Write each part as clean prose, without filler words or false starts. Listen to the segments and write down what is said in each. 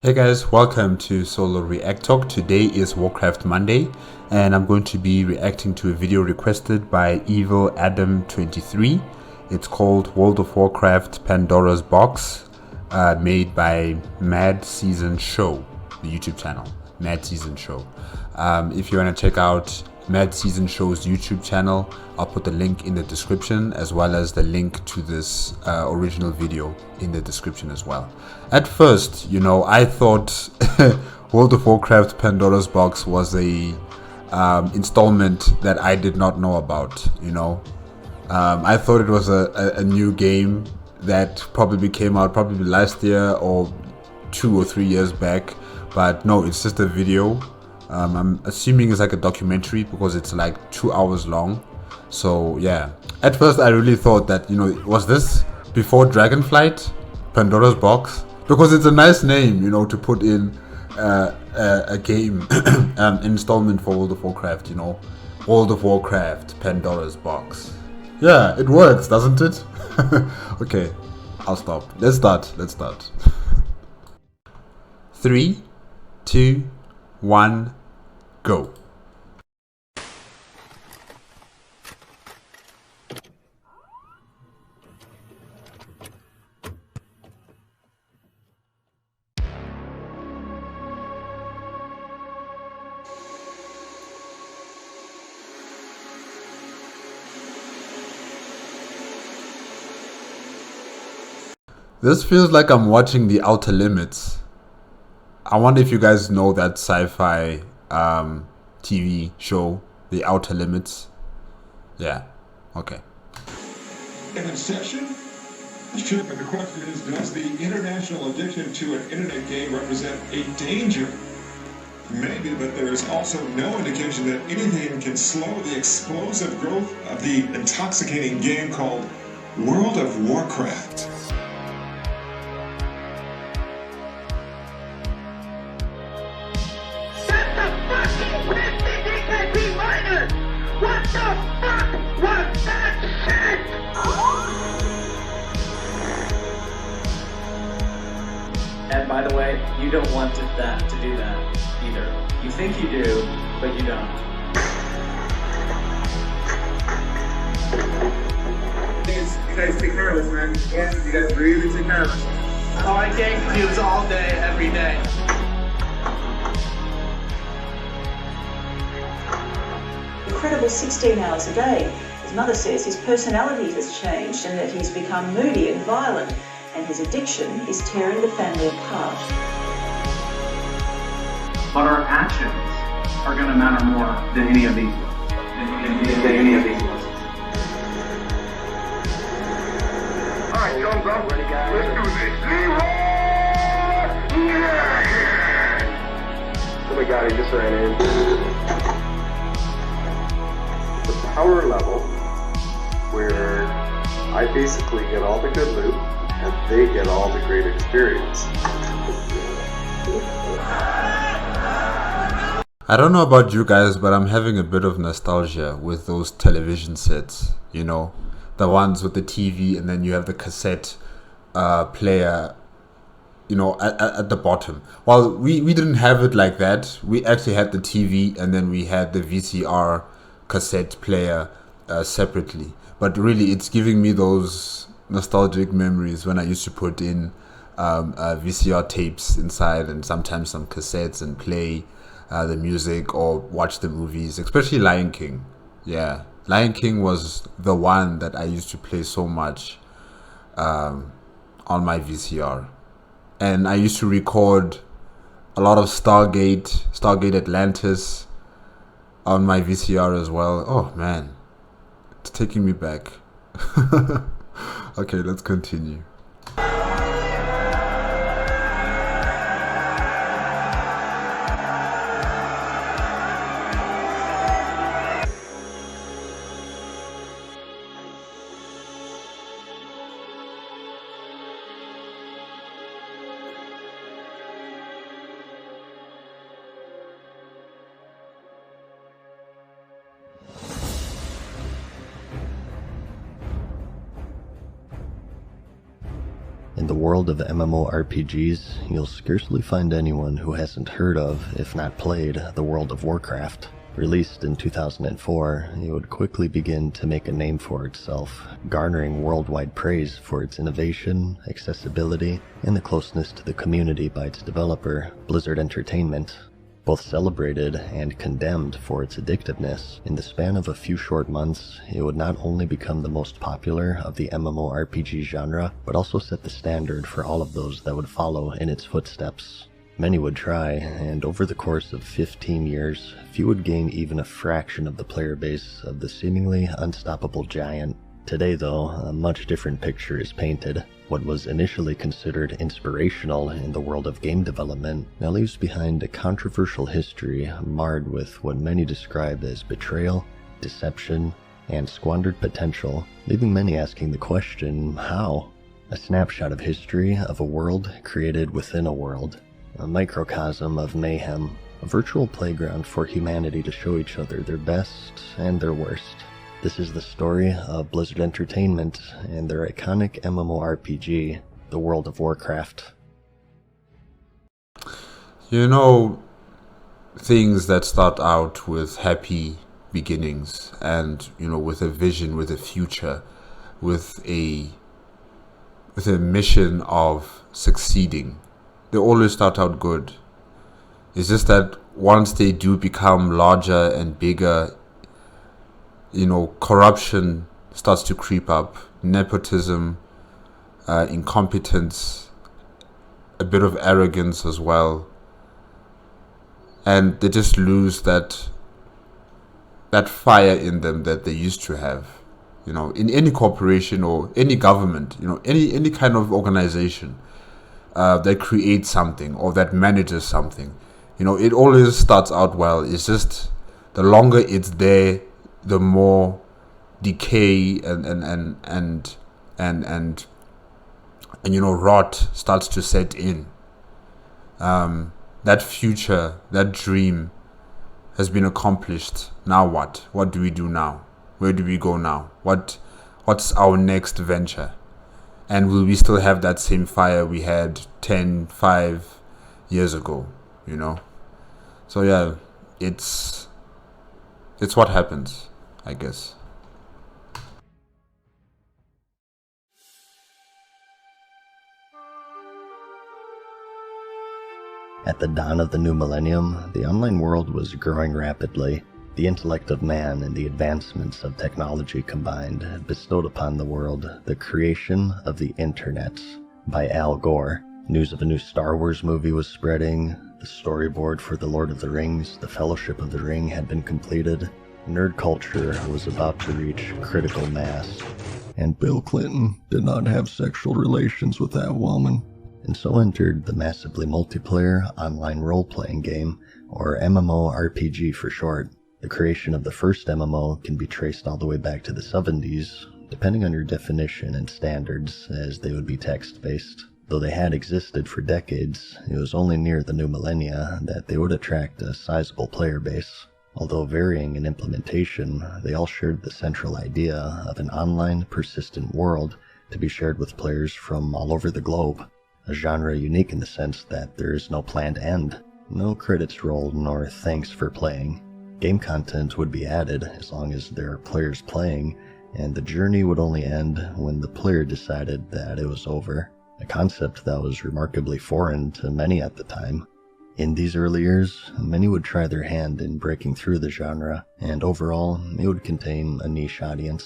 Hey guys, welcome to Solo ReacTalk. Today is Warcraft Monday and I'm going to be reacting to a video requested by Evil Adam 23. It's called World of Warcraft Pandora's Box, made by MadSeasonShow, the YouTube channel, MadSeasonShow. If you want to check out MadSeasonShow's YouTube channel, I'll put the link in the description as well as the link to this original video in the description as well. At first, I thought World of Warcraft Pandora's Box was a installment that I did not know about. I thought it was a new game that probably came out probably last year or 2 or 3 years back, but no, it's just a video. I'm assuming it's like a documentary because it's like 2 hours long. So yeah, at first I really thought that, was this before Dragonflight, Pandora's Box? Because it's a nice name, to put in a game installment for World of Warcraft, World of Warcraft, Pandora's Box. Yeah, it works, doesn't it? Okay, I'll stop. Let's start. 3, 2, 1, go. This feels like I'm watching The Outer Limits. I wonder if you guys know that sci-fi TV show, The Outer Limits. Yeah, okay. In session? Sure, but the question is, does the international addiction to an internet game represent a danger? Maybe, but there is also no indication that anything can slow the explosive growth of the intoxicating game called World of Warcraft. What the fuck was that shit? And by the way, you don't want to do that either. You think you do, but you don't. You guys take care of us, man. Yeah, you guys really take care of us. All I can do is all day, every day. Incredible 16 hours a day. His mother says his personality has changed and that he's become moody and violent, and his addiction is tearing the family apart. But our actions are going to matter more than any of these lists. Alright, Jones up. Ready, guys? Let's do this. Yeah! Oh my god, he just ran in. The power level where I basically get all the good loot and they get all the great experience. I don't know about you guys, but I'm having a bit of nostalgia with those television sets, the ones with the TV and then you have the cassette player, at the bottom. Well, we didn't have it like that. We actually had the TV and then we had the VCR cassette player separately. But really, it's giving me those nostalgic memories when I used to put in VCR tapes inside and sometimes some cassettes and play the music or watch the movies, especially Lion King. Yeah, Lion King was the one that I used to play so much on my VCR. And I used to record a lot of Stargate Atlantis on my VCR as well. Oh man, it's taking me back. Okay, let's continue. In the world of MMORPGs, you'll scarcely find anyone who hasn't heard of, if not played, the world of Warcraft. Released in 2004, it would quickly begin to make a name for itself, garnering worldwide praise for its innovation, accessibility, and the closeness to the community by its developer, Blizzard Entertainment. Both celebrated and condemned for its addictiveness, in the span of a few short months, it would not only become the most popular of the MMORPG genre, but also set the standard for all of those that would follow in its footsteps. Many would try, and over the course of 15 years, few would gain even a fraction of the player base of the seemingly unstoppable giant. Today, though, a much different picture is painted. What was initially considered inspirational in the world of game development now leaves behind a controversial history marred with what many describe as betrayal, deception, and squandered potential, leaving many asking the question, how? A snapshot of history of a world created within a world. A microcosm of mayhem, a virtual playground for humanity to show each other their best and their worst. This is the story of Blizzard Entertainment and their iconic MMORPG, the World of Warcraft. You know, things that start out with happy beginnings and, with a vision, with a future, with a mission of succeeding, they always start out good. It's just that once they do become larger and bigger, corruption starts to creep up, nepotism, incompetence, a bit of arrogance as well, and they just lose that fire in them that they used to have. In any corporation or any government, any kind of organization that creates something or that manages something, it always starts out well. It's just the longer it's there, the more decay and rot starts to set in. That future, that dream has been accomplished. Now what? What do we do now? Where do we go now? What's our next venture? And will we still have that same fire we had 5 years ago? So yeah, it's what happens, I guess. At the dawn of the new millennium, the online world was growing rapidly. The intellect of man and the advancements of technology combined had bestowed upon the world the creation of the internet by Al Gore. News of a new Star Wars movie was spreading, the storyboard for The Lord of the Rings, The Fellowship of the Ring had been completed, nerd culture was about to reach critical mass, and Bill Clinton did not have sexual relations with that woman. And so entered the massively multiplayer online role-playing game, or MMORPG for short. The creation of the first MMO can be traced all the way back to the 70s, depending on your definition and standards, as they would be text-based. Though they had existed for decades, it was only near the new millennia that they would attract a sizable player base. Although varying in implementation, they all shared the central idea of an online, persistent world to be shared with players from all over the globe. A genre unique in the sense that there is no planned end, no credits rolled nor thanks for playing. Game content would be added as long as there are players playing, and the journey would only end when the player decided that it was over, a concept that was remarkably foreign to many at the time. In these early years, many would try their hand in breaking through the genre, and overall, it would contain a niche audience.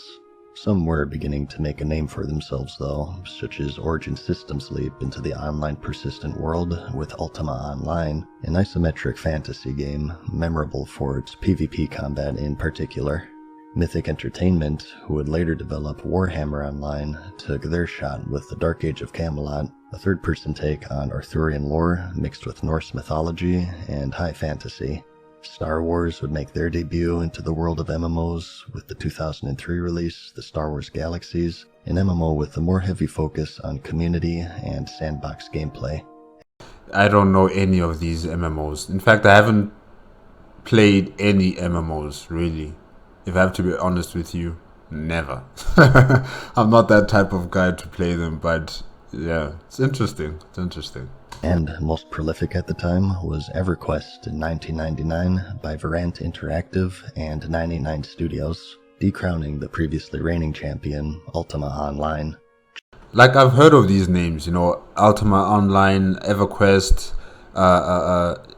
Some were beginning to make a name for themselves though, such as Origin Systems' leap into the online persistent world with Ultima Online, an isometric fantasy game memorable for its PvP combat in particular. Mythic Entertainment, who would later develop Warhammer Online, took their shot with the Dark Age of Camelot, a third-person take on Arthurian lore mixed with Norse mythology and high fantasy. Star Wars would make their debut into the world of MMOs with the 2003 release, The Star Wars Galaxies, an MMO with a more heavy focus on community and sandbox gameplay. I don't know any of these MMOs. In fact, I haven't played any MMOs, really. If I have to be honest with you, never. I'm not that type of guy to play them, but Yeah, it's interesting. It's interesting. And most prolific at the time was EverQuest in 1999 by Verant Interactive and 989 Studios, decrowning the previously reigning champion, Ultima Online. Like, I've heard of these names, Ultima Online, EverQuest,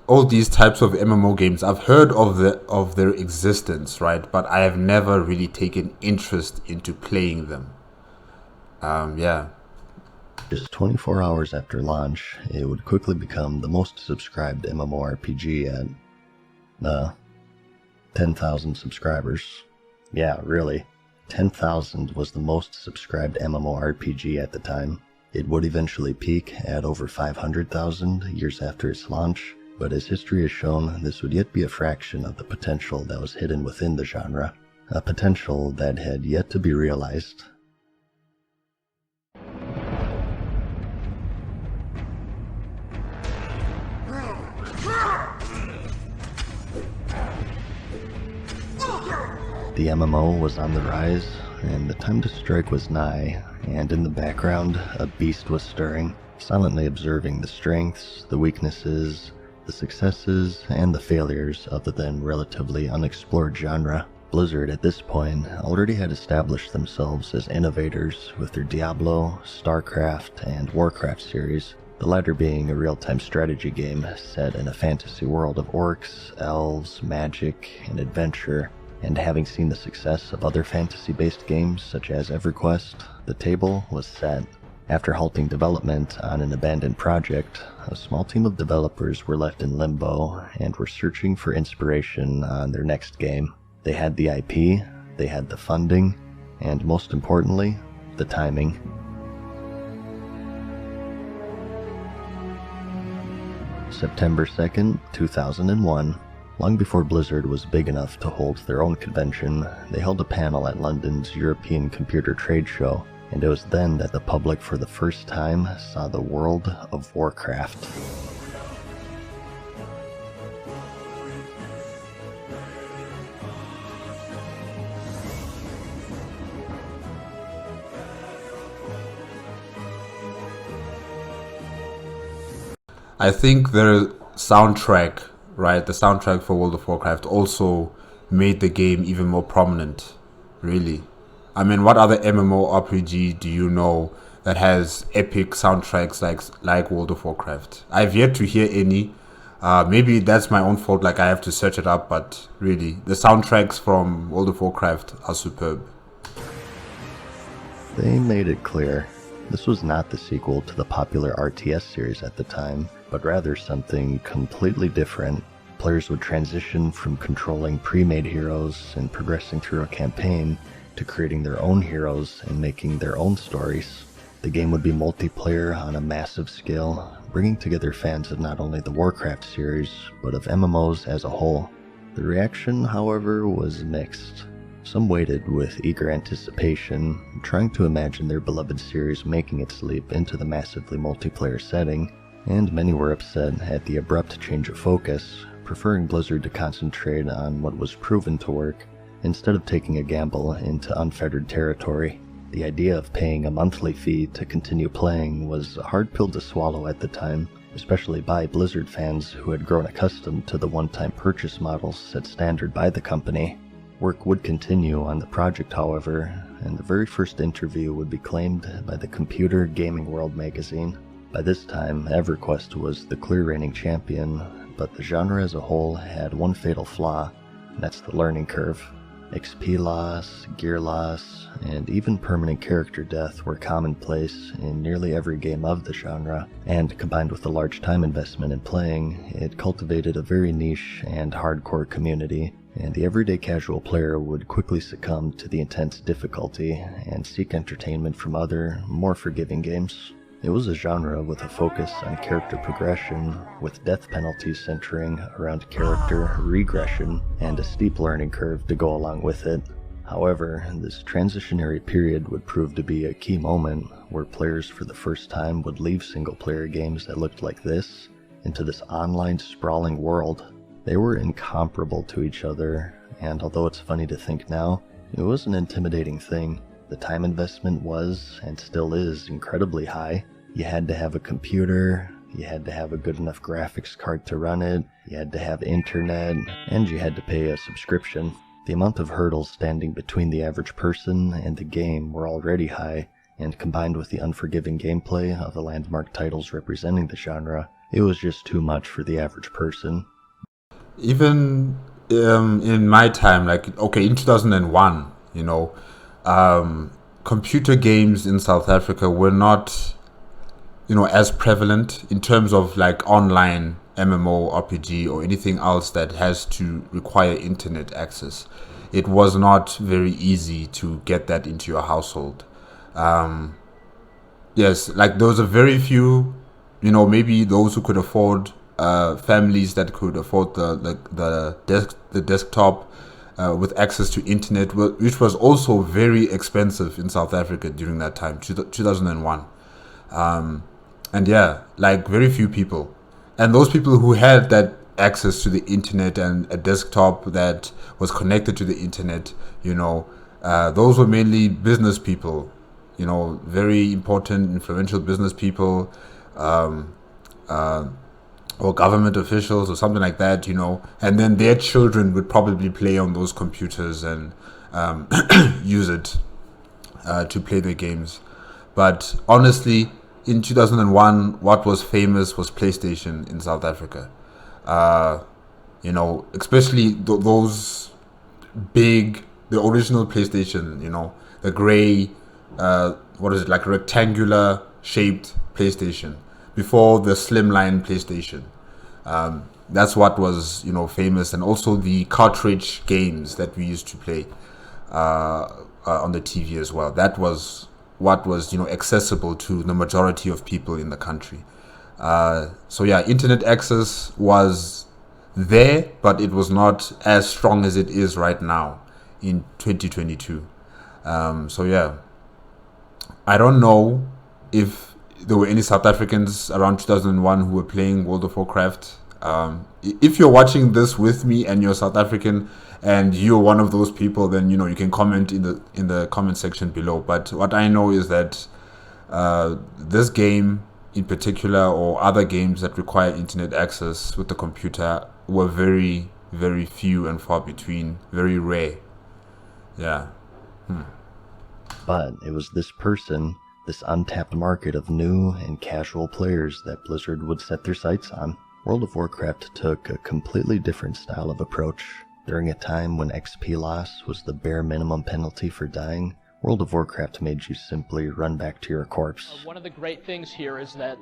all these types of MMO games. I've heard of their existence, right? But I have never really taken interest into playing them. Yeah. Just 24 hours after launch, it would quickly become the most subscribed MMORPG at 10,000 subscribers. Yeah, really. 10,000 was the most subscribed MMORPG at the time. It would eventually peak at over 500,000 years after its launch, but as history has shown, this would yet be a fraction of the potential that was hidden within the genre, a potential that had yet to be realized. The MMO was on the rise, and the time to strike was nigh, and in the background, a beast was stirring, silently observing the strengths, the weaknesses, the successes, and the failures of the then relatively unexplored genre. Blizzard at this point already had established themselves as innovators with their Diablo, StarCraft, and Warcraft series, the latter being a real-time strategy game set in a fantasy world of orcs, elves, magic, and adventure. And having seen the success of other fantasy-based games such as EverQuest, the table was set. After halting development on an abandoned project, a small team of developers were left in limbo and were searching for inspiration on their next game. They had the IP, they had the funding, and most importantly, the timing. September 2nd, 2001. Long before Blizzard was big enough to hold their own convention, they held a panel at London's European Computer Trade Show, and it was then that the public for the first time saw the world of Warcraft. I think the soundtrack, right, the soundtrack for World of Warcraft also made the game even more prominent, really. I mean, what other MMORPG do you know that has epic soundtracks like World of Warcraft? I've yet to hear any. Maybe that's my own fault, like I have to search it up, but really, the soundtracks from World of Warcraft are superb. They made it clear. This was not the sequel to the popular RTS series at the time, but rather something completely different. Players would transition from controlling pre-made heroes and progressing through a campaign to creating their own heroes and making their own stories. The game would be multiplayer on a massive scale, bringing together fans of not only the Warcraft series, but of MMOs as a whole. The reaction, however, was mixed. Some waited with eager anticipation, trying to imagine their beloved series making its leap into the massively multiplayer setting, and many were upset at the abrupt change of focus, preferring Blizzard to concentrate on what was proven to work, instead of taking a gamble into unfettered territory. The idea of paying a monthly fee to continue playing was a hard pill to swallow at the time, especially by Blizzard fans who had grown accustomed to the one-time purchase models set standard by the company. Work would continue on the project, however, and the very first interview would be claimed by the Computer Gaming World magazine. By this time, EverQuest was the clear reigning champion, but the genre as a whole had one fatal flaw, and that's the learning curve. XP loss, gear loss, and even permanent character death were commonplace in nearly every game of the genre, and combined with the large time investment in playing, it cultivated a very niche and hardcore community, and the everyday casual player would quickly succumb to the intense difficulty and seek entertainment from other, more forgiving games. It was a genre with a focus on character progression, with death penalties centering around character regression and a steep learning curve to go along with it. However, this transitionary period would prove to be a key moment where players for the first time would leave single-player games that looked like this into this online sprawling world. They were incomparable to each other, and although it's funny to think now, it was an intimidating thing. The time investment was, and still is, incredibly high, You had to have a computer, you had to have a good enough graphics card to run it, you had to have internet, and you had to pay a subscription. The amount of hurdles standing between the average person and the game were already high, and combined with the unforgiving gameplay of the landmark titles representing the genre, it was just too much for the average person. Even in my time, like, okay, in 2001, computer games in South Africa were not, as prevalent in terms of like online MMO, RPG, or anything else that has to require internet access. It was not very easy to get that into your household. Yes, like those are very few, maybe those who could afford, families that could afford the desktop with access to internet, which was also very expensive in South Africa during that time, 2001. And yeah, like very few people. And those people who had that access to the internet and a desktop that was connected to the internet, those were mainly business people, very important, influential business people, or government officials or something like that, and then their children would probably play on those computers and use it to play their games. But honestly, in 2001, what was famous was PlayStation in South Africa. Especially those big, the original PlayStation, the gray, like rectangular shaped PlayStation, before the slimline PlayStation. That's what was, famous. And also the cartridge games that we used to play on the TV as well. That was what was, accessible to the majority of people in the country. So yeah, internet access was there, but it was not as strong as it is right now in 2022. So yeah, I don't know if there were any South Africans around 2001 who were playing World of Warcraft. If you're watching this with me and you're South African and you're one of those people, then you can comment in the comment section below. But what I know is that this game in particular, or other games that require internet access with the computer, were very, very few and far between, very rare. Yeah. But it was this person, this untapped market of new and casual players, that Blizzard would set their sights on. World of Warcraft took a completely different style of approach. During a time when XP loss was the bare minimum penalty for dying, World of Warcraft made you simply run back to your corpse. One of the great things here is that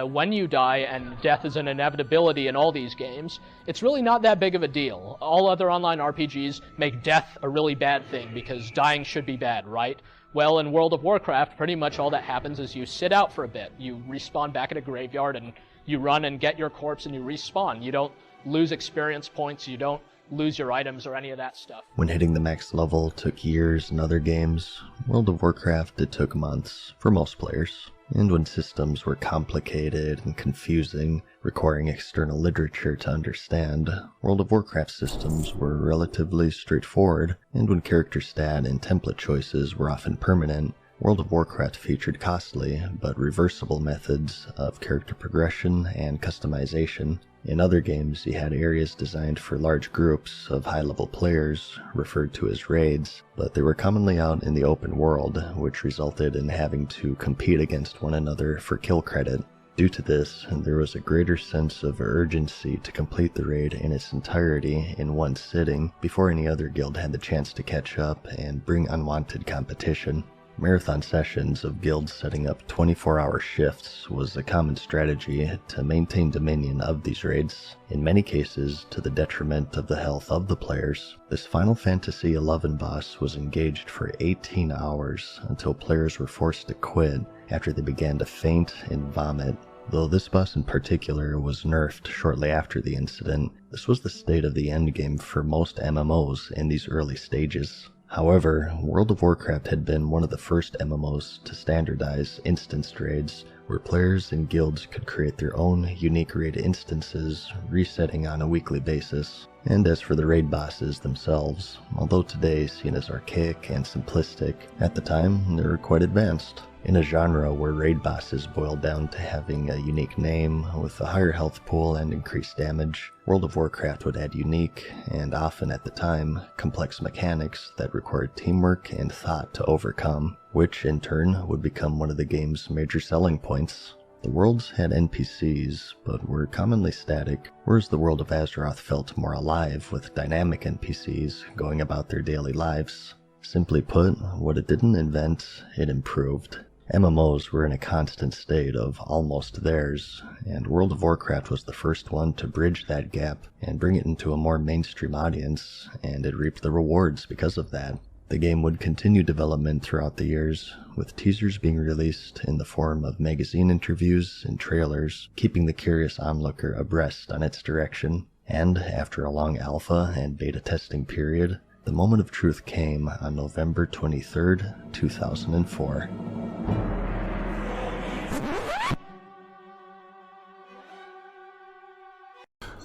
when you die, and death is an inevitability in all these games, it's really not that big of a deal. All other online RPGs make death a really bad thing because dying should be bad, right? Well, in World of Warcraft, pretty much all that happens is you sit out for a bit. You respawn back at a graveyard and you run and get your corpse and you respawn. You don't lose experience points, you don't lose your items or any of that stuff. When hitting the max level took years in other games, World of Warcraft it took months for most players. And when systems were complicated and confusing, requiring external literature to understand, World of Warcraft systems were relatively straightforward, and when character stat and template choices were often permanent, World of Warcraft featured costly but reversible methods of character progression and customization. In other games, you had areas designed for large groups of high-level players, referred to as raids, but they were commonly out in the open world, which resulted in having to compete against one another for kill credit. Due to this, there was a greater sense of urgency to complete the raid in its entirety in one sitting before any other guild had the chance to catch up and bring unwanted competition. Marathon sessions of guilds setting up 24-hour shifts was a common strategy to maintain dominion of these raids, in many cases to the detriment of the health of the players. This Final Fantasy XI boss was engaged for 18 hours until players were forced to quit after they began to faint and vomit. Though this boss in particular was nerfed shortly after the incident, this was the state of the endgame for most MMOs in these early stages. However, World of Warcraft had been one of the first MMOs to standardize instance raids, where players and guilds could create their own unique raid instances, resetting on a weekly basis. And as for the raid bosses themselves, although today seen as archaic and simplistic, at the time they were quite advanced. In a genre where raid bosses boiled down to having a unique name with a higher health pool and increased damage, World of Warcraft would add unique, and often at the time, complex mechanics that required teamwork and thought to overcome, which in turn would become one of the game's major selling points. The worlds had NPCs, but were commonly static, whereas the world of Azeroth felt more alive with dynamic NPCs going about their daily lives. Simply put, what it didn't invent, it improved. MMOs were in a constant state of almost theirs, and World of Warcraft was the first one to bridge that gap and bring it into a more mainstream audience, and it reaped the rewards because of that. The game would continue development throughout the years, with teasers being released in the form of magazine interviews and trailers, keeping the curious onlooker abreast on its direction. And after a long alpha and beta testing period, the moment of truth came on November 23rd, 2004.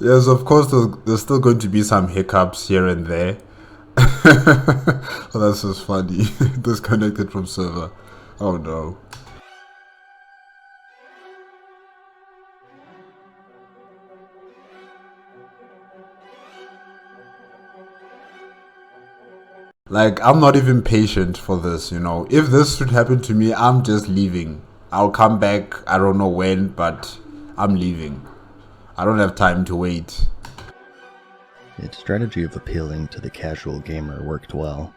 Yes, of course, there's still going to be some hiccups here and there. Oh, that's just funny. Disconnected from server. Oh no. Like, I'm not even patient for this, you know. If this should happen to me, I'm just leaving. I'll come back, I don't know when, but I'm leaving. I don't have time to wait. Its strategy of appealing to the casual gamer worked well.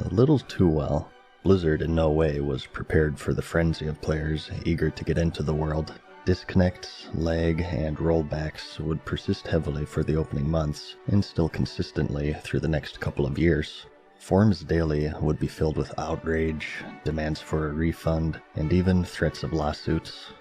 A little too well. Blizzard in no way was prepared for the frenzy of players eager to get into the world. Disconnects, lag, and rollbacks would persist heavily for the opening months, and still consistently through the next couple of years. Forums daily would be filled with outrage, demands for a refund, and even threats of lawsuits.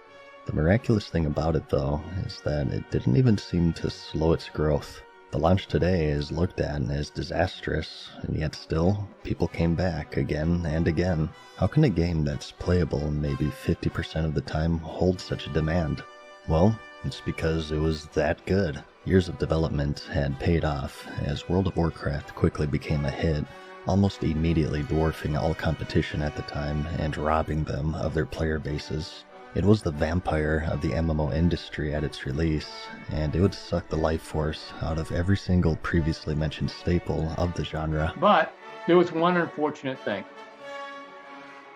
The miraculous thing about it, though, is that it didn't even seem to slow its growth. The launch today is looked at as disastrous, and yet still, people came back again and again. How can a game that's playable maybe 50% of the time hold such a demand? Well, it's because it was that good. Years of development had paid off, as World of Warcraft quickly became a hit, almost immediately dwarfing all competition at the time and robbing them of their player bases. It was the vampire of the MMO industry at its release, and it would suck the life force out of every single previously mentioned staple of the genre. But there was one unfortunate thing.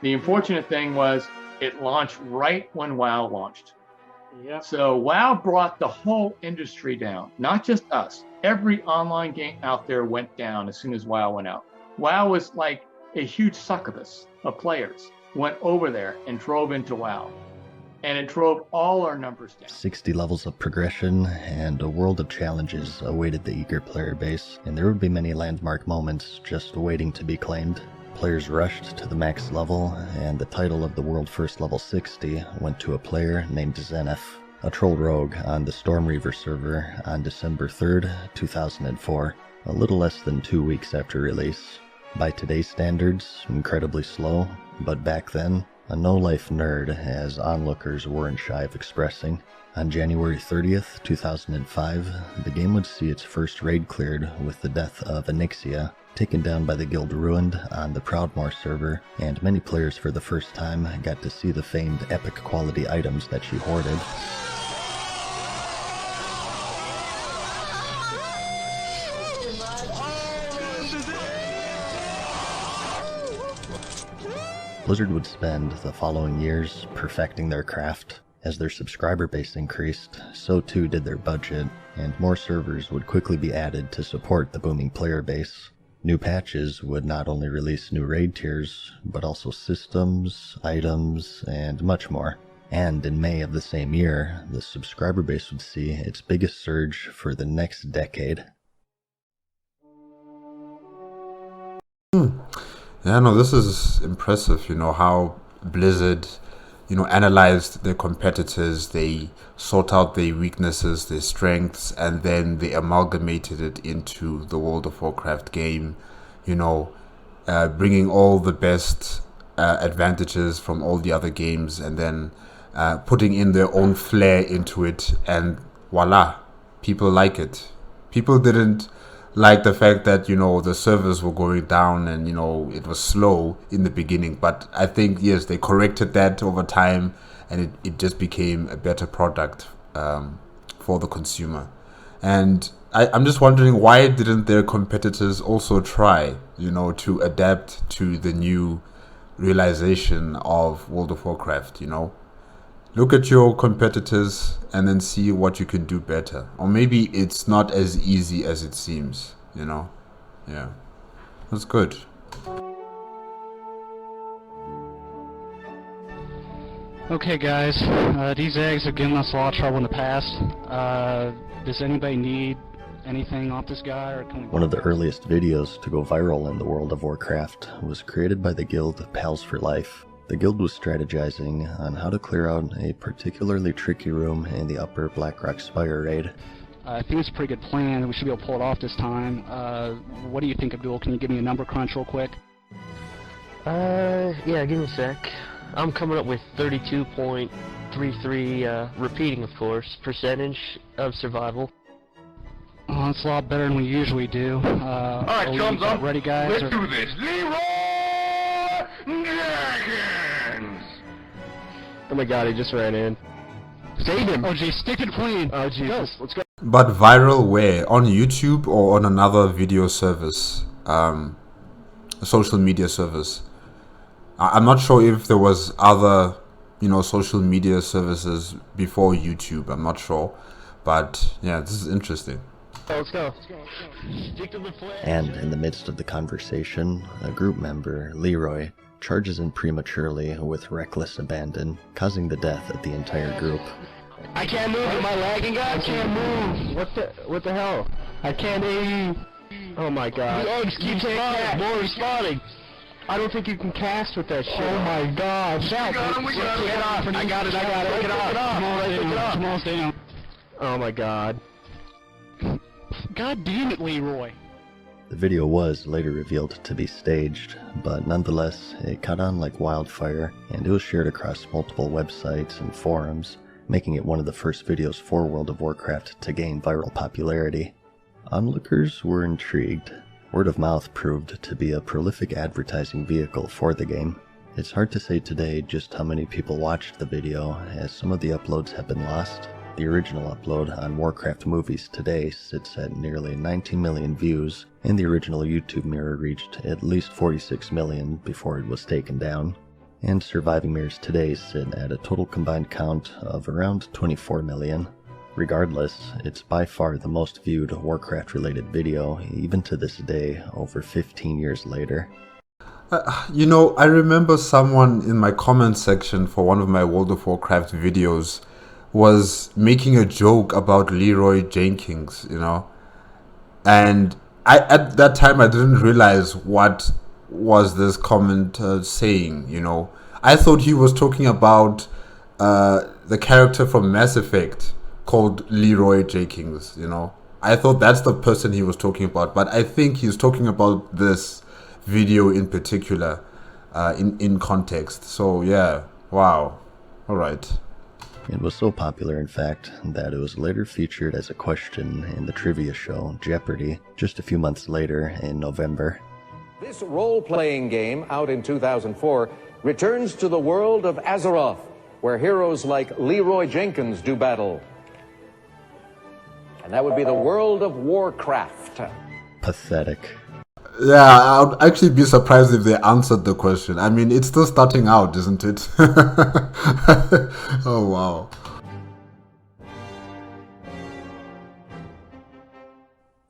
The unfortunate thing was it launched right when WoW launched. Yep. So WoW brought the whole industry down, not just us. Every online game out there went down as soon as WoW went out. WoW was like a huge succubus of players went over there and drove into WoW. And it drove all our numbers down. 60 levels of progression and a world of challenges awaited the eager player base, and there would be many landmark moments just waiting to be claimed. Players rushed to the max level, and the title of the world first level 60 went to a player named Zenith, a troll rogue on the Stormreaver server on December 3rd, 2004, a little less than 2 weeks after release. By today's standards, incredibly slow, but back then, a no-life nerd, as onlookers weren't shy of expressing. On January 30th, 2005, the game would see its first raid cleared with the death of Onyxia, taken down by the Guild Ruined on the Proudmoore server, and many players for the first time got to see the famed epic quality items that she hoarded. Blizzard would spend the following years perfecting their craft. As their subscriber base increased, so too did their budget, and more servers would quickly be added to support the booming player base. New patches would not only release new raid tiers, but also systems, items, and much more. And in May of the same year, the subscriber base would see its biggest surge for the next decade. Yeah, no, this is impressive, you know, how Blizzard, you know, analyzed their competitors, they sought out their weaknesses, their strengths, and then they amalgamated it into the World of Warcraft game, you know, bringing all the best advantages from all the other games, and then putting in their own flair into it, and voila, people like it. People didn't like the fact that, you know, the servers were going down and, you know, it was slow in the beginning. But I think, yes, they corrected that over time, and it just became a better product for the consumer. And I'm just wondering, why didn't their competitors also try, you know, to adapt to the new realization of World of Warcraft, you know? Look at your competitors and then see what you can do better. Or maybe it's not as easy as it seems, you know? Yeah. That's good. Okay guys, these eggs have given us a lot of trouble in the past. Does anybody need anything off this guy, or can we... One of the earliest videos to go viral in the World of Warcraft was created by the guild Pals for Life. The guild was strategizing on how to clear out a particularly tricky room in the upper Blackrock Spire raid. I think it's a pretty good plan. We should be able to pull it off this time. What do you think, Abdul? Can you give me a number crunch real quick? Yeah, give me a sec. I'm coming up with 32.33, repeating of course, percentage of survival. Oh, that's a lot better than we usually do. Alright, chums up. Ready, guys? Let's do this. Leroy Jenkins! Oh my god, he just ran in. Save him! Oh geez, stick to the plane! Oh Jesus, let's go. But viral where? On YouTube or on another video service? A social media service? I'm not sure if there was other, you know, social media services before YouTube. I'm not sure. But yeah, this is interesting. Let's go. Stick to the plane. And in the midst of the conversation, a group member, Leroy, charges in prematurely with reckless abandon, causing the death of the entire group. I can't move. Am I lagging, guys? I can't move. What the hell? I can't aim. Oh my god. The eggs keep spawning. More respawning. I don't think you can cast with that shit. Oh my god. Shaq, Get off. I got it. Take it off. Small's down. Oh my god. God damn it, Leroy. The video was later revealed to be staged, but nonetheless, it caught on like wildfire, and it was shared across multiple websites and forums, making it one of the first videos for World of Warcraft to gain viral popularity. Onlookers were intrigued. Word of mouth proved to be a prolific advertising vehicle for the game. It's hard to say today just how many people watched the video, as some of the uploads have been lost. The original upload on Warcraft Movies today sits at nearly 19 million views, and the original YouTube mirror reached at least 46 million before it was taken down. And surviving mirrors today sit at a total combined count of around 24 million. Regardless, it's by far the most viewed Warcraft-related video, even to this day, over 15 years later. You know, I remember someone in my comment section for one of my World of Warcraft videos was making a joke about Leroy Jenkins, you know. And at that time I didn't realize what was this comment saying, you know. I thought he was talking about the character from Mass Effect called Leroy Jenkins, you know. I thought that's the person he was talking about, but I think he's talking about this video in particular, in context. So yeah, wow, all right. It was so popular, in fact, that it was later featured as a question in the trivia show Jeopardy! Just a few months later in November. This role-playing game, out in 2004, returns to the world of Azeroth, where heroes like Leroy Jenkins do battle. And that would be the world of Warcraft. Pathetic. Yeah, I would actually be surprised if they answered the question. I mean, it's still starting out, isn't it? Oh, wow.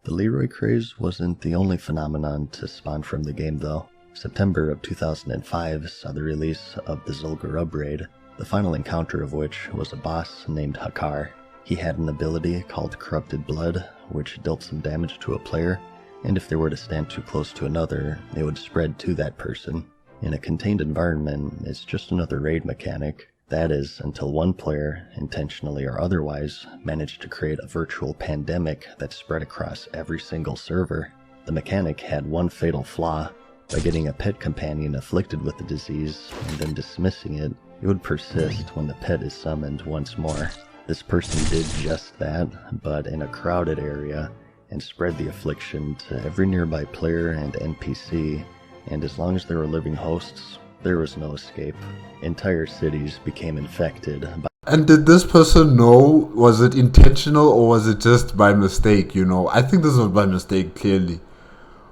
The Leroy craze wasn't the only phenomenon to spawn from the game, though. September of 2005 saw the release of the Zul'Gurub raid, the final encounter of which was a boss named Hakar. He had an ability called Corrupted Blood, which dealt some damage to a player, and if they were to stand too close to another, it would spread to that person. In a contained environment, it's just another raid mechanic. That is, until one player, intentionally or otherwise, managed to create a virtual pandemic that spread across every single server. The mechanic had one fatal flaw. By getting a pet companion afflicted with the disease and then dismissing it, it would persist when the pet is summoned once more. This person did just that, but in a crowded area, and spread the affliction to every nearby player and NPC, and as long as there were living hosts, there was no escape. Entire cities became infected by... And did this person know? Was it intentional or was it just by mistake, you know? I think this was by mistake, clearly.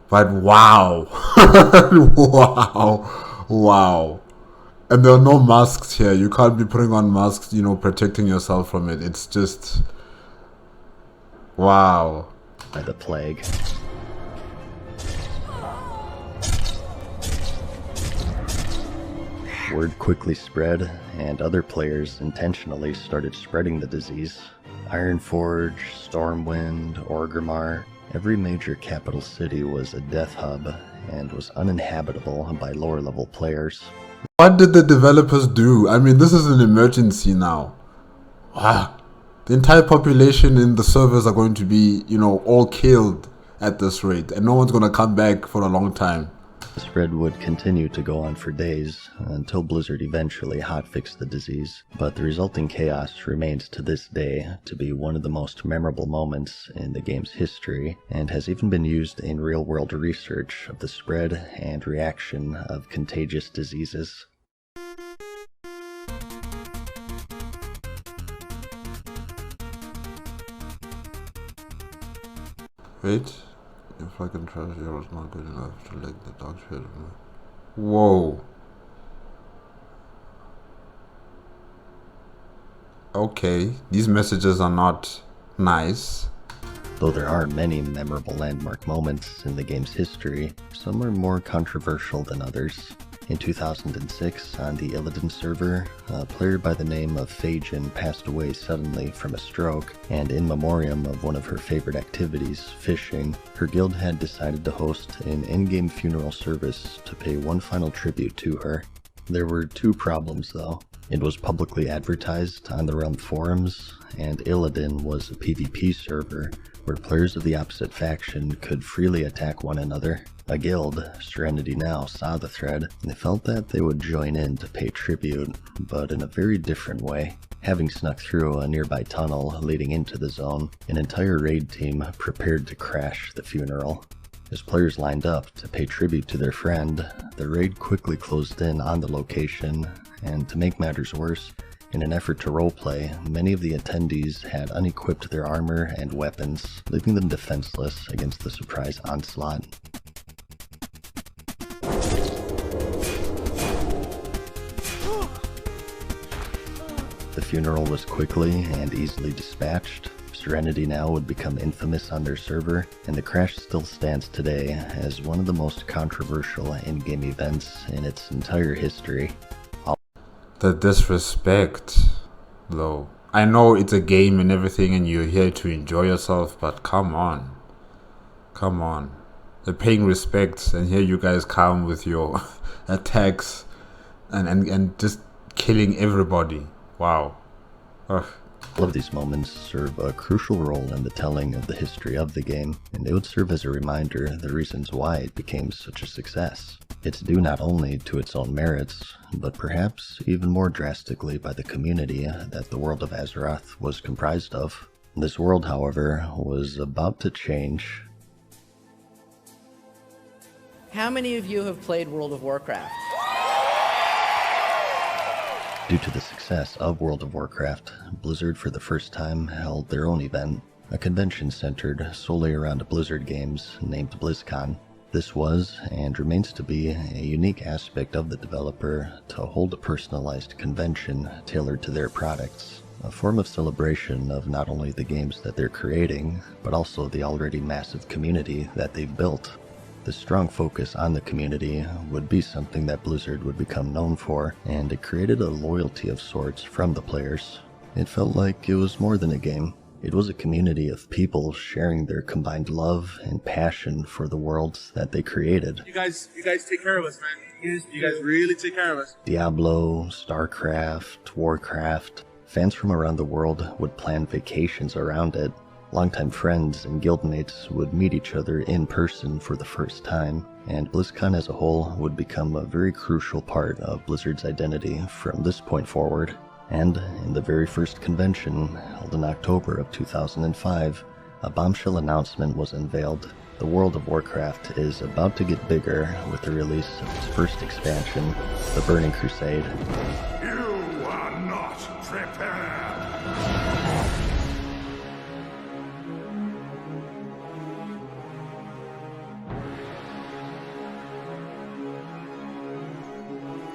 But wow. Wow. And there are no masks here. You can't be putting on masks, you know, protecting yourself from it. It's just... wow. By the plague. Word quickly spread, and other players intentionally started spreading the disease. Ironforge, Stormwind, Orgrimmar, every major capital city was a death hub and was uninhabitable by lower level players. What did the developers do? I mean, this is an emergency now. Wow. The entire population in the servers are going to be, you know, all killed at this rate, and no one's going to come back for a long time. The spread would continue to go on for days until Blizzard eventually hotfixed the disease, but the resulting chaos remains to this day to be one of the most memorable moments in the game's history, and has even been used in real-world research of the spread and reaction of contagious diseases. Wait. If I can trust you, it's not good enough to let the dogs hit me. Whoa. Okay, these messages are not nice. Though there are many memorable landmark moments in the game's history, some are more controversial than others. In 2006, on the Illidan server, a player by the name of Phajin passed away suddenly from a stroke, and in memoriam of one of her favorite activities, fishing, her guild had decided to host an in-game funeral service to pay one final tribute to her. There were two problems though. It was publicly advertised on the Realm forums, and Illidan was a PvP server where players of the opposite faction could freely attack one another. A guild, Serenity Now, saw the thread, and they felt that they would join in to pay tribute, but in a very different way. Having snuck through a nearby tunnel leading into the zone, an entire raid team prepared to crash the funeral. As players lined up to pay tribute to their friend, the raid quickly closed in on the location, and to make matters worse, in an effort to roleplay, many of the attendees had unequipped their armor and weapons, leaving them defenseless against the surprise onslaught. The funeral was quickly and easily dispatched. Serenity Now would become infamous on their server, and the crash still stands today as one of the most controversial in-game events in its entire history. The disrespect, though. I know it's a game and everything and you're here to enjoy yourself, but come on. Come on. They're paying respect, and here you guys come with your attacks and just killing everybody. Wow. Ugh. All of these moments serve a crucial role in the telling of the history of the game, and they would serve as a reminder of the reasons why it became such a success. It's due not only to its own merits, but perhaps even more drastically by the community that the world of Azeroth was comprised of. This world, however, was about to change. How many of you have played World of Warcraft? Due to the success of World of Warcraft, Blizzard for the first time held their own event, a convention centered solely around Blizzard games named BlizzCon. This was, and remains to be, a unique aspect of the developer to hold a personalized convention tailored to their products, a form of celebration of not only the games that they're creating, but also the already massive community that they've built. The strong focus on the community would be something that Blizzard would become known for, and it created a loyalty of sorts from the players. It felt like it was more than a game. It was a community of people sharing their combined love and passion for the worlds that they created. You guys take care of us, man. You guys really take care of us. Diablo, StarCraft, Warcraft. Fans from around the world would plan vacations around it. Longtime friends and guildmates would meet each other in person for the first time, and BlizzCon as a whole would become a very crucial part of Blizzard's identity from this point forward. And in the very first convention, held in October of 2005, a bombshell announcement was unveiled. The World of Warcraft is about to get bigger with the release of its first expansion, the Burning Crusade. You are not prepared.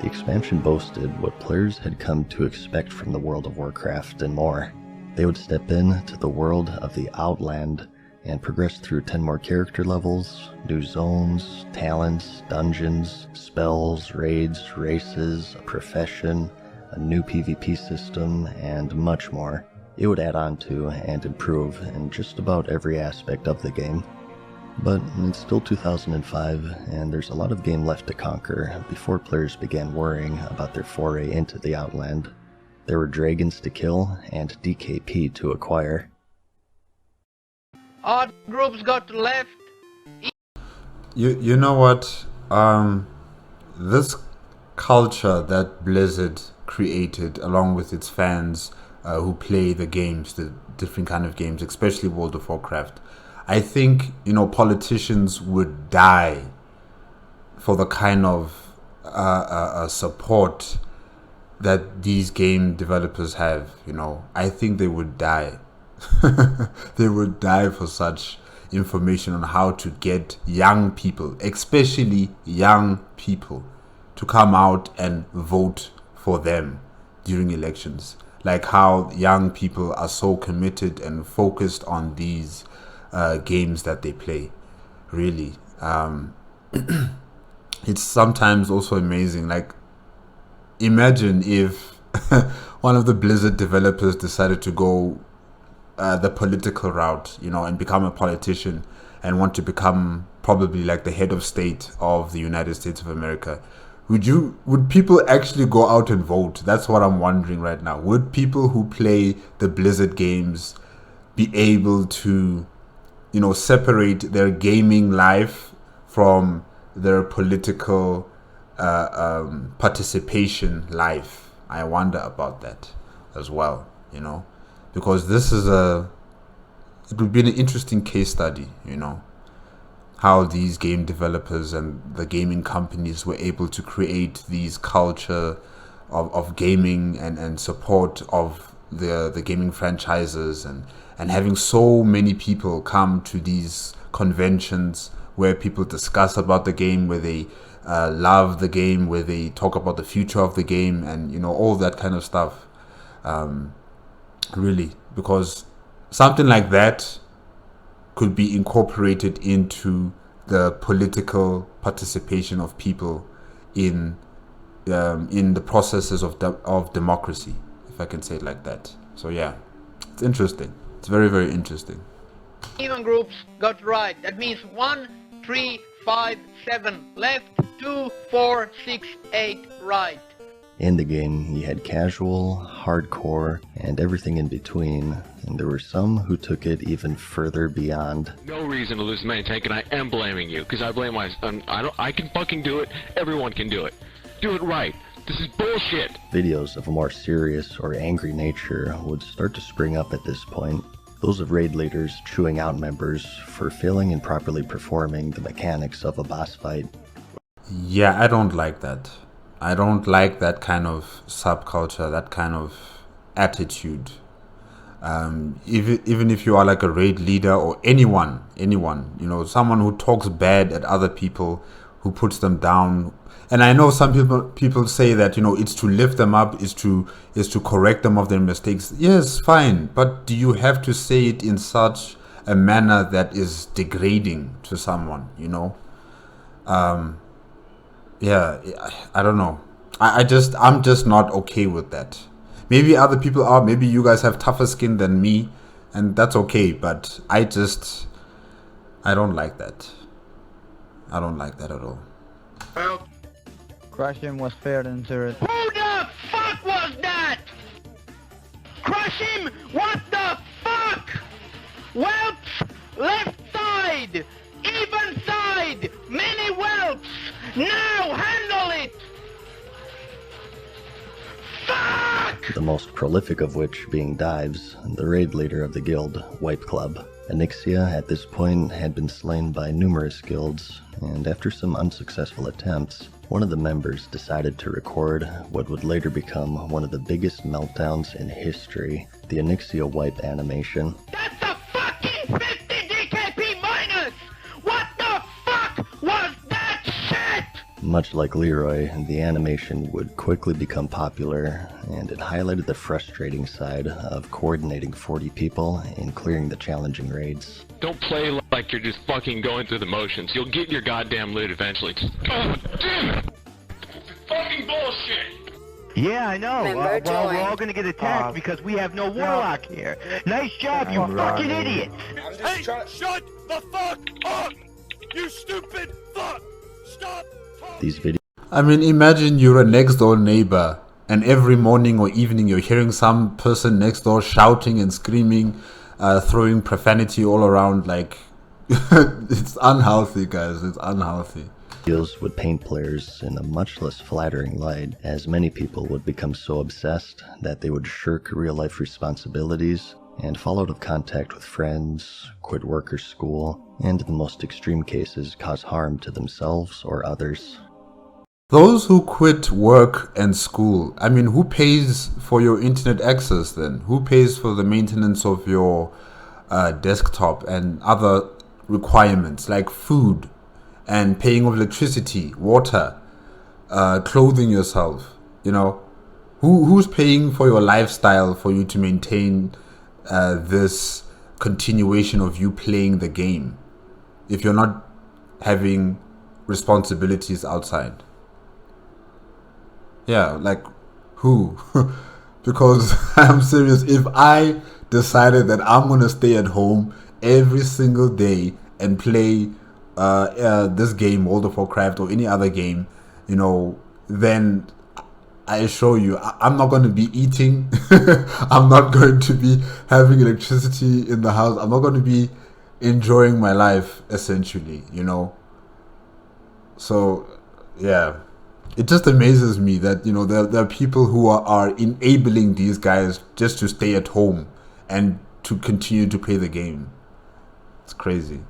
The expansion boasted what players had come to expect from the World of Warcraft and more. They would step into the world of the Outland and progress through 10 more character levels, new zones, talents, dungeons, spells, raids, races, a profession, a new PvP system, and much more. It would add on to and improve in just about every aspect of the game. But it's still 2005, and there's a lot of game left to conquer before players began worrying about their foray into the Outland. There were dragons to kill and DKP to acquire. Odd groups got left. You know what? This culture that Blizzard created, along with its fans who play the games, the different kind of games, especially World of Warcraft, I think, politicians would die for the kind of support that these game developers have. I think they would die. They would die for such information on how to get young people, especially young people, to come out and vote for them during elections. Like how young people are so committed and focused on these games that they play. Really, it's sometimes also amazing. Like, imagine if one of the Blizzard developers decided to go the political route, and become a politician and want to become probably like the head of state of the United States of America. Would people actually go out and vote? That's what I'm wondering right now. Would people who play the Blizzard games be able to separate their gaming life from their political participation life? I wonder about that as well, because it would be an interesting case study, how these game developers and the gaming companies were able to create these culture of gaming and support of the gaming franchises and having so many people come to these conventions where people discuss about the game, where they love the game, where they talk about the future of the game, and all that kind of stuff. Really, because something like that could be incorporated into the political participation of people in the processes of democracy, if I can say it like that. So yeah, it's interesting. It's very, very interesting. Even groups got right. That means 1, 3, 5, 7 left, 2, 4, 6, 8 right. In the game, you had casual, hardcore, and everything in between, and there were some who took it even further beyond. No reason to lose the main tank, and I am blaming you, because I blame I can fucking do it, everyone can do it. Do it right. This is bullshit! Videos of a more serious or angry nature would start to spring up at this point. Those of raid leaders chewing out members for failing and properly performing the mechanics of a boss fight. Yeah, I don't like that. I don't like that kind of subculture, that kind of attitude. Even if you are like a raid leader or anyone, someone who talks bad at other people, who puts them down. And I know some people say that, it's to lift them up, is to correct them of their mistakes. Yes, fine. But do you have to say it in such a manner that is degrading to someone, Yeah, I don't know. I'm just not okay with that. Maybe other people are. Maybe you guys have tougher skin than me, and that's okay. But I don't like that. I don't like that at all. Well, Crush him was fair and third. who the fuck was that? Crush him? What the fuck? Whelps, left side, even side, many whelps. Now handle it. Fuck! The most prolific of which being Dives, the raid leader of the guild, Wipe Club. Onyxia at this point had been slain by numerous guilds, and after some unsuccessful attempts, one of the members decided to record what would later become one of the biggest meltdowns in history, the Onyxia wipe animation. That's a fucking 50 DKP minus! What the fuck was that shit? Much like Leroy, the animation would quickly become popular, and it highlighted the frustrating side of coordinating 40 people and clearing the challenging raids. Don't play like you're just fucking going through the motions. You'll get your goddamn loot eventually. God damn it! Fucking bullshit! Yeah, I know. Well, we're all gonna get attacked because we have no warlock here. Nice job, you fucking idiots! Hey, shut the fuck up! You stupid fuck! Stop! These videos. I mean, imagine you're a next door neighbor and every morning or evening you're hearing some person next door shouting and screaming, throwing profanity all around. Like, it's unhealthy, guys. It's unhealthy. Videos would paint players in a much less flattering light, as many people would become so obsessed that they would shirk real-life responsibilities and fall out of contact with friends, quit work or school, and in the most extreme cases cause harm to themselves or others. Those who quit work and school, I mean, who pays for your internet access then? Who pays for the maintenance of your desktop and other requirements like food and paying of electricity, water, clothing yourself? You know, who's paying for your lifestyle for you to maintain this continuation of you playing the game if you're not having responsibilities outside? Yeah, like, who? Because I'm serious, if I decided that I'm gonna stay at home every single day and play this game, World of Warcraft, or any other game, you know, then I assure you, I'm not going to be eating. I'm not going to be having electricity in the house. I'm not going to be enjoying my life, essentially, you know. So, yeah, it just amazes me that, you know, there are people who are enabling these guys just to stay at home and to continue to play the game. It's crazy.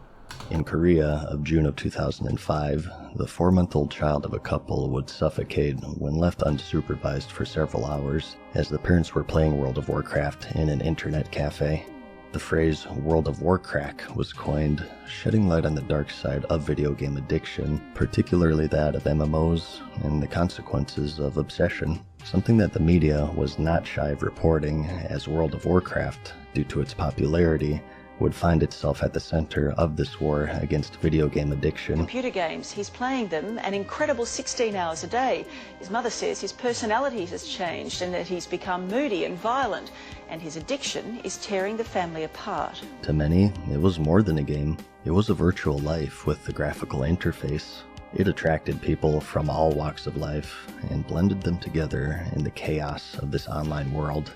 In Korea of June of 2005, the 4-month-old child of a couple would suffocate when left unsupervised for several hours as the parents were playing World of Warcraft in an internet cafe. The phrase World of Warcraft was coined, shedding light on the dark side of video game addiction, particularly that of MMOs and the consequences of obsession, something that the media was not shy of reporting, as World of Warcraft, due to its popularity, would find itself at the center of this war against video game addiction. Computer games, he's playing them an incredible 16 hours a day. His mother says his personality has changed and that he's become moody and violent, and his addiction is tearing the family apart. To many, it was more than a game. It was a virtual life with the graphical interface. It attracted people from all walks of life and blended them together in the chaos of this online world.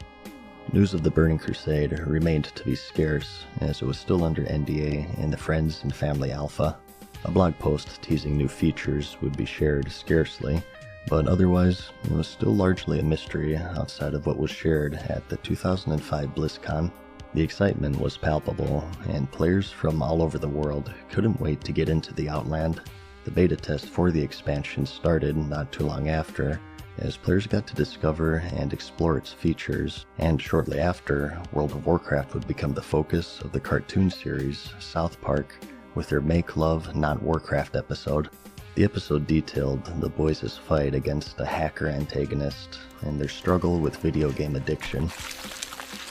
News of the Burning Crusade remained to be scarce, as it was still under NDA in the Friends and Family Alpha. A blog post teasing new features would be shared scarcely, but otherwise it was still largely a mystery outside of what was shared at the 2005 BlizzCon. The excitement was palpable, and players from all over the world couldn't wait to get into the Outland. The beta test for the expansion started not too long after, as players got to discover and explore its features, and shortly after, World of Warcraft would become the focus of the cartoon series South Park with their Make Love Not Warcraft episode. The episode detailed the boys' fight against a hacker antagonist and their struggle with video game addiction.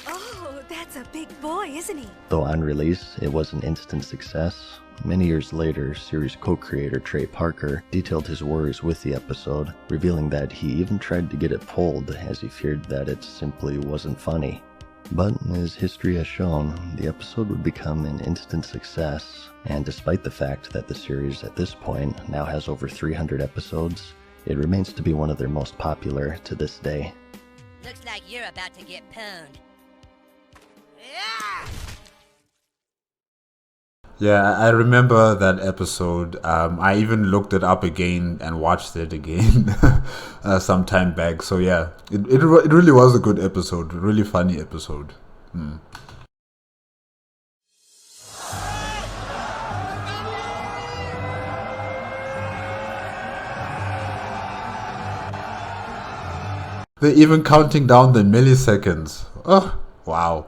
Oh, that's a big boy, isn't he? Though on release it was an instant success, many years later, series co-creator Trey Parker detailed his worries with the episode, revealing that he even tried to get it pulled as he feared that it simply wasn't funny. But as history has shown, the episode would become an instant success, and despite the fact that the series at this point now has over 300 episodes, it remains to be one of their most popular to this day. Looks like you're about to get pwned. Yeah, I remember that episode. I even looked it up again and watched it again some time back. So yeah, it really was a good episode, really funny episode. They're even counting down the milliseconds. Oh, wow.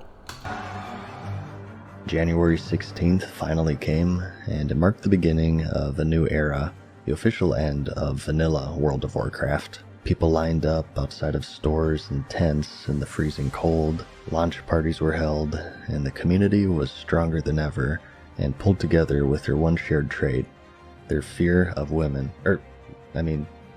January 16th finally came, and it marked the beginning of a new era, the official end of vanilla World of Warcraft. People lined up outside of stores and tents in the freezing cold, launch parties were held, and the community was stronger than ever and pulled together with their one shared trait, their fear of women,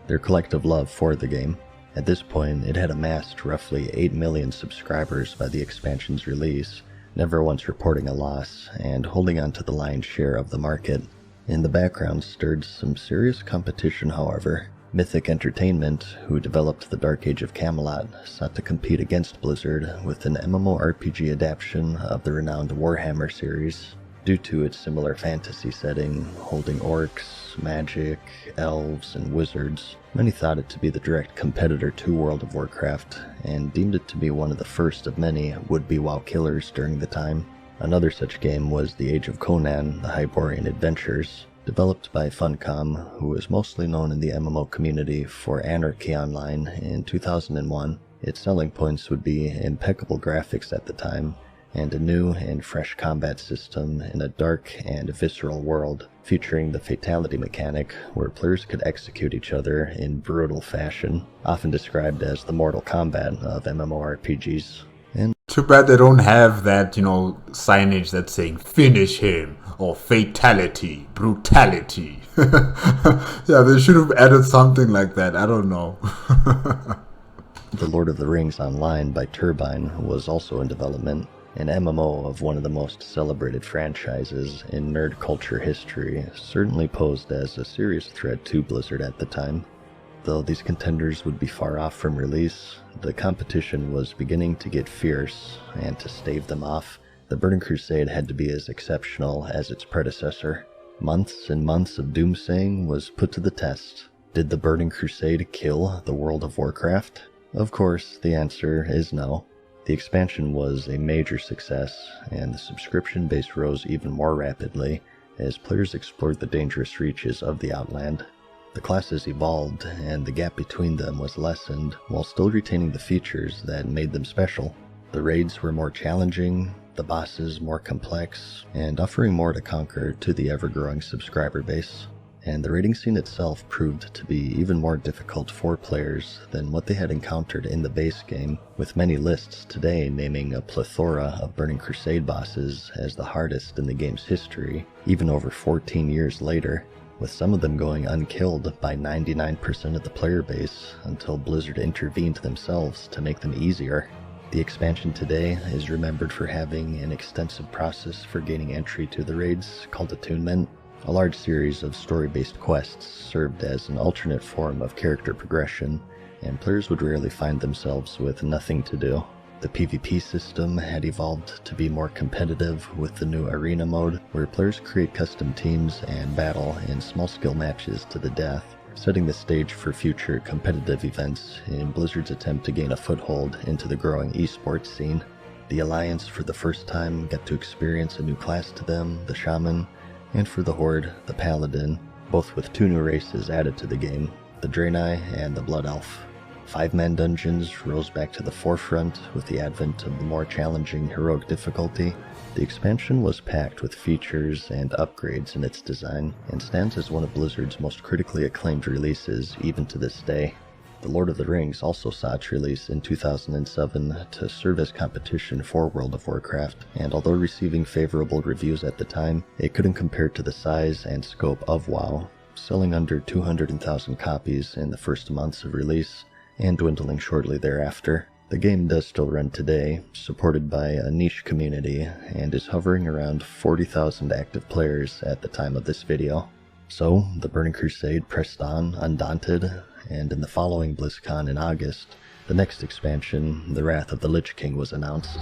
their collective love for the game. At this point, it had amassed roughly 8 million subscribers by the expansion's release, never once reporting a loss, and holding on to the lion's share of the market. In the background stirred some serious competition, however. Mythic Entertainment, who developed the Dark Age of Camelot, sought to compete against Blizzard with an MMORPG adaptation of the renowned Warhammer series. Due to its similar fantasy setting, holding orcs, magic, elves, and wizards, many thought it to be the direct competitor to World of Warcraft, and deemed it to be one of the first of many would-be WoW killers during the time. Another such game was The Age of Conan, the Hyborian Adventures, developed by Funcom, who is mostly known in the MMO community for Anarchy Online in 2001. Its selling points would be impeccable graphics at the time, and a new and fresh combat system in a dark and visceral world, featuring the fatality mechanic, where players could execute each other in brutal fashion, often described as the Mortal Kombat of MMORPGs. And too bad they don't have that, signage that's saying finish him or fatality, brutality. Yeah, they should have added something like that. I don't know. The Lord of the Rings Online by Turbine was also in development, an MMO of one of the most celebrated franchises in nerd culture history, certainly posed as a serious threat to Blizzard at the time. Though these contenders would be far off from release, the competition was beginning to get fierce, and to stave them off, the Burning Crusade had to be as exceptional as its predecessor. Months and months of doomsaying was put to the test. Did the Burning Crusade kill the World of Warcraft? Of course, the answer is no. The expansion was a major success, and the subscription base rose even more rapidly as players explored the dangerous reaches of the Outland. The classes evolved, and the gap between them was lessened, while still retaining the features that made them special. The raids were more challenging, the bosses more complex, and offering more to conquer to the ever-growing subscriber base. And the raiding scene itself proved to be even more difficult for players than what they had encountered in the base game, with many lists today naming a plethora of Burning Crusade bosses as the hardest in the game's history, even over 14 years later, with some of them going unkilled by 99% of the player base until Blizzard intervened themselves to make them easier. The expansion today is remembered for having an extensive process for gaining entry to the raids called Attunement. A large series of story-based quests served as an alternate form of character progression, and players would rarely find themselves with nothing to do. The PvP system had evolved to be more competitive with the new Arena mode, where players create custom teams and battle in small-scale matches to the death, setting the stage for future competitive events in Blizzard's attempt to gain a foothold into the growing esports scene. The Alliance for the first time got to experience a new class to them, the Shaman, and for the Horde, the Paladin, both with 2 new races added to the game, the Draenei and the Blood Elf. 5-man dungeons rose back to the forefront with the advent of the more challenging heroic difficulty. The expansion was packed with features and upgrades in its design, and stands as one of Blizzard's most critically acclaimed releases even to this day. The Lord of the Rings also saw its release in 2007 to serve as competition for World of Warcraft, and although receiving favorable reviews at the time, it couldn't compare to the size and scope of WoW, selling under 200,000 copies in the first months of release, and dwindling shortly thereafter. The game does still run today, supported by a niche community, and is hovering around 40,000 active players at the time of this video. So, the Burning Crusade pressed on, undaunted, and in the following BlizzCon in August, the next expansion, The Wrath of the Lich King, was announced.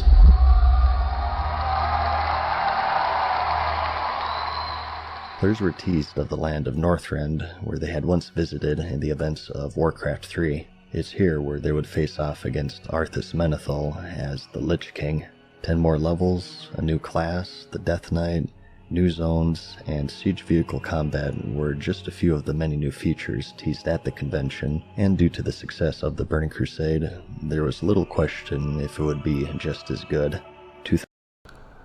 Players were teased of the land of Northrend, where they had once visited in the events of Warcraft 3. It's here where they would face off against Arthas Menethil as the Lich King. 10 more levels, a new class, the Death Knight, New zones and siege vehicle combat were just a few of the many new features teased at the convention, and due to the success of the Burning Crusade, there was little question if it would be just as good.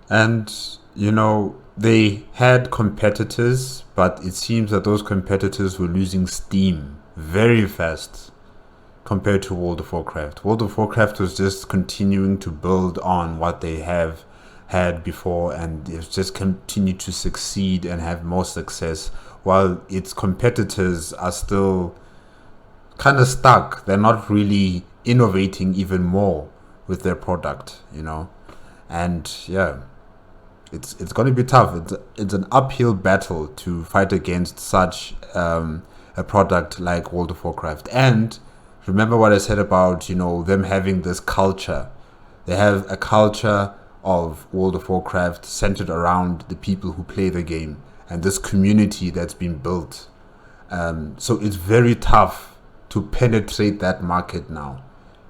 And, you know, they had competitors, but it seems that those competitors were losing steam very fast compared to World of Warcraft. World of Warcraft was just continuing to build on what they have had before, and it's just continued to succeed and have more success, while its competitors are still kind of stuck. They're not really innovating even more with their product, you know. And yeah, it's going to be tough. It's an uphill battle to fight against such a product like World of Warcraft. And remember what I said about, you know, them having this culture. They have a culture of World of Warcraft centered around the people who play the game and this community that's been built. So it's very tough to penetrate that market now,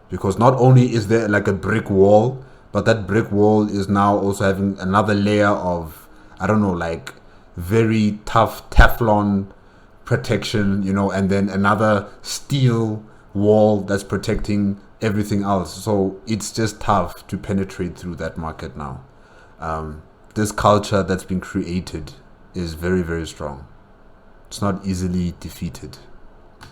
because not only is there like a brick wall, but that brick wall is now also having another layer of, I don't know, like very tough Teflon protection, you know, and then another steel wall that's protecting everything else. So it's just tough to penetrate through that market now. This culture that's been created is very, very strong. It's not easily defeated.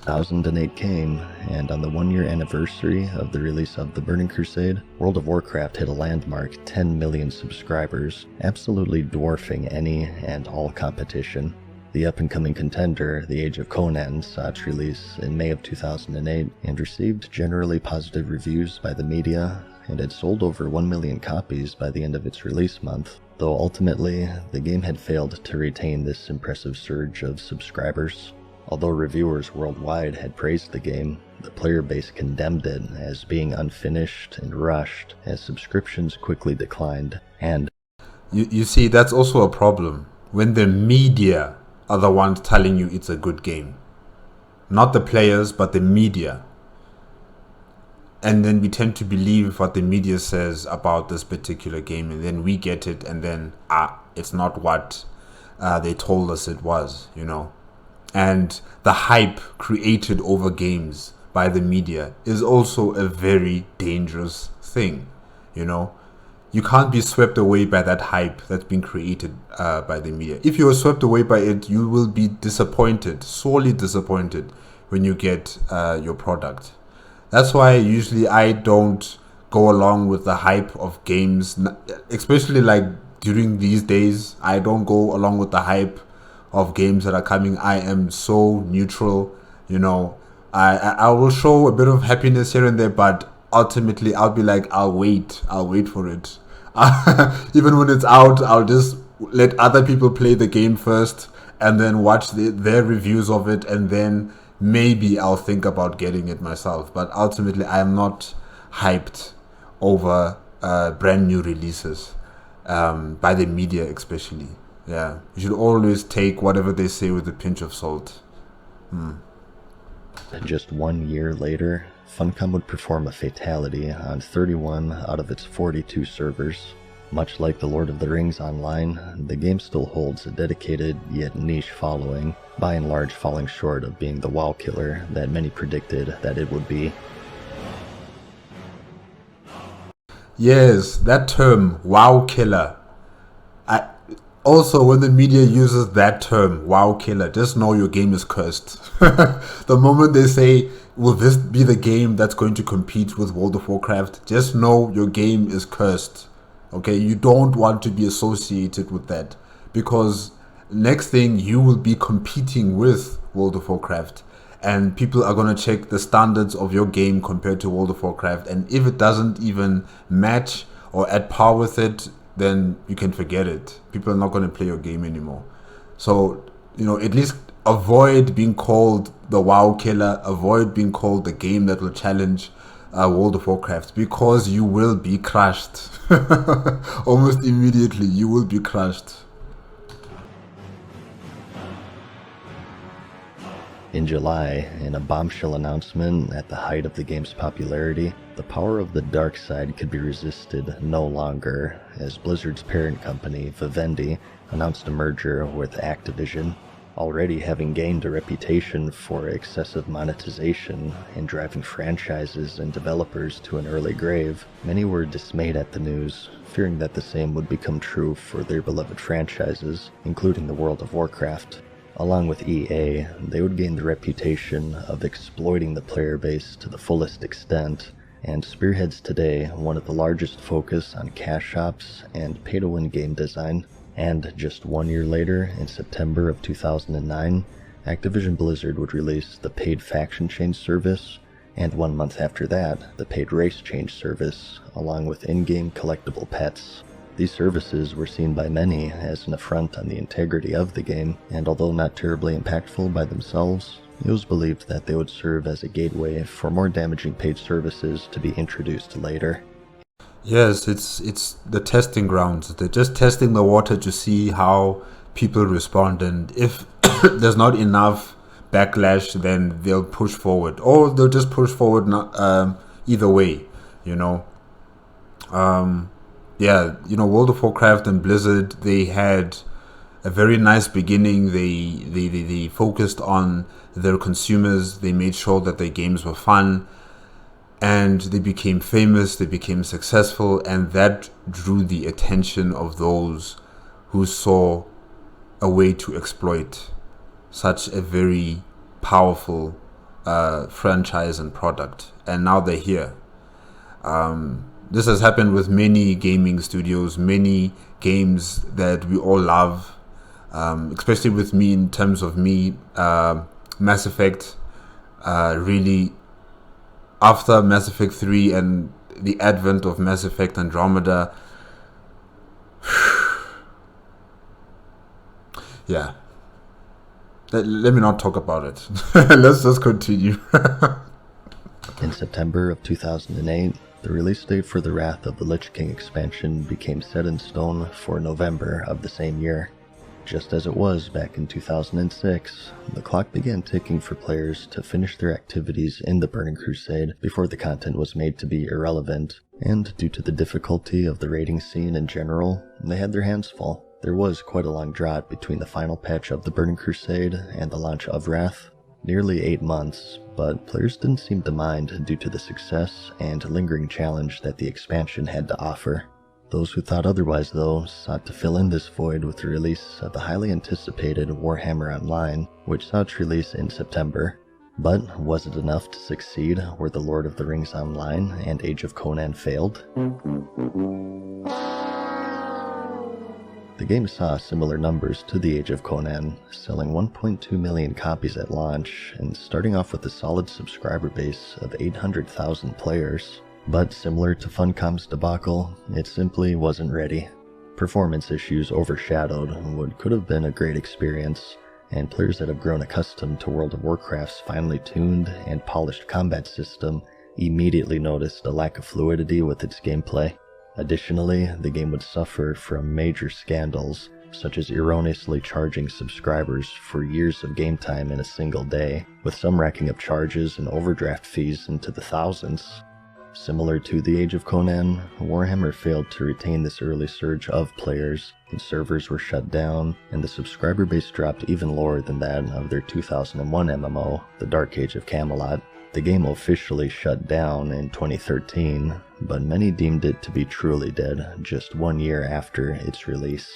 2008 came, and on the one-year anniversary of the release of the Burning Crusade, World of Warcraft hit a landmark 10 million subscribers, absolutely dwarfing any and all competition. The up-and-coming contender, The Age of Conan, saw its release in May of 2008 and received generally positive reviews by the media, and had sold over 1 million copies by the end of its release month, though ultimately the game had failed to retain this impressive surge of subscribers. Although reviewers worldwide had praised the game, the player base condemned it as being unfinished and rushed, as subscriptions quickly declined. And you see, that's also a problem when the media are the ones telling you it's a good game. Not the players, but the media. And then we tend to believe what the media says about this particular game, and then we get it, and then it's not what they told us it was, you know. And the hype created over games by the media is also a very dangerous thing, you know. You can't be swept away by that hype that's been created by the media. If you are swept away by it, you will be disappointed, sorely disappointed, when you get your product. That's why usually I don't go along with the hype of games, especially like during these days. I don't go along with the hype of games that are coming. I am so neutral, you know. I will show a bit of happiness here and there, but ultimately I'll be like, I'll wait for it. Even when it's out, I'll just let other people play the game first and then watch their reviews of it, and then maybe I'll think about getting it myself. But ultimately I am not hyped over brand new releases by the media especially. Yeah, you should always take whatever they say with a pinch of salt. Just 1 year later, Funcom would perform a fatality on 31 out of its 42 servers. Much like The Lord of the Rings Online, the game still holds a dedicated yet niche following, by and large falling short of being the WoW killer that many predicted that it would be. Yes, that term, WoW killer. Also, when the media uses that term, WoW killer, just know your game is cursed. The moment they say, will this be the game that's going to compete with World of Warcraft, just know your game is cursed. Okay, you don't want to be associated with that, because next thing you will be competing with World of Warcraft, and people are going to check the standards of your game compared to World of Warcraft, and if it doesn't even match or at par with it, then you can forget it. People are not going to play your game anymore. So, you know, at least avoid being called the WoW killer, avoid being called the game that will challenge World of Warcraft, because you will be crushed. Almost immediately, you will be crushed. In July, in a bombshell announcement at the height of the game's popularity, the power of the dark side could be resisted no longer, as Blizzard's parent company, Vivendi, announced a merger with Activision. Already having gained a reputation for excessive monetization and driving franchises and developers to an early grave, many were dismayed at the news, fearing that the same would become true for their beloved franchises, including the World of Warcraft. Along with EA, they would gain the reputation of exploiting the player base to the fullest extent, and spearheads today one of the largest focus on cash shops and pay-to-win game design. And just 1 year later, in September of 2009, Activision Blizzard would release the paid faction change service, and 1 month after that, the paid race change service, along with in-game collectible pets. These services were seen by many as an affront on the integrity of the game, and although not terribly impactful by themselves, it was believed that they would serve as a gateway for more damaging paid services to be introduced later. Yes, it's the testing grounds. They're just testing the water to see how people respond, and if there's not enough backlash, then they'll push forward, or they'll just push forward. Either way, World of Warcraft and Blizzard, they had a very nice beginning. They focused on their consumers. They made sure that their games were fun. And they became famous, they became successful, and that drew the attention of those who saw a way to exploit such a very powerful franchise and product. And now they're here. This has happened with many gaming studios, many games that we all love, especially with me in terms of Mass Effect really... After Mass Effect 3 and the advent of Mass Effect Andromeda, yeah. Let me not talk about it. Let's just continue. In September of 2008, the release date for the Wrath of the Lich King expansion became set in stone for November of the same year. Just as it was back in 2006, the clock began ticking for players to finish their activities in the Burning Crusade before the content was made to be irrelevant, and due to the difficulty of the raiding scene in general, they had their hands full. There was quite a long drought between the final patch of the Burning Crusade and the launch of Wrath, nearly 8 months, but players didn't seem to mind due to the success and lingering challenge that the expansion had to offer. Those who thought otherwise, though, sought to fill in this void with the release of the highly anticipated Warhammer Online, which saw its release in September. But was it enough to succeed where the Lord of the Rings Online and Age of Conan failed? The game saw similar numbers to the Age of Conan, selling 1.2 million copies at launch and starting off with a solid subscriber base of 800,000 players. But similar to Funcom's debacle, it simply wasn't ready. Performance issues overshadowed what could have been a great experience, and players that have grown accustomed to World of Warcraft's finely tuned and polished combat system immediately noticed a lack of fluidity with its gameplay. Additionally, the game would suffer from major scandals, such as erroneously charging subscribers for years of game time in a single day, with some racking up charges and overdraft fees into the thousands. Similar to the Age of Conan, Warhammer failed to retain this early surge of players, and servers were shut down, and the subscriber base dropped even lower than that of their 2001 MMO, The Dark Age of Camelot. The game officially shut down in 2013, but many deemed it to be truly dead just 1 year after its release.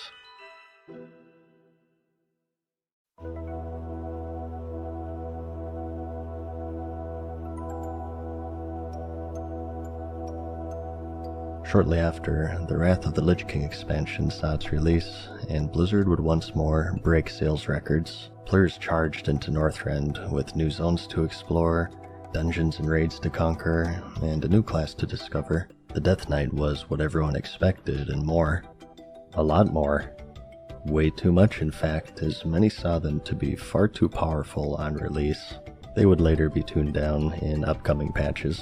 Shortly after, the Wrath of the Lich King expansion saw its release, and Blizzard would once more break sales records. Players charged into Northrend with new zones to explore, dungeons and raids to conquer, and a new class to discover. The Death Knight was what everyone expected and more. A lot more. Way too much, in fact, as many saw them to be far too powerful on release. They would later be tuned down in upcoming patches.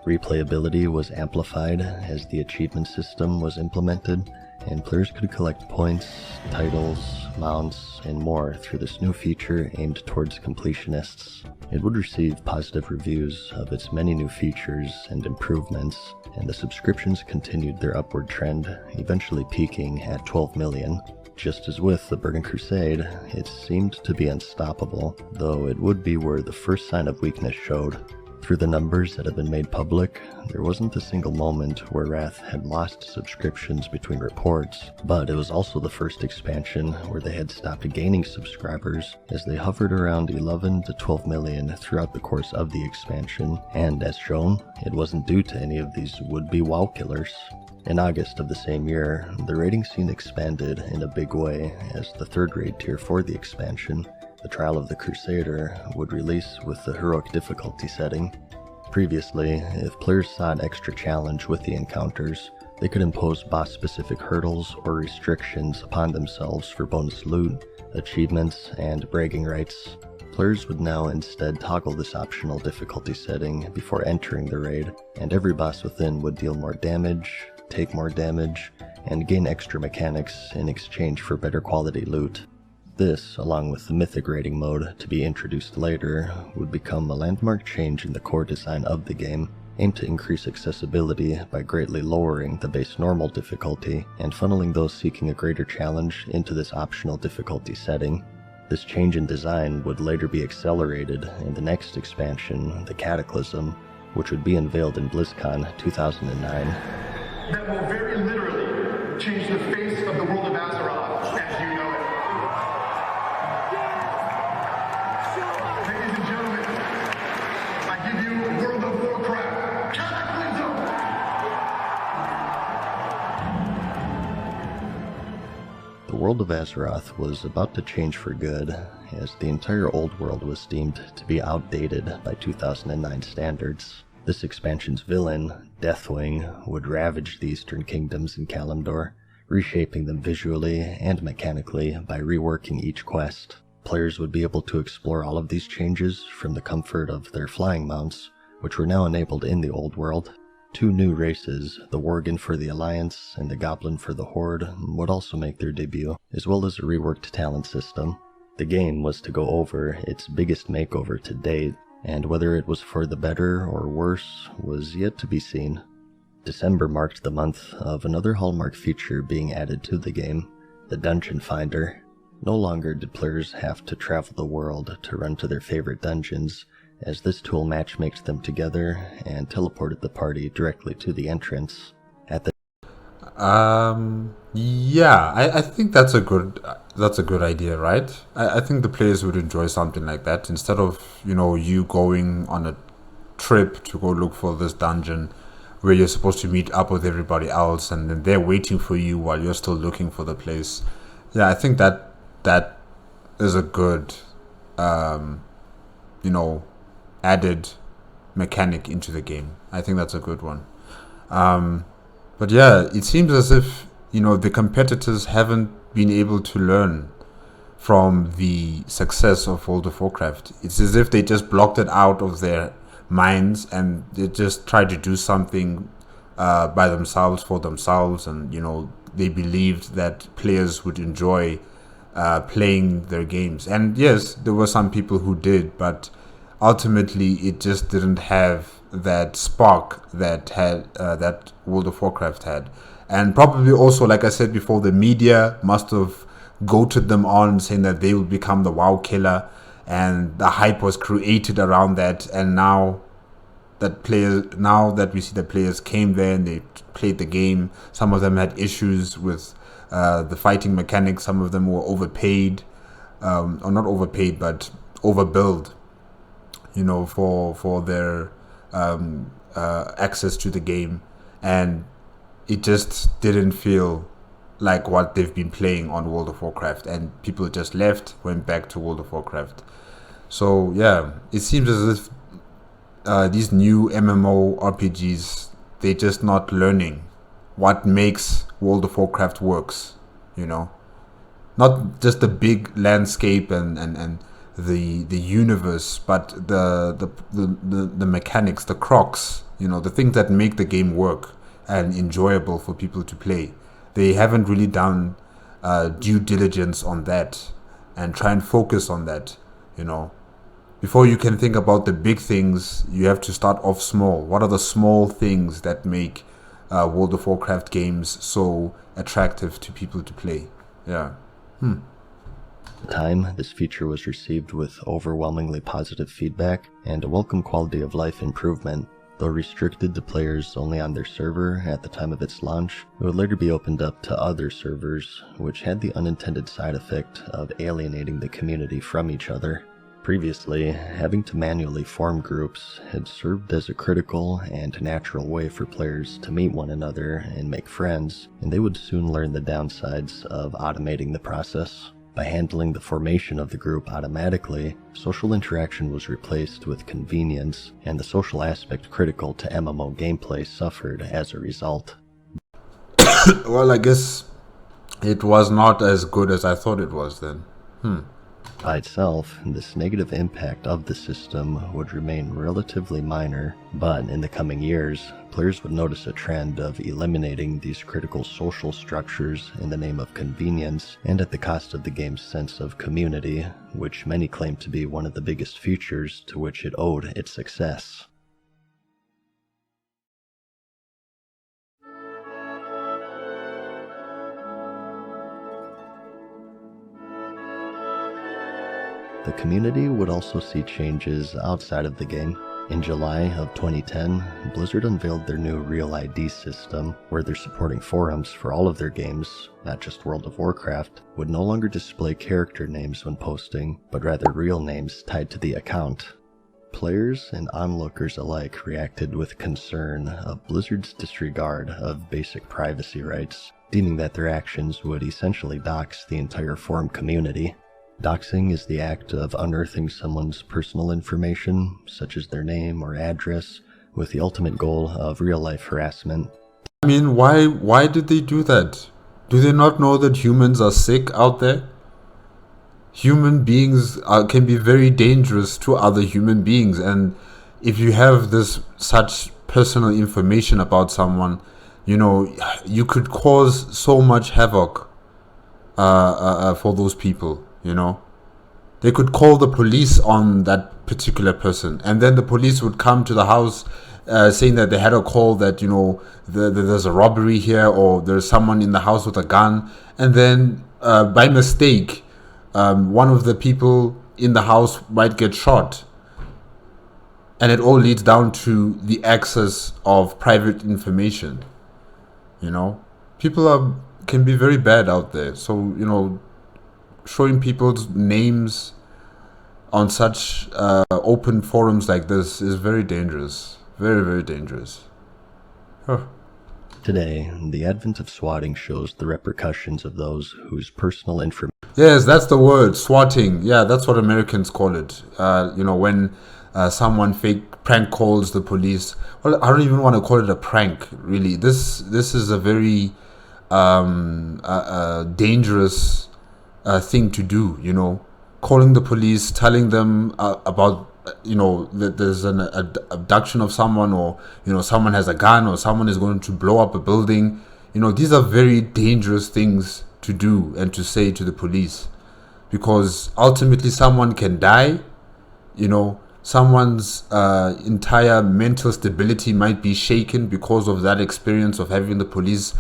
Replayability was amplified as the achievement system was implemented, and players could collect points, titles, mounts, and more through this new feature aimed towards completionists. It would receive positive reviews of its many new features and improvements, and the subscriptions continued their upward trend, eventually peaking at 12 million. Just as with the Burning Crusade, it seemed to be unstoppable, though it would be where the first sign of weakness showed. Through the numbers that have been made public, there wasn't a single moment where Wrath had lost subscriptions between reports, but it was also the first expansion where they had stopped gaining subscribers, as they hovered around 11 to 12 million throughout the course of the expansion, and as shown, it wasn't due to any of these would-be WoW killers. In August of the same year, the raiding scene expanded in a big way, as the third raid tier for the expansion, the Trial of the Crusader, would release with the heroic difficulty setting. Previously, if players sought extra challenge with the encounters, they could impose boss-specific hurdles or restrictions upon themselves for bonus loot, achievements, and bragging rights. Players would now instead toggle this optional difficulty setting before entering the raid, and every boss within would deal more damage, take more damage, and gain extra mechanics in exchange for better quality loot. This, along with the Mythic raiding mode to be introduced later, would become a landmark change in the core design of the game, aimed to increase accessibility by greatly lowering the base normal difficulty and funneling those seeking a greater challenge into this optional difficulty setting. This change in design would later be accelerated in the next expansion, the Cataclysm, which would be unveiled in BlizzCon 2009. That will very literally change the face of the world of Azeroth as you know it. Ladies and gentlemen, I give you World of Warcraft Cataclysm! The world of Azeroth was about to change for good, as the entire old world was deemed to be outdated by 2009 standards. This expansion's villain, Deathwing, would ravage the Eastern Kingdoms in Kalimdor, reshaping them visually and mechanically by reworking each quest. Players would be able to explore all of these changes from the comfort of their flying mounts, which were now enabled in the old world. Two new races, the Worgen for the Alliance and the Goblin for the Horde, would also make their debut, as well as a reworked talent system. The game was to go over its biggest makeover to date, and whether it was for the better or worse was yet to be seen. December marked the month of another hallmark feature being added to the game, the Dungeon Finder. No longer did players have to travel the world to run to their favorite dungeons, as this tool matchmakes them together and teleported the party directly to the entrance. Yeah, I think that's a good idea, right? I think the players would enjoy something like that, instead of, you going on a trip to go look for this dungeon where you're supposed to meet up with everybody else, and then they're waiting for you while you're still looking for the place. Yeah, I think that is a good added mechanic into the game. I think that's a good one. But yeah, it seems as if, the competitors haven't been able to learn from the success of World of Warcraft. It's as if they just blocked it out of their minds and they just tried to do something by themselves, for themselves, and, they believed that players would enjoy playing their games. And yes, there were some people who did, but ultimately it just didn't have that spark that World of Warcraft had. And probably also, like I said before, the media must have goated them on, saying that they would become the WoW killer, and the hype was created around that. And now that we see that players came there and they played the game, some of them had issues with the fighting mechanics. Some of them were overpaid, or not overpaid, but overbilled, for their access to the game, and it just didn't feel like what they've been playing on World of Warcraft, and people just went back to World of Warcraft. So yeah, it seems as if these new MMO RPGs, they're just not learning what makes World of Warcraft works, not just the big landscape and the universe, but the mechanics, the crocs, the things that make the game work and enjoyable for people to play. they haven't really done due diligence on that and try and focus on that, you know. Before you can think about the big things, you have to start off small. What are the small things that make World of Warcraft games so attractive to people to play? Yeah. At the time, this feature was received with overwhelmingly positive feedback and a welcome quality of life improvement. Though restricted to players only on their server at the time of its launch, it would later be opened up to other servers, which had the unintended side effect of alienating the community from each other. Previously, having to manually form groups had served as a critical and natural way for players to meet one another and make friends, and they would soon learn the downsides of automating the process. By handling the formation of the group automatically, social interaction was replaced with convenience, and the social aspect critical to MMO gameplay suffered as a result. Well, I guess it was not as good as I thought it was then. By itself, this negative impact of the system would remain relatively minor, but in the coming years, players would notice a trend of eliminating these critical social structures in the name of convenience and at the cost of the game's sense of community, which many claim to be one of the biggest features to which it owed its success. The community would also see changes outside of the game. In July of 2010, Blizzard unveiled their new Real ID system, where their supporting forums for all of their games, not just World of Warcraft, would no longer display character names when posting, but rather real names tied to the account. Players and onlookers alike reacted with concern of Blizzard's disregard of basic privacy rights, deeming that their actions would essentially dox the entire forum community. Doxing is the act of unearthing someone's personal information, such as their name or address, with the ultimate goal of real-life harassment. I mean, why did they do that? Do they not know that humans are sick out there? Human beings can be very dangerous to other human beings, and if you have such personal information about someone, you know, you could cause so much havoc for those people. You know, they could call the police on that particular person, and then the police would come to the house saying that they had a call that, you know, there's a robbery here, or there's someone in the house with a gun, and then by mistake one of the people in the house might get shot, and it all leads down to the access of private information. You know, people can be very bad out there, so, you know, showing people's names on such open forums like this is very dangerous. Very, very dangerous. Today, the advent of swatting shows the repercussions of those whose personal information... Yes, that's the word, swatting. Yeah, that's what Americans call it. You know, when someone fake prank calls the police. Well, I don't even want to call it a prank, really. This is a very dangerous thing to do, you know, calling the police, telling them about, you know, that there's an abduction of someone, or, you know, someone has a gun, or someone is going to blow up a building. You know, these are very dangerous things to do and to say to the police, because ultimately someone can die. You know, someone's entire mental stability might be shaken because of that experience of having the police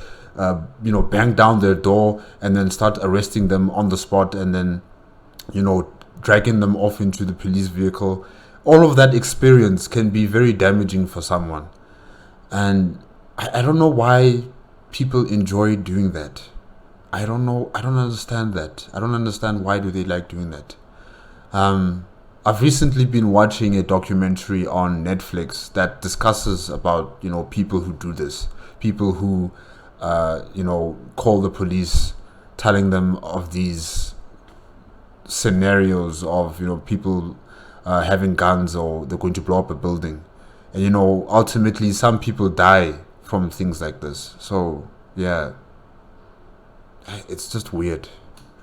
you know, bang down their door and then start arresting them on the spot, and then, you know, dragging them off into the police vehicle. All of that experience can be very damaging for someone, and I don't know why people enjoy doing that. I don't know. I don't understand that. I don't understand why do they like doing that. I've recently been watching a documentary on Netflix that discusses about, you know, people who do this, people who you know, call the police, telling them of these scenarios of, you know, people having guns, or they're going to blow up a building, and, you know, ultimately some people die from things like this. So yeah, it's just weird.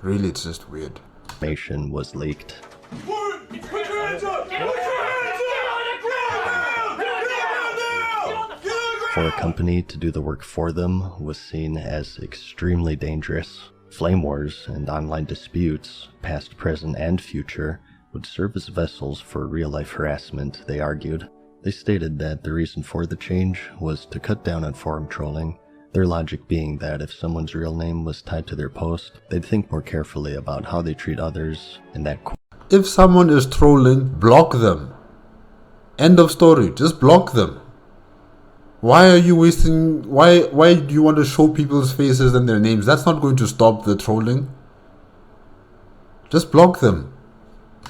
Really, it's just weird. Information was leaked. Put your hands up! Put your hands up! Get on the ground! Get on the ground now! Get on the For a company to do the work for them was seen as extremely dangerous. Flame wars and online disputes, past, present, and future, would serve as vessels for real-life harassment, they argued. They stated that the reason for the change was to cut down on forum trolling, their logic being that if someone's real name was tied to their post, they'd think more carefully about how they treat others, and that if someone is trolling, block them. End of story. Just block them. Why are you wasting... Why do you want to show people's faces and their names? That's not going to stop the trolling. Just block them.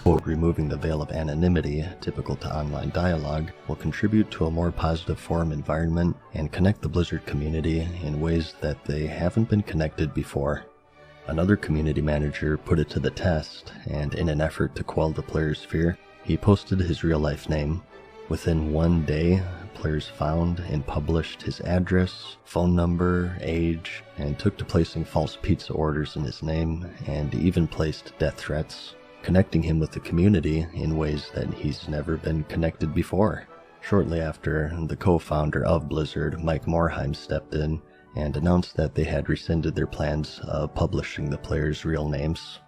Quote, removing the veil of anonymity, typical to online dialogue, will contribute to a more positive forum environment and connect the Blizzard community in ways that they haven't been connected before. Another community manager put it to the test, and in an effort to quell the players' fear, he posted his real-life name. Within 1 day, players found and published his address, phone number, age, and took to placing false pizza orders in his name, and even placed death threats, connecting him with the community in ways that he's never been connected before. Shortly after, the co-founder of Blizzard, Mike Morhaime, stepped in and announced that they had rescinded their plans of publishing the players' real names.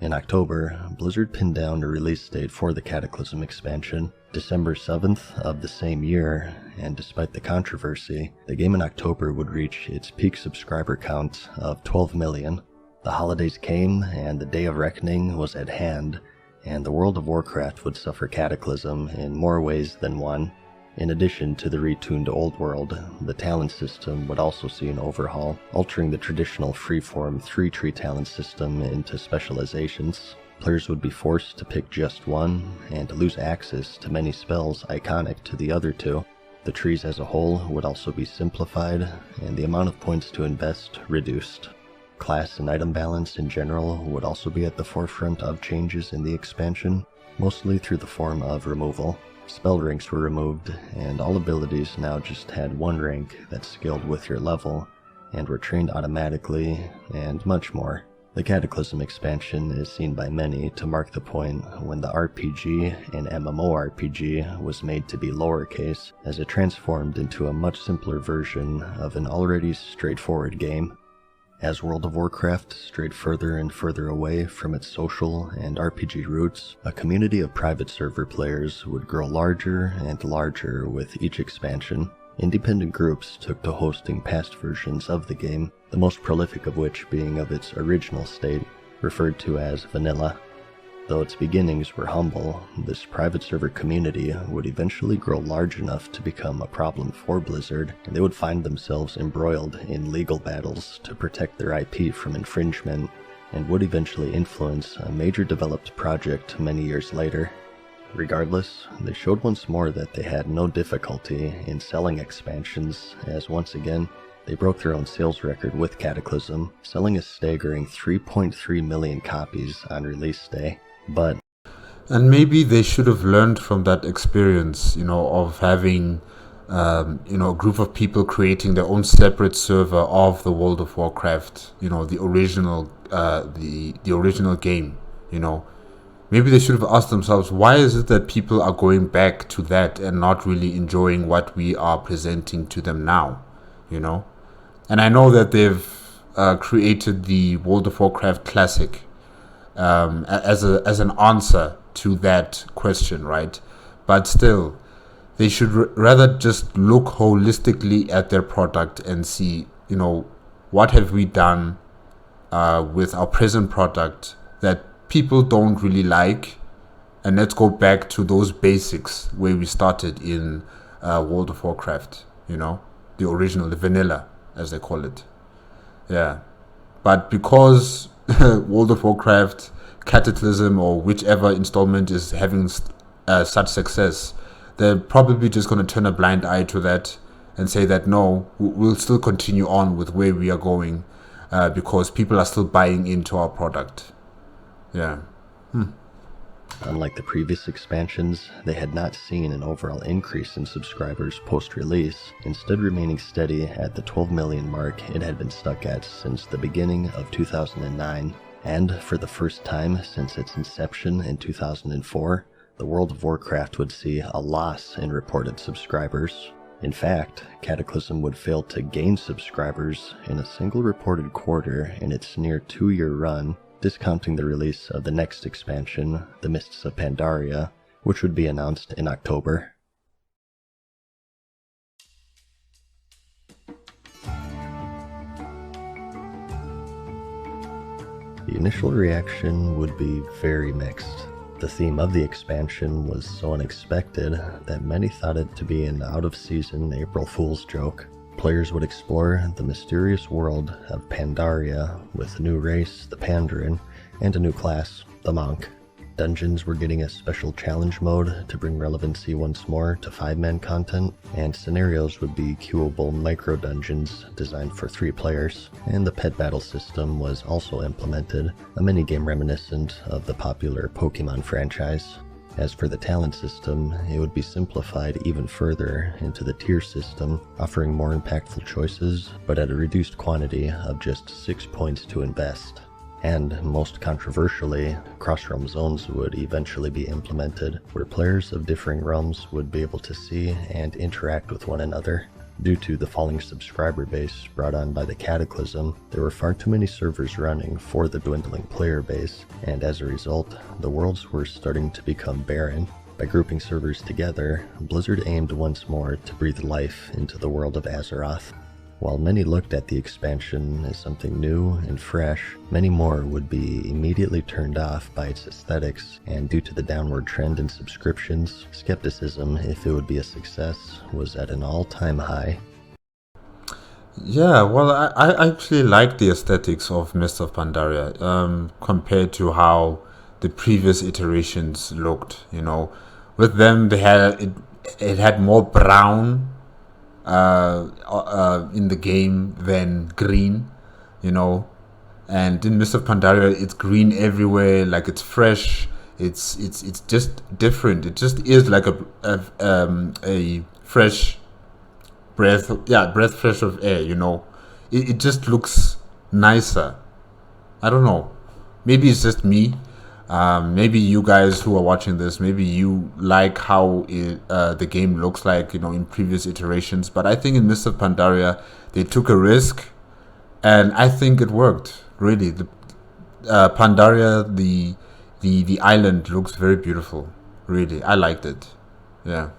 In October, Blizzard pinned down a release date for the Cataclysm expansion, December 7th of the same year, and despite the controversy, the game in October would reach its peak subscriber count of 12 million. The holidays came, and the Day of Reckoning was at hand, and the World of Warcraft would suffer Cataclysm in more ways than one. In addition to the retuned Old World, the talent system would also see an overhaul, altering the traditional freeform 3-tree talent system into specializations. Players would be forced to pick just one, and lose access to many spells iconic to the other two. The trees as a whole would also be simplified, and the amount of points to invest reduced. Class and item balance in general would also be at the forefront of changes in the expansion, mostly through the form of removal. Spell ranks were removed, and all abilities now just had one rank that scaled with your level, and were trained automatically, and much more. The Cataclysm expansion is seen by many to mark the point when the RPG and MMORPG was made to be lowercase, as it transformed into a much simpler version of an already straightforward game. As World of Warcraft strayed further and further away from its social and RPG roots, a community of private server players would grow larger and larger with each expansion. Independent groups took to hosting past versions of the game, the most prolific of which being of its original state, referred to as vanilla. Though its beginnings were humble, this private server community would eventually grow large enough to become a problem for Blizzard, and they would find themselves embroiled in legal battles to protect their IP from infringement, and would eventually influence a major developed project many years later. Regardless, they showed once more that they had no difficulty in selling expansions, as once again, they broke their own sales record with Cataclysm, selling a staggering 3.3 million copies on release day. And maybe they should have learned from that experience, of having, a group of people creating their own separate server of the World of Warcraft, the original game, Maybe they should have asked themselves, why is it that people are going back to that and not really enjoying what we are presenting to them now, And I know that they've created the World of Warcraft Classic, as an answer to that question, right? But still, they should rather just look holistically at their product and see, what have we done with our present product that people don't really like, and let's go back to those basics where we started in World of Warcraft, the original, the vanilla, as they call it. Yeah, but because World of Warcraft, Cataclysm, or whichever installment is having such success, they're probably just going to turn a blind eye to that and say that no, we'll still continue on with where we are going because people are still buying into our product. Yeah. Unlike the previous expansions, they had not seen an overall increase in subscribers post-release, instead remaining steady at the 12 million mark it had been stuck at since the beginning of 2009, and for the first time since its inception in 2004, the World of Warcraft would see a loss in reported subscribers. In fact, Cataclysm would fail to gain subscribers in a single reported quarter in its near 2-year run, discounting the release of the next expansion, The Mists of Pandaria, which would be announced in October. The initial reaction would be very mixed. The theme of the expansion was so unexpected that many thought it to be an out-of-season April Fool's joke. Players would explore the mysterious world of Pandaria with a new race, the Pandaren, and a new class, the Monk. Dungeons were getting a special challenge mode to bring relevancy once more to 5-man content, and scenarios would be queuable micro-dungeons designed for 3 players, and the pet battle system was also implemented, a minigame reminiscent of the popular Pokemon franchise. As for the talent system, it would be simplified even further into the tier system, offering more impactful choices, but at a reduced quantity of just 6 points to invest. And, most controversially, cross-realm zones would eventually be implemented, where players of differing realms would be able to see and interact with one another. Due to the falling subscriber base brought on by the Cataclysm, there were far too many servers running for the dwindling player base, and as a result, the worlds were starting to become barren. By grouping servers together, Blizzard aimed once more to breathe life into the world of Azeroth. While many looked at the expansion as something new and fresh, many more would be immediately turned off by its aesthetics, and due to the downward trend in subscriptions, skepticism if it would be a success was at an all-time high. Yeah, well, I actually like the aesthetics of Mists of Pandaria compared to how the previous iterations looked. You know, with them they had it had more brown in the game than green, you know, and in Mists of Pandaria it's green everywhere, like it's fresh, it's just different. It just is like a fresh breath fresh of air, you know. It just looks nicer. I don't know, maybe it's just me. Maybe you guys who are watching this, maybe you like how the game looks like, you know, in previous iterations. But I think in Mists of Pandaria, they took a risk, and I think it worked. Really, the Pandaria, the island looks very beautiful. Really, I liked it. Yeah.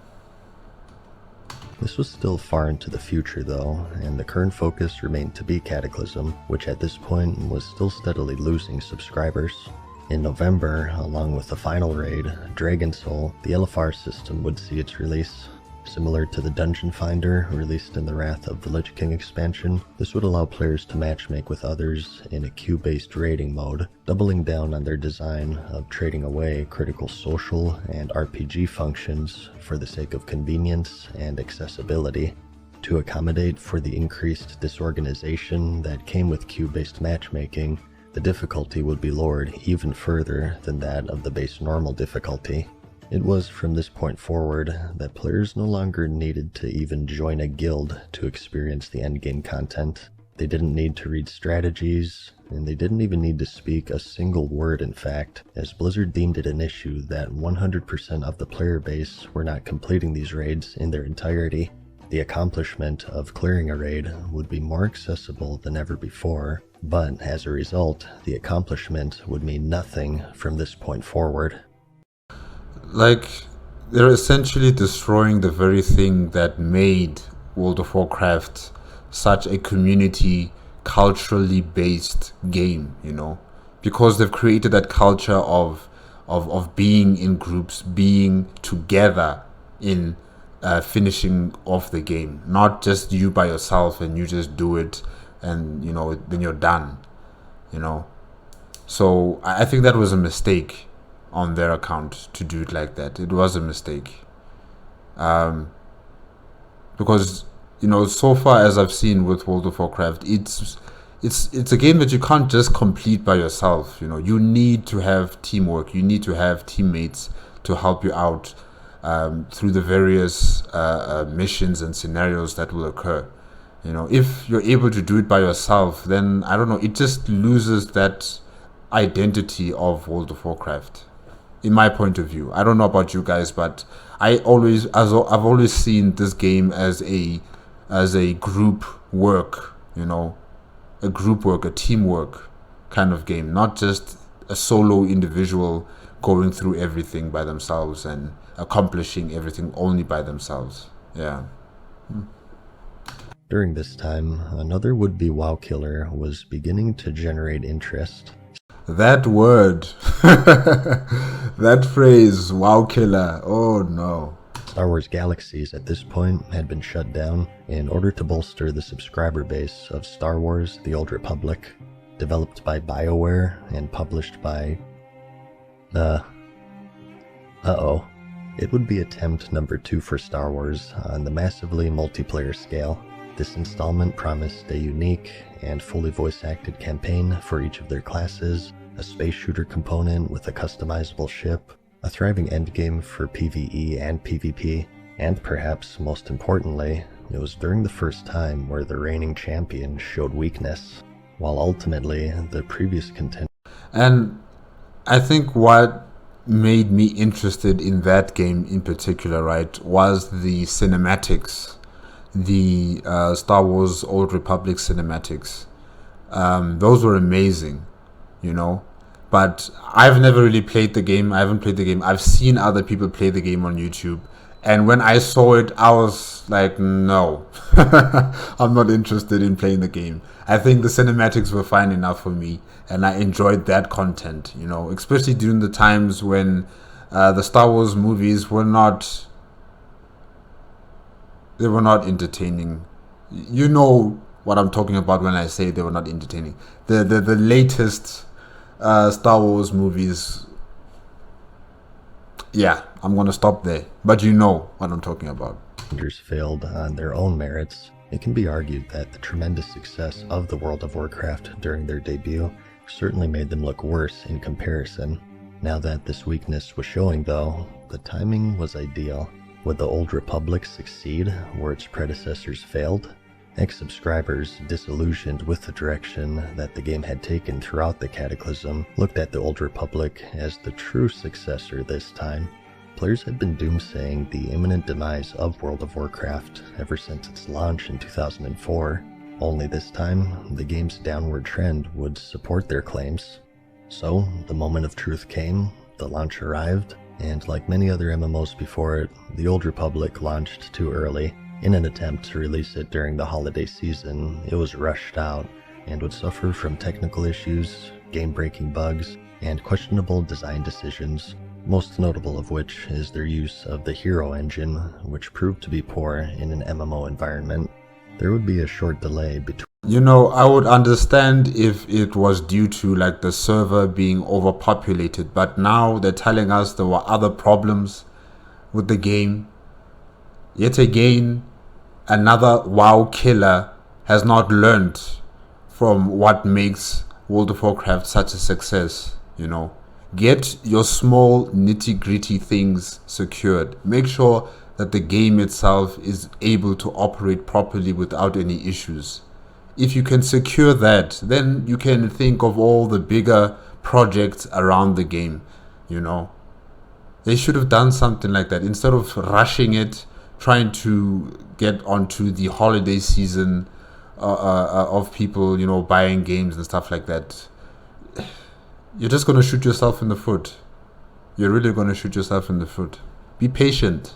This was still far into the future though, and the current focus remained to be Cataclysm, which at this point was still steadily losing subscribers. In November, along with the final raid, Dragon Soul, the LFR system would see its release. Similar to the Dungeon Finder released in the Wrath of the Lich King expansion, this would allow players to matchmake with others in a queue-based raiding mode, doubling down on their design of trading away critical social and RPG functions for the sake of convenience and accessibility. To accommodate for the increased disorganization that came with queue-based matchmaking, the difficulty would be lowered even further than that of the base normal difficulty. It was from this point forward that players no longer needed to even join a guild to experience the endgame content. They didn't need to read strategies, and they didn't even need to speak a single word in fact, as Blizzard deemed it an issue that 100% of the player base were not completing these raids in their entirety. The accomplishment of clearing a raid would be more accessible than ever before, but as a result, the accomplishment would mean nothing from this point forward. Like, they're essentially destroying the very thing that made World of Warcraft such a community, culturally based game, you know, because they've created that culture of being in groups, being together in finishing off the game, not just you by yourself and you just do it and, you know, then you're done, you know. So I think that was a mistake on their account to do it like that. It was a mistake, because, you know, so far as I've seen with World of Warcraft, it's a game that you can't just complete by yourself. You know, you need to have teamwork, you need to have teammates to help you out through the various missions and scenarios that will occur. You know, if you're able to do it by yourself, then I don't know, it just loses that identity of World of Warcraft. in my point of view. I don't know about you guys, but I've always seen this game as a group work, you know, a group work, a teamwork kind of game, not just a solo individual going through everything by themselves and accomplishing everything only by themselves. Yeah. During this time, another would-be WoW killer was beginning to generate interest. That word, that phrase, WoW killer, oh no. Star Wars Galaxies at this point had been shut down in order to bolster the subscriber base of Star Wars: The Old Republic, developed by BioWare and published by... It would be attempt number 2 for Star Wars on the massively multiplayer scale. This installment promised a unique and fully voice-acted campaign for each of their classes, a space shooter component with a customizable ship, a thriving endgame for PvE and PvP, and perhaps most importantly, it was during the first time where the reigning champion showed weakness, while ultimately the previous contender... And I think what made me interested in that game in particular, right, was the cinematics, the Star Wars Old Republic cinematics. Those were amazing, you know, but I've never really played the game. I haven't played the game. I've seen other people play the game on YouTube, and when I saw it, I was like, no, I'm not interested in playing the game. I think the cinematics were fine enough for me, and I enjoyed that content, you know, especially during the times when the Star Wars movies were not entertaining. You know what I'm talking about when I say they were not entertaining. The latest Star Wars movies, yeah, I'm gonna stop there, but you know what I'm talking about. Failed on their own merits. It can be argued that the tremendous success of the World of Warcraft during their debut certainly made them look worse in comparison. Now that this weakness was showing though, the timing was ideal. Would the Old Republic succeed where its predecessors failed? Ex-subscribers, disillusioned with the direction that the game had taken throughout the Cataclysm, looked at the Old Republic as the true successor this time. Players had been doomsaying the imminent demise of World of Warcraft ever since its launch in 2004, only this time, the game's downward trend would support their claims. So, the moment of truth came, the launch arrived, and like many other MMOs before it, the Old Republic launched too early. In an attempt to release it during the holiday season, it was rushed out, and would suffer from technical issues, game-breaking bugs, and questionable design decisions, most notable of which is their use of the hero engine, which proved to be poor in an MMO environment. There would be a short delay between... You know, I would understand if it was due to like the server being overpopulated, but now they're telling us there were other problems with the game. Yet again, another WoW killer has not learned from what makes World of Warcraft such a success, you know. Get your small nitty-gritty things secured. Make sure that the game itself is able to operate properly without any issues. If you can secure that, then you can think of all the bigger projects around the game, you know. They should have done something like that instead of rushing it, trying to get onto the holiday season of people, you know, buying games and stuff like that. You're just going to shoot yourself in the foot. You're really going to shoot yourself in the foot. Be patient.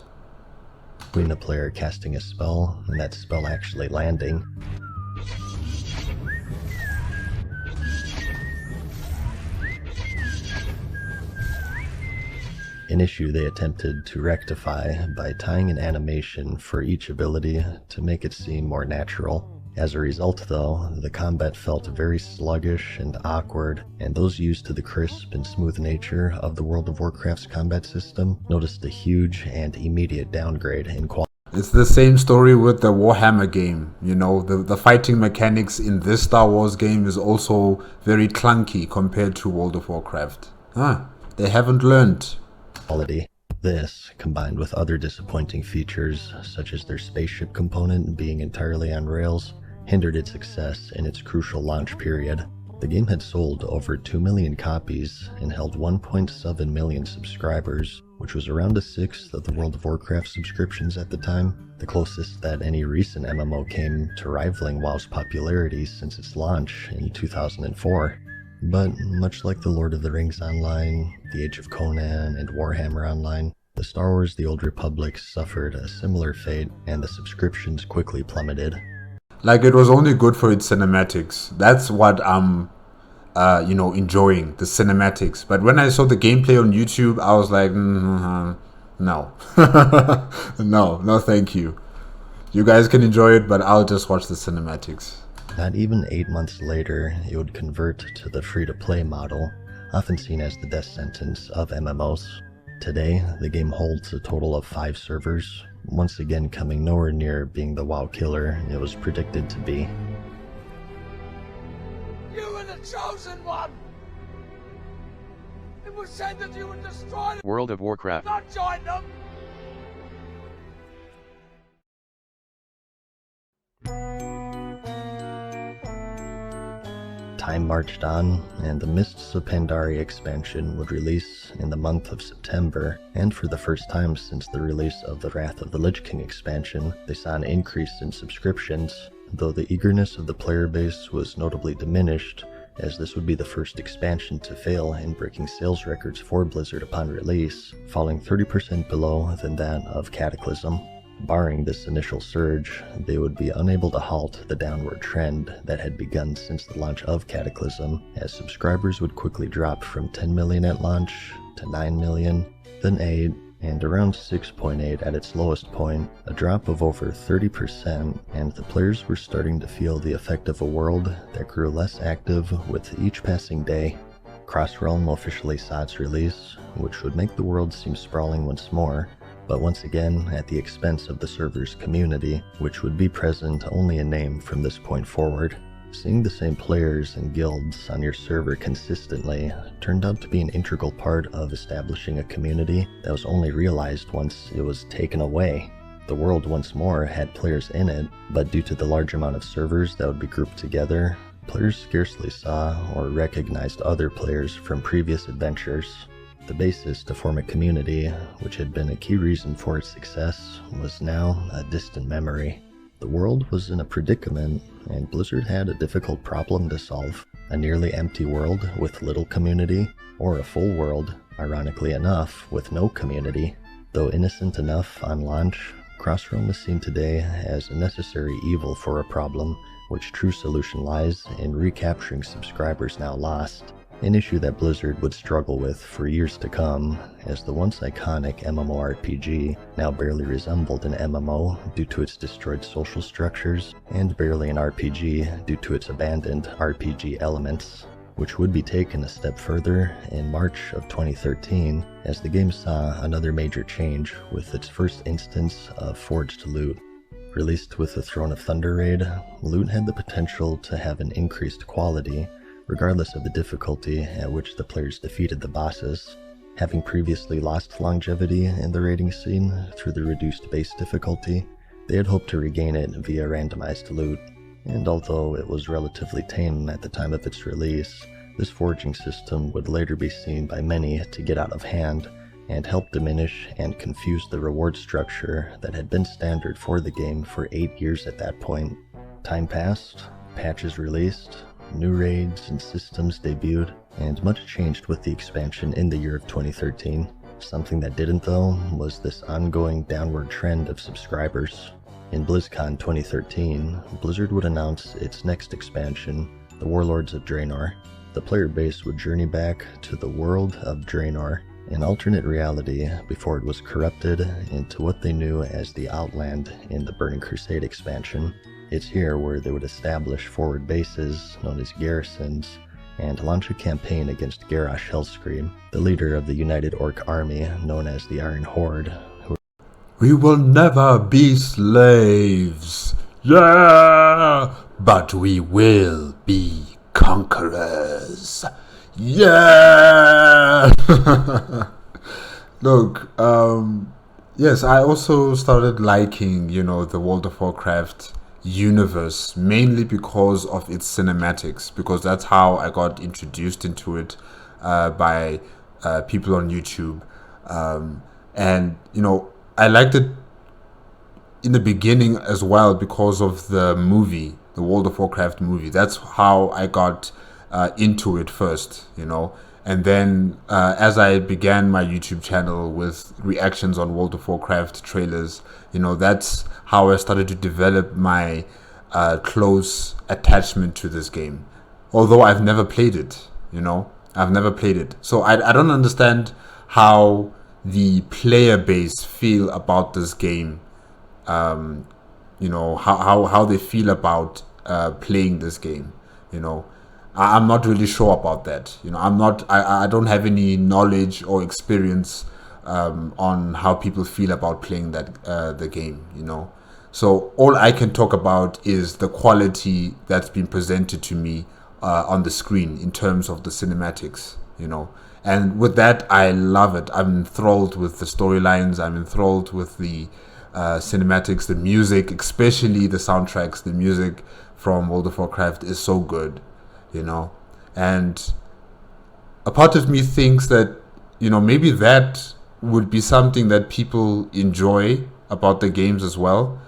Between a player casting a spell and that spell actually landing. An issue they attempted to rectify by tying an animation for each ability to make it seem more natural. As a result though, the combat felt very sluggish and awkward, and those used to the crisp and smooth nature of the World of Warcraft's combat system noticed a huge and immediate downgrade in quality. It's the same story with the Warhammer game, you know, the fighting mechanics in this Star Wars game is also very clunky compared to World of Warcraft. They haven't learned. Quality. This, combined with other disappointing features, such as their spaceship component being entirely on rails, hindered its success in its crucial launch period. The game had sold over 2 million copies and held 1.7 million subscribers, which was around a sixth of the World of Warcraft subscriptions at the time, the closest that any recent MMO came to rivaling WoW's popularity since its launch in 2004. But much like the Lord of the Rings Online, the Age of Conan, and Warhammer Online, the Star Wars The Old Republic suffered a similar fate, and the subscriptions quickly plummeted. Like, it was only good for its cinematics. That's what I'm, enjoying, the cinematics. But when I saw the gameplay on YouTube, I was like, no. no, thank you. You guys can enjoy it, but I'll just watch the cinematics. Not even 8 months later, it would convert to the free-to-play model, often seen as the death sentence of MMOs. Today, the game holds a total of 5 servers, once again coming nowhere near being the WoW killer it was predicted to be. You were the chosen one! It was said that you would destroy World of Warcraft. not join them! Time marched on, and the Mists of Pandaria expansion would release in the month of September, and for the first time since the release of the Wrath of the Lich King expansion, they saw an increase in subscriptions, though the eagerness of the player base was notably diminished, as this would be the first expansion to fail in breaking sales records for Blizzard upon release, falling 30% below than that of Cataclysm. Barring this initial surge, they would be unable to halt the downward trend that had begun since the launch of Cataclysm, as subscribers would quickly drop from 10 million at launch to 9 million, then 8, and around 6.8 at its lowest point, a drop of over 30%, and the players were starting to feel the effect of a world that grew less active with each passing day. Crossrealm officially saw its release, which would make the world seem sprawling once more, but once again at the expense of the server's community, which would be present only in name from this point forward. Seeing the same players and guilds on your server consistently turned out to be an integral part of establishing a community that was only realized once it was taken away. The world once more had players in it, but due to the large amount of servers that would be grouped together, players scarcely saw or recognized other players from previous adventures. The basis to form a community, which had been a key reason for its success, was now a distant memory. The world was in a predicament, and Blizzard had a difficult problem to solve: a nearly empty world with little community, or a full world, ironically enough, with no community. Though innocent enough on launch, Crossrealm is seen today as a necessary evil for a problem, which true solution lies in recapturing subscribers now lost. An issue that Blizzard would struggle with for years to come, as the once iconic MMORPG now barely resembled an MMO due to its destroyed social structures, and barely an RPG due to its abandoned RPG elements, which would be taken a step further in March of 2013, as the game saw another major change with its first instance of forged loot. Released with the Throne of Thunder raid, loot had the potential to have an increased quality, regardless of the difficulty at which the players defeated the bosses. Having previously lost longevity in the raiding scene through the reduced base difficulty, they had hoped to regain it via randomized loot, and although it was relatively tame at the time of its release, this forging system would later be seen by many to get out of hand, and help diminish and confuse the reward structure that had been standard for the game for 8 years at that point. Time passed, patches released, new raids and systems debuted, and much changed with the expansion in the year of 2013. Something that didn't, though, was this ongoing downward trend of subscribers. In BlizzCon 2013, Blizzard would announce its next expansion, the Warlords of Draenor. The player base would journey back to the world of Draenor, an alternate reality before it was corrupted into what they knew as the Outland in the Burning Crusade expansion. It's here where they would establish forward bases, known as garrisons, and launch a campaign against Garrosh Hellscream, the leader of the United Orc Army known as the Iron Horde. We will never be slaves, yeah, but we will be conquerors, yeah! Look, yes, I also started liking, the World of Warcraft, universe, mainly because of its cinematics, because that's how I got introduced into it by people on YouTube. And, you know, I liked it in the beginning as well because of the movie, the World of Warcraft movie. That's how I got into it first, you know. And then as I began my YouTube channel with reactions on World of Warcraft trailers, you know, that's how I started to develop my close attachment to this game. Although I've never played it, you know, I've never played it. So I don't understand how the player base feel about this game. You know, how they feel about playing this game, you know. I'm not really sure about that. You know, I don't have any knowledge or experience on how people feel about playing that the game, you know. So all I can talk about is the quality that's been presented to me on the screen in terms of the cinematics, you know. And with that, I love it. I'm enthralled with the storylines. I'm enthralled with the cinematics, the music, especially the soundtracks. The music from World of Warcraft is so good, you know. And a part of me thinks that, you know, maybe that would be something that people enjoy about the games as well.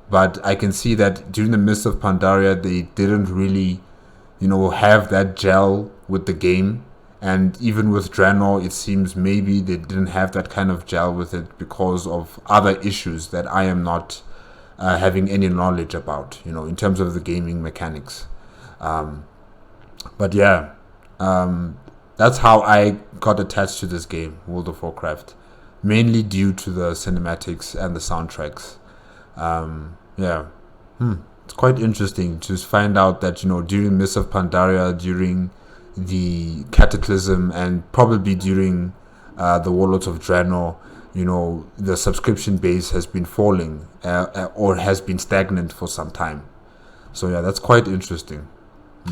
But I can see that during the Mists of Pandora, they didn't really, you know, have that gel with the game. And even with Draenor, it seems maybe they didn't have that kind of gel with it because of other issues that I am not having any knowledge about, you know, in terms of the gaming mechanics. But yeah, that's how I got attached to this game, World of Warcraft, mainly due to the cinematics and the soundtracks. Yeah, it's quite interesting to find out that, you know, during Mists of Pandaria, during the Cataclysm, and probably during the Warlords of Draenor, you know, the subscription base has been falling or has been stagnant for some time. So yeah, that's quite interesting.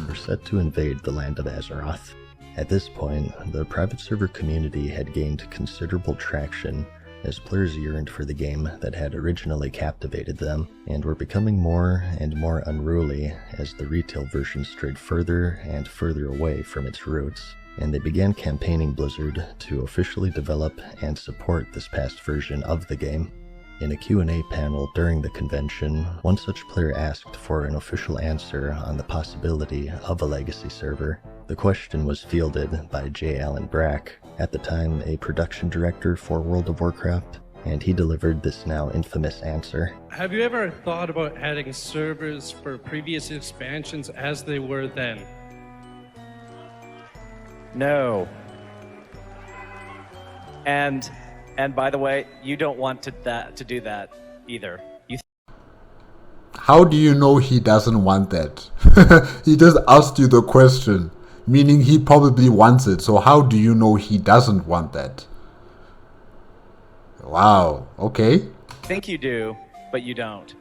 We're set to invade the land of Azeroth. At this point, the private server community had gained considerable traction as players yearned for the game that had originally captivated them, and were becoming more and more unruly as the retail version strayed further and further away from its roots, and they began campaigning Blizzard to officially develop and support this past version of the game. In a Q&A panel during the convention, one such player asked for an official answer on the possibility of a legacy server. The question was fielded by J. Allen Brack, at the time a production director for World of Warcraft, and he delivered this now infamous answer. Have you ever thought about adding servers for previous expansions as they were then? No. And by the way, you don't want to do that either. How do you know he doesn't want that? He just asked you the question, meaning he probably wants it. So how do you know he doesn't want that? Wow, okay. I think you do, but you don't.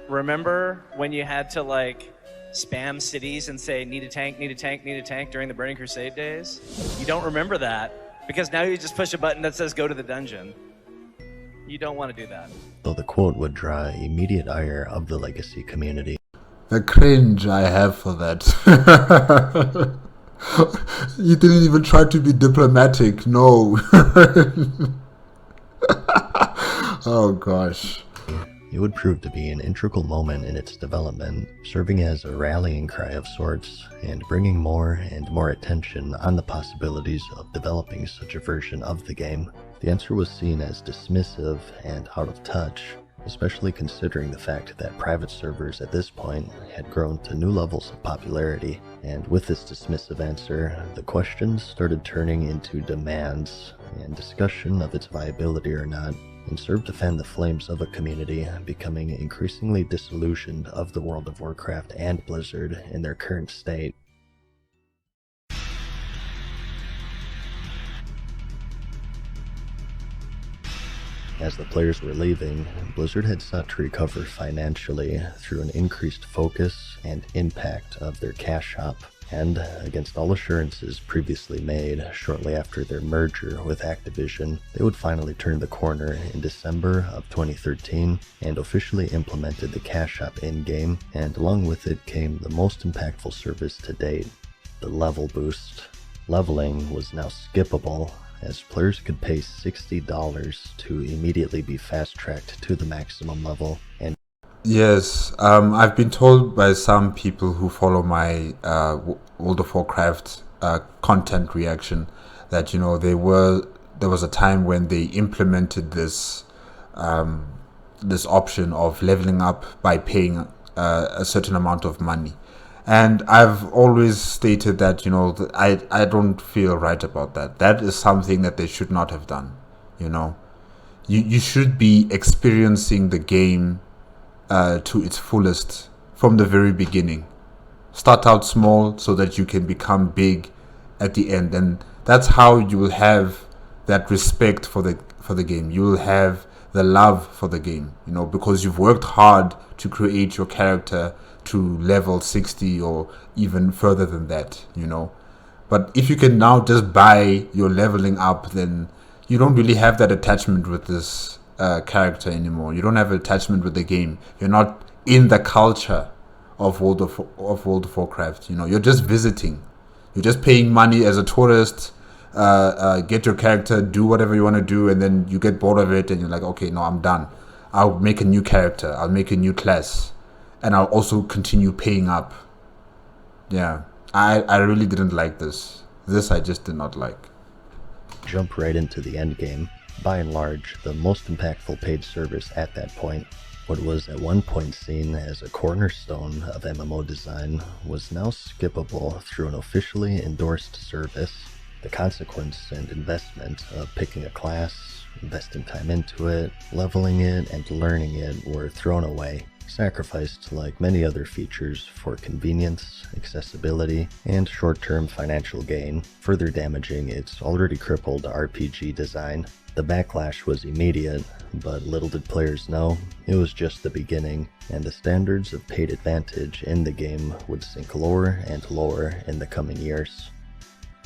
Remember when you had to like spam cities and say, need a tank, need a tank, need a tank during the Burning Crusade days? You don't remember that because now you just push a button that says go to the dungeon. You don't want to do that. Though the quote would draw immediate ire of the legacy community. The cringe I have for that. You didn't even try to be diplomatic, no. Oh gosh. It would prove to be an integral moment in its development, serving as a rallying cry of sorts, and bringing more and more attention on the possibilities of developing such a version of the game. The answer was seen as dismissive and out of touch, especially considering the fact that private servers at this point had grown to new levels of popularity, and with this dismissive answer, the questions started turning into demands and discussion of its viability or not, and served to fan the flames of a community becoming increasingly disillusioned of the World of Warcraft and Blizzard in their current state. As the players were leaving, Blizzard had sought to recover financially through an increased focus and impact of their cash shop, And against all assurances previously made shortly after their merger with Activision, they would finally turn the corner in December of 2013 and officially implemented the cash shop in-game, and along with it came the most impactful service to date, the level boost. Leveling was now skippable, as players could pay $60 to immediately be fast-tracked to the maximum level. And Yes, I've been told by some people who follow my World of Warcraft content reaction that, you know, there was a time when they implemented this this option of leveling up by paying a certain amount of money. And I've always stated that, you know, I don't feel right about that. That is something that they should not have done, you know. You should be experiencing the game to its fullest from the very beginning. Start out small so that you can become big at the end, and that's how you will have that respect for the game. You will have the love for the game, you know, because you've worked hard to create your character to level 60 or even further than that, you know. But if you can now just buy your leveling up, then you don't really have that attachment with this character anymore. You don't have an attachment with the game. You're not in the culture of World of Warcraft. You know, you're just visiting. You're just paying money as a tourist. Get your character, do whatever you want to do, and then you get bored of it, and you're like, okay, no, I'm done. I'll make a new character. I'll make a new class, and I'll also continue paying up. Yeah, I really didn't like this. This I just did not like. Jump right into the end game. By and large, the most impactful paid service at that point, what was at one point seen as a cornerstone of MMO design, was now skippable through an officially endorsed service. The consequence and investment of picking a class, investing time into it, leveling it, and learning it were thrown away, sacrificed like many other features for convenience, accessibility, and short-term financial gain, further damaging its already crippled RPG design. The backlash was immediate, but little did players know, it was just the beginning, and the standards of paid advantage in the game would sink lower and lower in the coming years.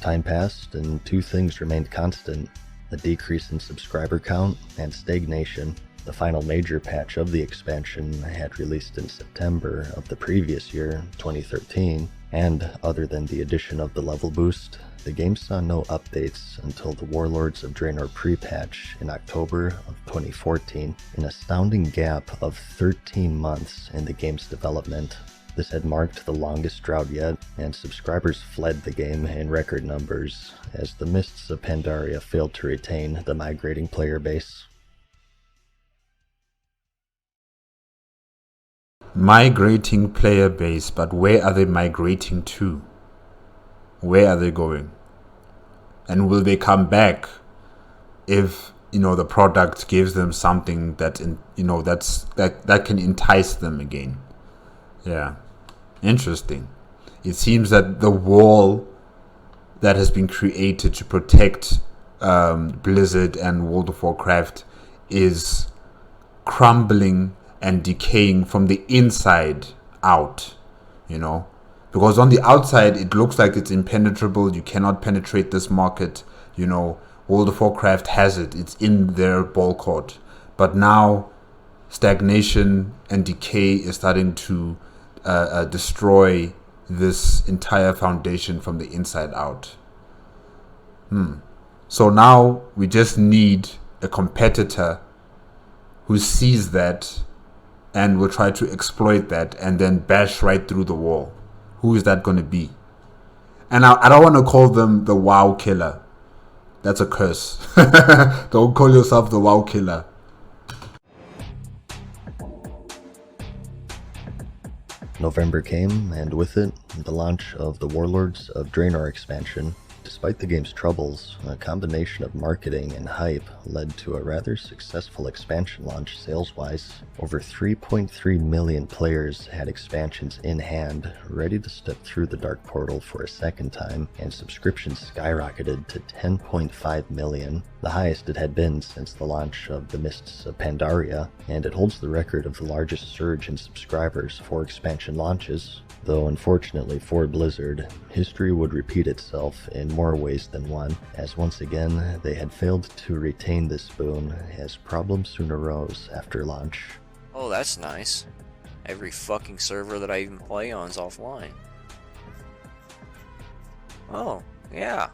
Time passed, and two things remained constant: a decrease in subscriber count and stagnation. The final major patch of the expansion had released in September of the previous year, 2013, and other than the addition of the level boost, the game saw no updates until the Warlords of Draenor pre-patch in October of 2014, an astounding gap of 13 months in the game's development. This had marked the longest drought yet, and subscribers fled the game in record numbers, as the Mists of Pandora failed to retain the migrating player base. Migrating player base, but where are they migrating to? Where are they going? And will they come back if, you know, the product gives them something that, you know, that can entice them again? Yeah, interesting. It seems that the wall that has been created to protect Blizzard and World of Warcraft is crumbling and decaying from the inside out, you know. Because on the outside, it looks like it's impenetrable. You cannot penetrate this market. You know, World of Warcraft has it. It's in their ball court. But now, stagnation and decay is starting to destroy this entire foundation from the inside out. So now, we just need a competitor who sees that and will try to exploit that and then bash right through the wall. Who is that going to be? And I don't want to call them the WoW killer. That's a curse. Don't call yourself the WoW killer. November came, and with it, the launch of the Warlords of Draenor expansion. Despite the game's troubles, a combination of marketing and hype led to a rather successful expansion launch sales-wise. Over 3.3 million players had expansions in hand, ready to step through the Dark Portal for a second time, and subscriptions skyrocketed to 10.5 million, the highest it had been since the launch of the Mists of Pandora, and it holds the record of the largest surge in subscribers for expansion launches. Though unfortunately for Blizzard, history would repeat itself in more ways than one, as once again they had failed to retain this boon as problems soon arose after launch. Oh, that's nice. Every fucking server that I even play on is offline. Oh, yeah.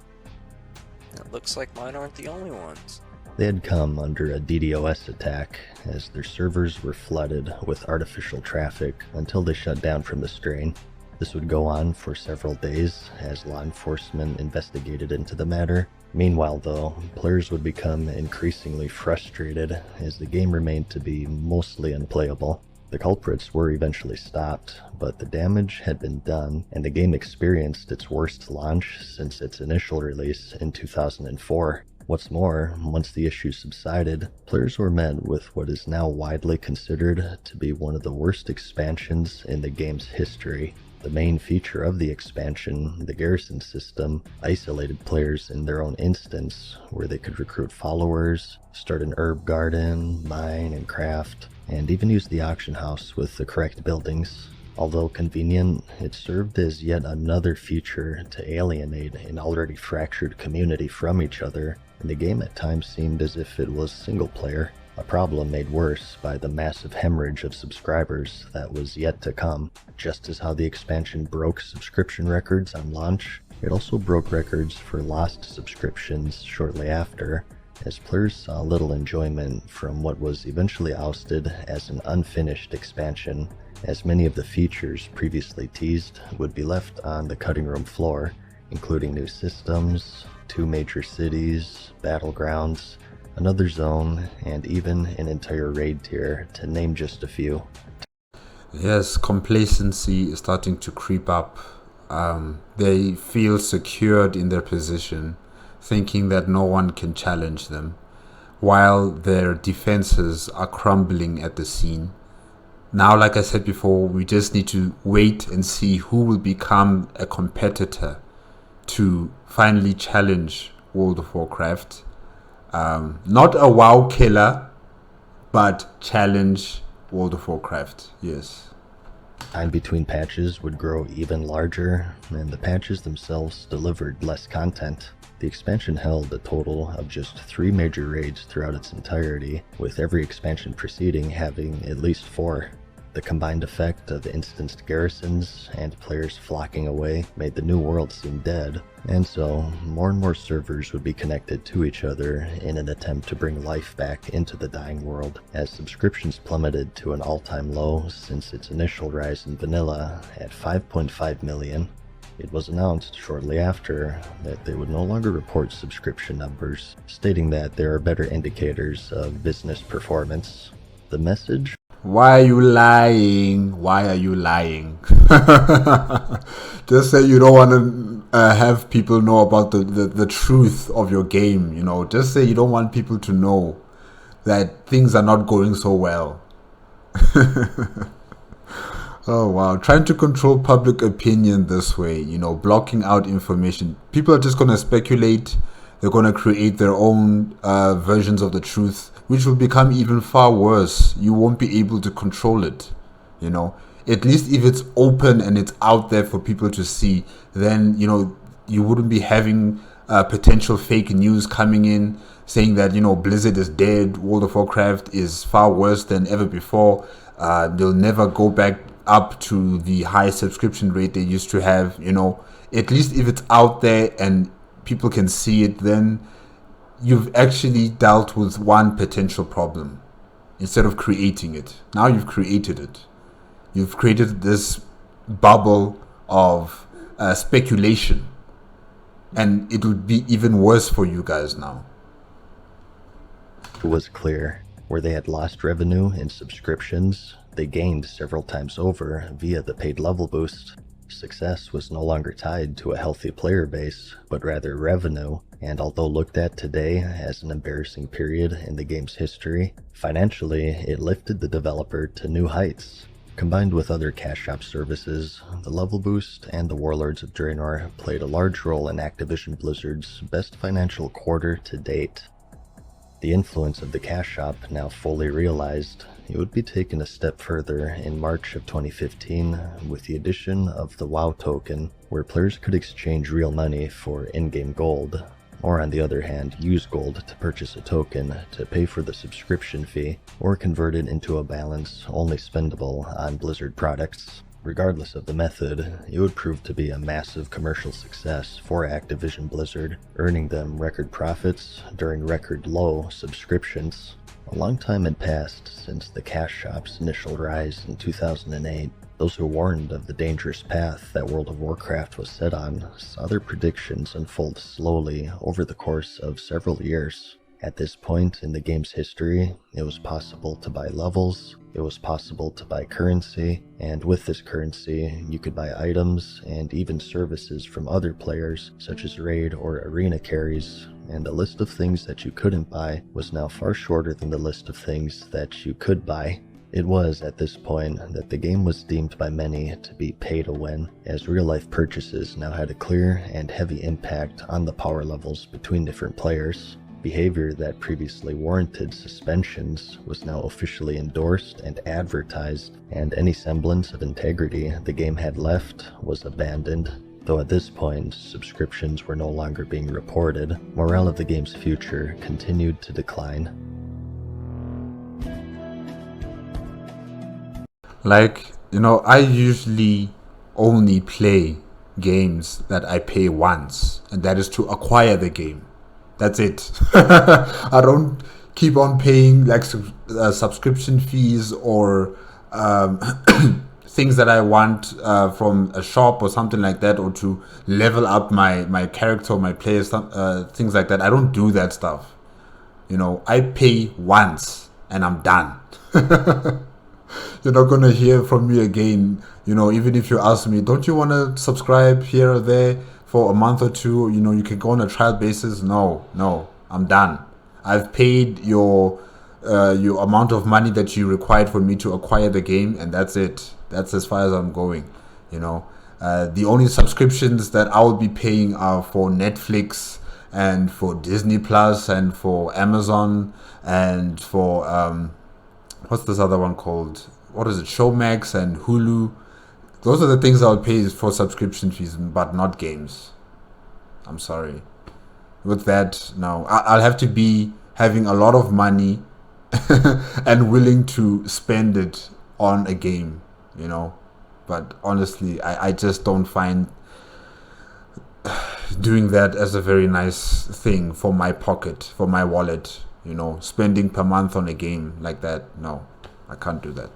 It looks like mine aren't the only ones. They had come under a DDoS attack as their servers were flooded with artificial traffic until they shut down from the strain. This would go on for several days as law enforcement investigated into the matter. Meanwhile though, players would become increasingly frustrated as the game remained to be mostly unplayable. The culprits were eventually stopped, but the damage had been done and the game experienced its worst launch since its initial release in 2004. What's more, once the issues subsided, players were met with what is now widely considered to be one of the worst expansions in the game's history. The main feature of the expansion, the garrison system, isolated players in their own instance, where they could recruit followers, start an herb garden, mine and craft, and even use the auction house with the correct buildings. Although convenient, it served as yet another feature to alienate an already fractured community from each other, and the game at times seemed as if it was single player, a problem made worse by the massive hemorrhage of subscribers that was yet to come. Just as how the expansion broke subscription records on launch, it also broke records for lost subscriptions shortly after, as players saw little enjoyment from what was eventually ousted as an unfinished expansion, as many of the features previously teased would be left on the cutting room floor, including new systems, 2 major cities, battlegrounds, another zone, and even an entire raid tier, to name just a few. Yes, complacency is starting to creep up. They feel secured in their position, thinking that no one can challenge them, while their defenses are crumbling at the scene. Now, like I said before, we just need to wait and see who will become a competitor to finally challenge World of Warcraft. Not a WoW killer, but challenge World of Warcraft, yes. Time between patches would grow even larger, and the patches themselves delivered less content. The expansion held a total of just 3 major raids throughout its entirety, with every expansion preceding having at least 4. The combined effect of instanced garrisons and players flocking away made the new world seem dead, and so more and more servers would be connected to each other in an attempt to bring life back into the dying world, as subscriptions plummeted to an all-time low since its initial rise in vanilla at 5.5 million. It was announced shortly after that they would no longer report subscription numbers, stating that there are better indicators of business performance. The message? Why are you lying? Why are you lying? Just say you don't want to have people know about the truth of your game, you know. Just say you don't want people to know that things are not going so well. Oh wow, trying to control public opinion this way, you know, blocking out information. People are just going to speculate. They're going to create their own versions of the truth, which will become even far worse. You won't be able to control it, you know. At least if it's open and it's out there for people to see, then, you know, you wouldn't be having potential fake news coming in saying that, you know, Blizzard is dead, World of Warcraft is far worse than ever before. They'll never go back up to the high subscription rate they used to have, you know. At least if it's out there and people can see it, then you've actually dealt with one potential problem instead of creating it. Now you've created it. You've created this bubble of speculation, and it would be even worse for you guys now. It was clear. Where they had lost revenue in subscriptions, they gained several times over via the paid level boost. Success was no longer tied to a healthy player base, but rather revenue, and although looked at today as an embarrassing period in the game's history, financially it lifted the developer to new heights. Combined with other cash shop services, the level boost and the Warlords of Draenor played a large role in Activision Blizzard's best financial quarter to date. The influence of the cash shop now fully realized, it would be taken a step further in March of 2015 with the addition of the WoW token, where players could exchange real money for in-game gold, or on the other hand, use gold to purchase a token to pay for the subscription fee, or convert it into a balance only spendable on Blizzard products. Regardless of the method, it would prove to be a massive commercial success for Activision Blizzard, earning them record profits during record low subscriptions. A long time had passed since the cash shop's initial rise in 2008. Those who warned of the dangerous path that World of Warcraft was set on saw their predictions unfold slowly over the course of several years. At this point in the game's history, it was possible to buy levels, it was possible to buy currency, and with this currency, you could buy items and even services from other players, such as raid or arena carries, and the list of things that you couldn't buy was now far shorter than the list of things that you could buy. It was at this point that the game was deemed by many to be pay to win, as real-life purchases now had a clear and heavy impact on the power levels between different players. Behavior that previously warranted suspensions was now officially endorsed and advertised, and any semblance of integrity the game had left was abandoned. Though at this point, subscriptions were no longer being reported, morale of the game's future continued to decline. Like, I usually only play games that I pay once, and that is to acquire the game. That's it. I don't keep on paying like subscription fees or things that I want from a shop or something like that, or to level up my character or my players, things like that. I don't do that stuff. I pay once and I'm done. You're not going to hear from me again, even if you ask me, don't you want to subscribe here or there for a month or two, you can go on a trial basis. No, I'm done. I've paid your amount of money that you required for me to acquire the game, and that's it. That's as far as I'm going. The only subscriptions that I will be paying are for Netflix and for Disney Plus and for Amazon and for what's this other one called? What is it? Showmax and Hulu. Those are the things I would pay for subscription fees, but not games. I'm sorry. With that, no. I'll have to be having a lot of money and willing to spend it on a game, But honestly, I just don't find doing that as a very nice thing for my pocket, for my wallet, Spending per month on a game like that. No, I can't do that.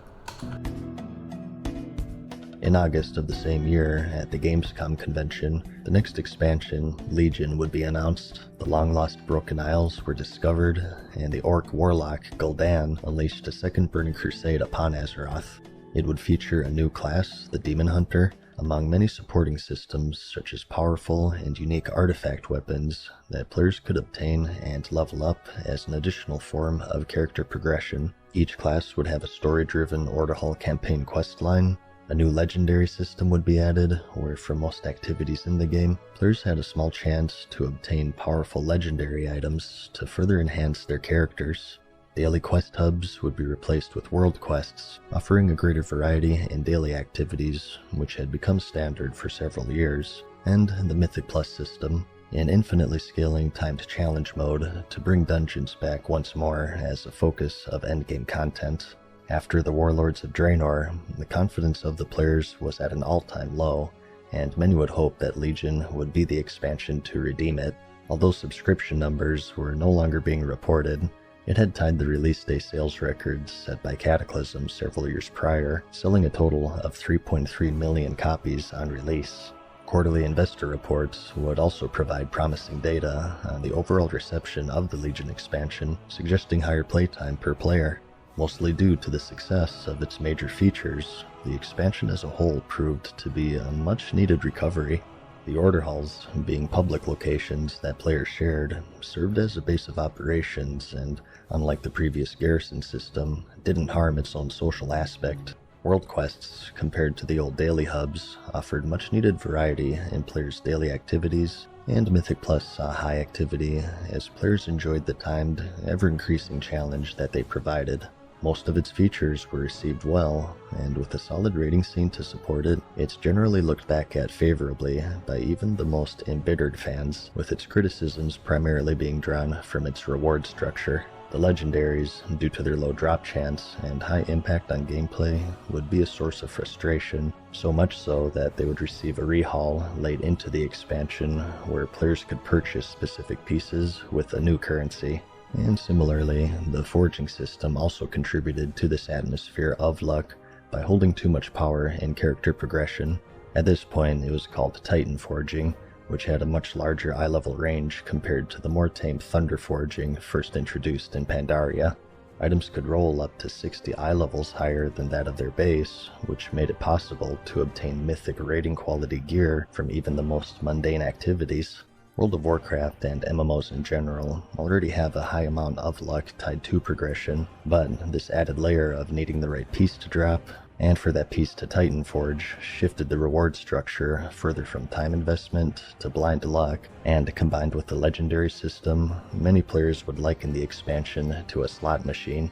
In August of the same year, at the Gamescom convention, the next expansion, Legion, would be announced. The long-lost Broken Isles were discovered, and the Orc Warlock, Gul'dan, unleashed a second burning crusade upon Azeroth. It would feature a new class, the Demon Hunter, among many supporting systems such as powerful and unique artifact weapons that players could obtain and level up as an additional form of character progression. Each class would have a story-driven Order Hall campaign questline. A new legendary system would be added, where for most activities in the game, players had a small chance to obtain powerful legendary items to further enhance their characters. Daily quest hubs would be replaced with world quests, offering a greater variety in daily activities, which had become standard for several years, and the Mythic Plus system, an infinitely scaling timed challenge mode to bring dungeons back once more as a focus of endgame content. After the Warlords of Draenor, the confidence of the players was at an all-time low, and many would hope that Legion would be the expansion to redeem it. Although subscription numbers were no longer being reported, it had tied the release day sales records set by Cataclysm several years prior, selling a total of 3.3 million copies on release. Quarterly investor reports would also provide promising data on the overall reception of the Legion expansion, suggesting higher playtime per player. Mostly due to the success of its major features, the expansion as a whole proved to be a much-needed recovery. The order halls, being public locations that players shared, served as a base of operations and, unlike the previous garrison system, didn't harm its own social aspect. World quests, compared to the old daily hubs, offered much-needed variety in players' daily activities, and Mythic Plus saw high activity as players enjoyed the timed, ever-increasing challenge that they provided. Most of its features were received well, and with a solid rating scene to support it, it's generally looked back at favorably by even the most embittered fans, with its criticisms primarily being drawn from its reward structure. The legendaries, due to their low drop chance and high impact on gameplay, would be a source of frustration, so much so that they would receive a rehaul late into the expansion where players could purchase specific pieces with a new currency. And similarly, the forging system also contributed to this atmosphere of luck by holding too much power in character progression. At this point, it was called Titan Forging, which had a much larger eye-level range compared to the more tame Thunder Forging first introduced in Pandora. Items could roll up to 60 eye levels higher than that of their base, which made it possible to obtain mythic rating quality gear from even the most mundane activities. World of Warcraft and MMOs in general already have a high amount of luck tied to progression, but this added layer of needing the right piece to drop, and for that piece to Titan Forge, shifted the reward structure further from time investment to blind luck, and combined with the legendary system, many players would liken the expansion to a slot machine.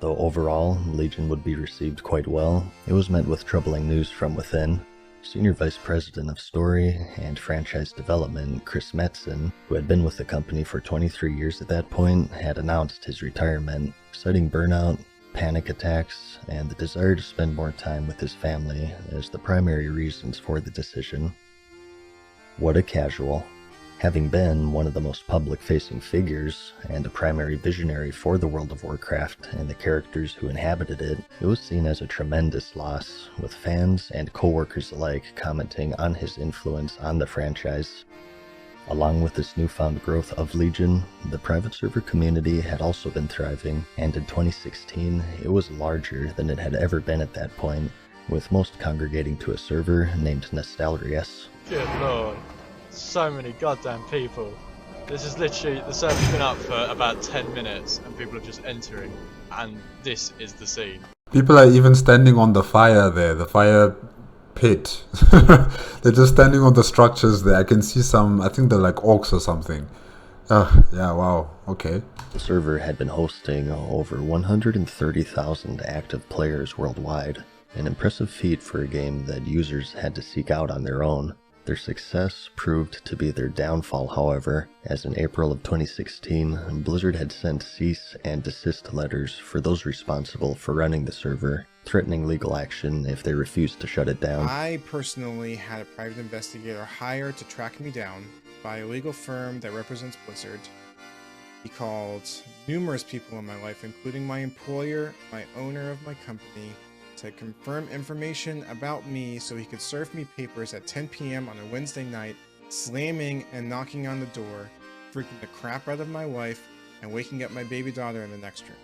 Though overall, Legion would be received quite well, it was met with troubling news from within. Senior Vice President of Story and Franchise Development, Chris Metzen, who had been with the company for 23 years at that point, had announced his retirement, citing burnout, panic attacks, and the desire to spend more time with his family as the primary reasons for the decision. What a casual. Having been one of the most public-facing figures and a primary visionary for the World of Warcraft and the characters who inhabited it, it was seen as a tremendous loss, with fans and co-workers alike commenting on his influence on the franchise. Along with this newfound growth of Legion, the private server community had also been thriving, and in 2016, it was larger than it had ever been at that point, with most congregating to a server named Nostalrius. Good lord. So many goddamn people. This is literally, the server's been up for about 10 minutes and people are just entering, and this is the scene. People are even standing on the fire there, the fire pit. They're just standing on the structures there. I can see some, I think they're like orcs or something. Yeah, wow, okay. The server had been hosting over 130,000 active players worldwide, an impressive feat for a game that users had to seek out on their own. Their success proved to be their downfall, however, as in April of 2016, Blizzard had sent cease and desist letters for those responsible for running the server, threatening legal action if they refused to shut it down. I personally had a private investigator hired to track me down by a legal firm that represents Blizzard. He called numerous people in my life, including my employer, my owner of my company, to confirm information about me so he could serve me papers at 10 p.m. on a Wednesday night, slamming and knocking on the door, freaking the crap out of my wife, and waking up my baby daughter in the next room.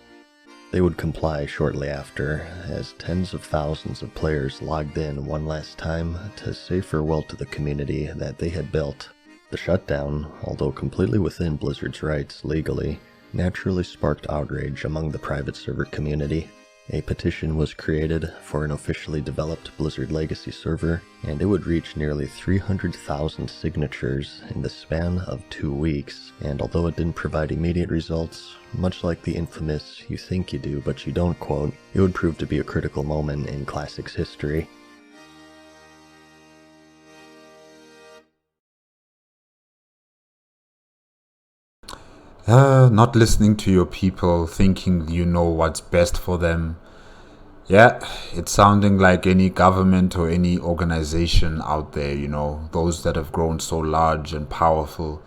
They would comply shortly after, as tens of thousands of players logged in one last time to say farewell to the community that they had built. The shutdown, although completely within Blizzard's rights legally, naturally sparked outrage among the private server community. A petition was created for an officially developed Blizzard Legacy server, and it would reach nearly 300,000 signatures in the span of 2 weeks, and although it didn't provide immediate results, much like the infamous "you think you do but you don't" quote, it would prove to be a critical moment in Classic's history. Not listening to your people, thinking you know what's best for them. Yeah, it's sounding like any government or any organization out there, you know, those that have grown so large and powerful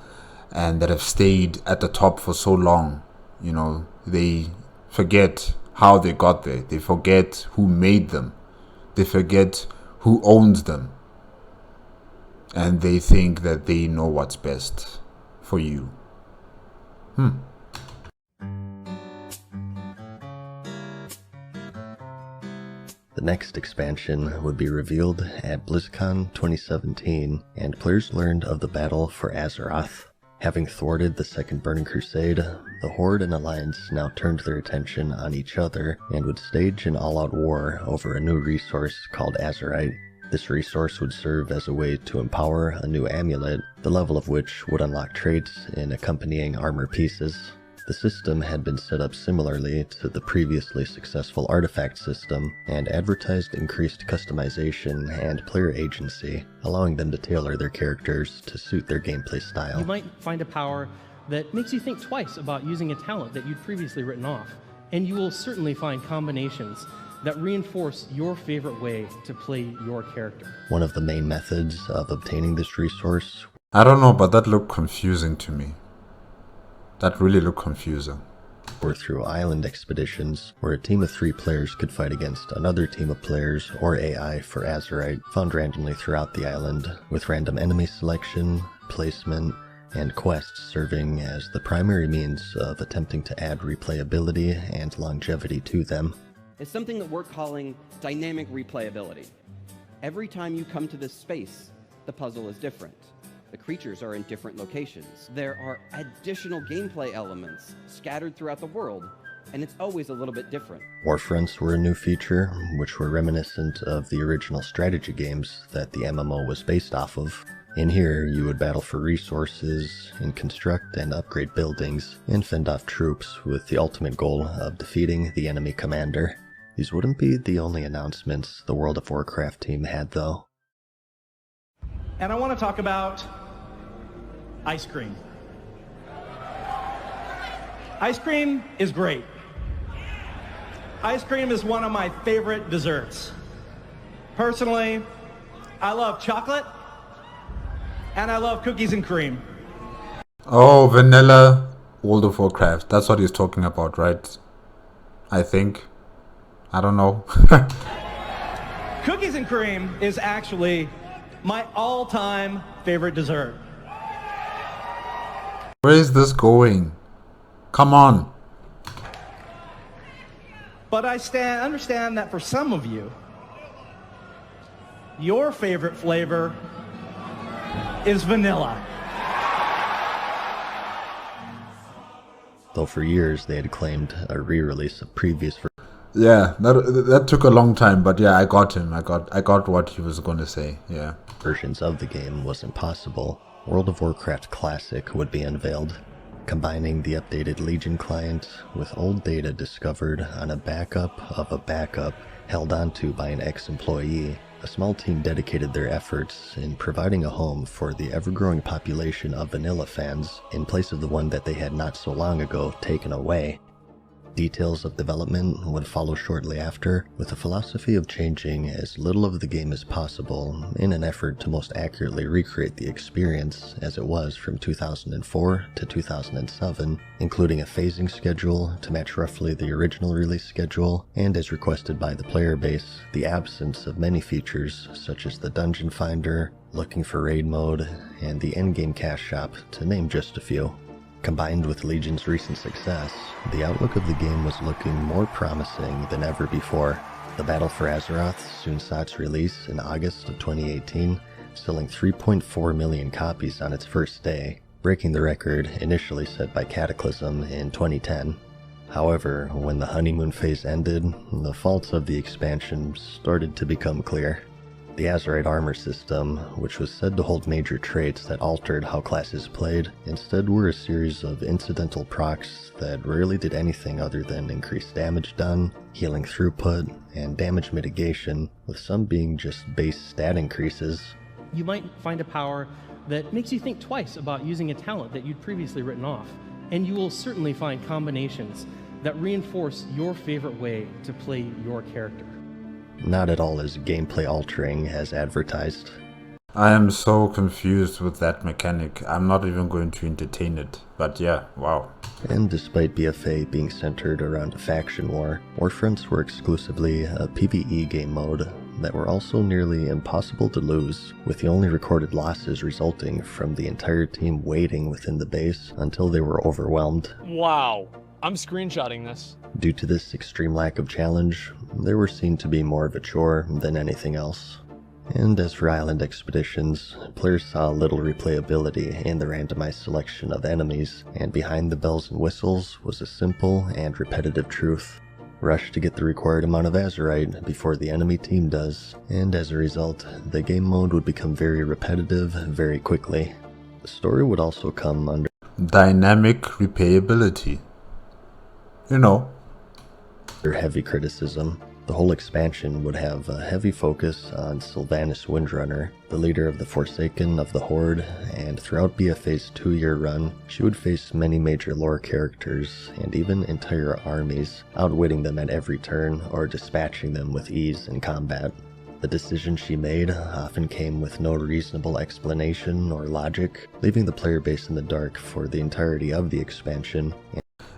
and that have stayed at the top for so long. You know, they forget how they got there. They forget who made them. They forget who owns them. And they think that they know what's best for you. The next expansion would be revealed at BlizzCon 2017, and players learned of the battle for Azeroth. Having thwarted the Second Burning Crusade, the Horde and Alliance now turned their attention on each other and would stage an all-out war over a new resource called Azerite. This resource would serve as a way to empower a new amulet, the level of which would unlock traits in accompanying armor pieces. The system had been set up similarly to the previously successful artifact system, and advertised increased customization and player agency, allowing them to tailor their characters to suit their gameplay style. You might find a power that makes you think twice about using a talent that you'd previously written off, and you will certainly find combinations that reinforce your favorite way to play your character. One of the main methods of obtaining this resource... I don't know, but that looked confusing to me. That really looked confusing. Or through island expeditions, where a team of 3 players could fight against another team of players or AI for Azerite, found randomly throughout the island, with random enemy selection, placement, and quests serving as the primary means of attempting to add replayability and longevity to them. It's something that we're calling dynamic replayability. Every time you come to this space, the puzzle is different. The creatures are in different locations. There are additional gameplay elements scattered throughout the world, and it's always a little bit different. Warfronts were a new feature, which were reminiscent of the original strategy games that the MMO was based off of. In here, you would battle for resources, and construct and upgrade buildings, and fend off troops with the ultimate goal of defeating the enemy commander. These wouldn't be the only announcements the World of Warcraft team had, though. And I want to talk about ice cream. Ice cream is great. Ice cream is one of my favorite desserts. Personally, I love chocolate, and I love cookies and cream. Oh, vanilla World of Warcraft. That's what he's talking about, right? I think. I don't know. Cookies and cream is actually my all-time favorite dessert. Where is this going? Come on. But I understand that for some of you, your favorite flavor is vanilla. Though for years they had claimed a re-release of previous versions. Yeah, that took a long time, but yeah, I got him. I got what he was going to say. Yeah. Versions of the game wasn't possible. World of Warcraft Classic would be unveiled, combining the updated Legion client with old data discovered on a backup of a backup held onto by an ex-employee. A small team dedicated their efforts in providing a home for the ever-growing population of vanilla fans in place of the one that they had not so long ago taken away. Details of development would follow shortly after, with a philosophy of changing as little of the game as possible in an effort to most accurately recreate the experience as it was from 2004 to 2007, including a phasing schedule to match roughly the original release schedule, and as requested by the player base, the absence of many features such as the dungeon finder, looking for raid mode, and the endgame cash shop, to name just a few. Combined with Legion's recent success, the outlook of the game was looking more promising than ever before. The Battle for Azeroth soon saw its release in August of 2018, selling 3.4 million copies on its first day, breaking the record initially set by Cataclysm in 2010. However, when the honeymoon phase ended, the faults of the expansion started to become clear. The Azerite armor system, which was said to hold major traits that altered how classes played, instead were a series of incidental procs that rarely did anything other than increase damage done, healing throughput, and damage mitigation, with some being just base stat increases. You might find a power that makes you think twice about using a talent that you'd previously written off, and you will certainly find combinations that reinforce your favorite way to play your character. Not at all as gameplay altering as advertised. I am so confused with that mechanic. I'm not even going to entertain it. But yeah, wow. And despite BFA being centered around a faction war, Warfronts were exclusively a PvE game mode that were also nearly impossible to lose, with the only recorded losses resulting from the entire team waiting within the base until they were overwhelmed. Wow. I'm screenshotting this. Due to this extreme lack of challenge, they were seen to be more of a chore than anything else. And as for island expeditions, players saw little replayability in the randomized selection of enemies, and behind the bells and whistles was a simple and repetitive truth. Rush to get the required amount of Azurite before the enemy team does, and as a result, the game mode would become very repetitive very quickly. The story would also come under dynamic replayability. You know, heavy criticism. The whole expansion would have a heavy focus on Sylvanas Windrunner, the leader of the Forsaken of the Horde, and throughout BFA's 2-year run, she would face many major lore characters, and even entire armies, outwitting them at every turn or dispatching them with ease in combat. The decisions she made often came with no reasonable explanation or logic, leaving the player base in the dark for the entirety of the expansion.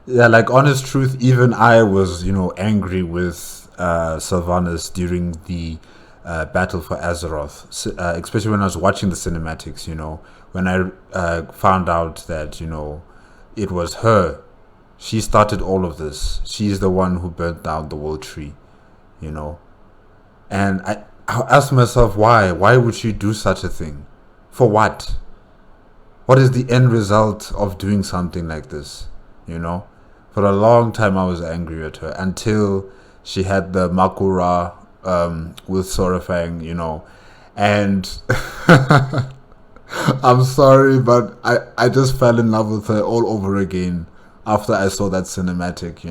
Yeah, like honest truth, even I was, angry with Sylvanas during the battle for Azeroth, especially when I was watching the cinematics, when I found out that, it was her. She started all of this. She's the one who burnt down the World Tree, And I asked myself, why? Why would she do such a thing? For what? What is the end result of doing something like this, For a long time I was angry at her until she had the Makura with Sorafang, and I'm sorry, but I just fell in love with her all over again after I saw that cinematic,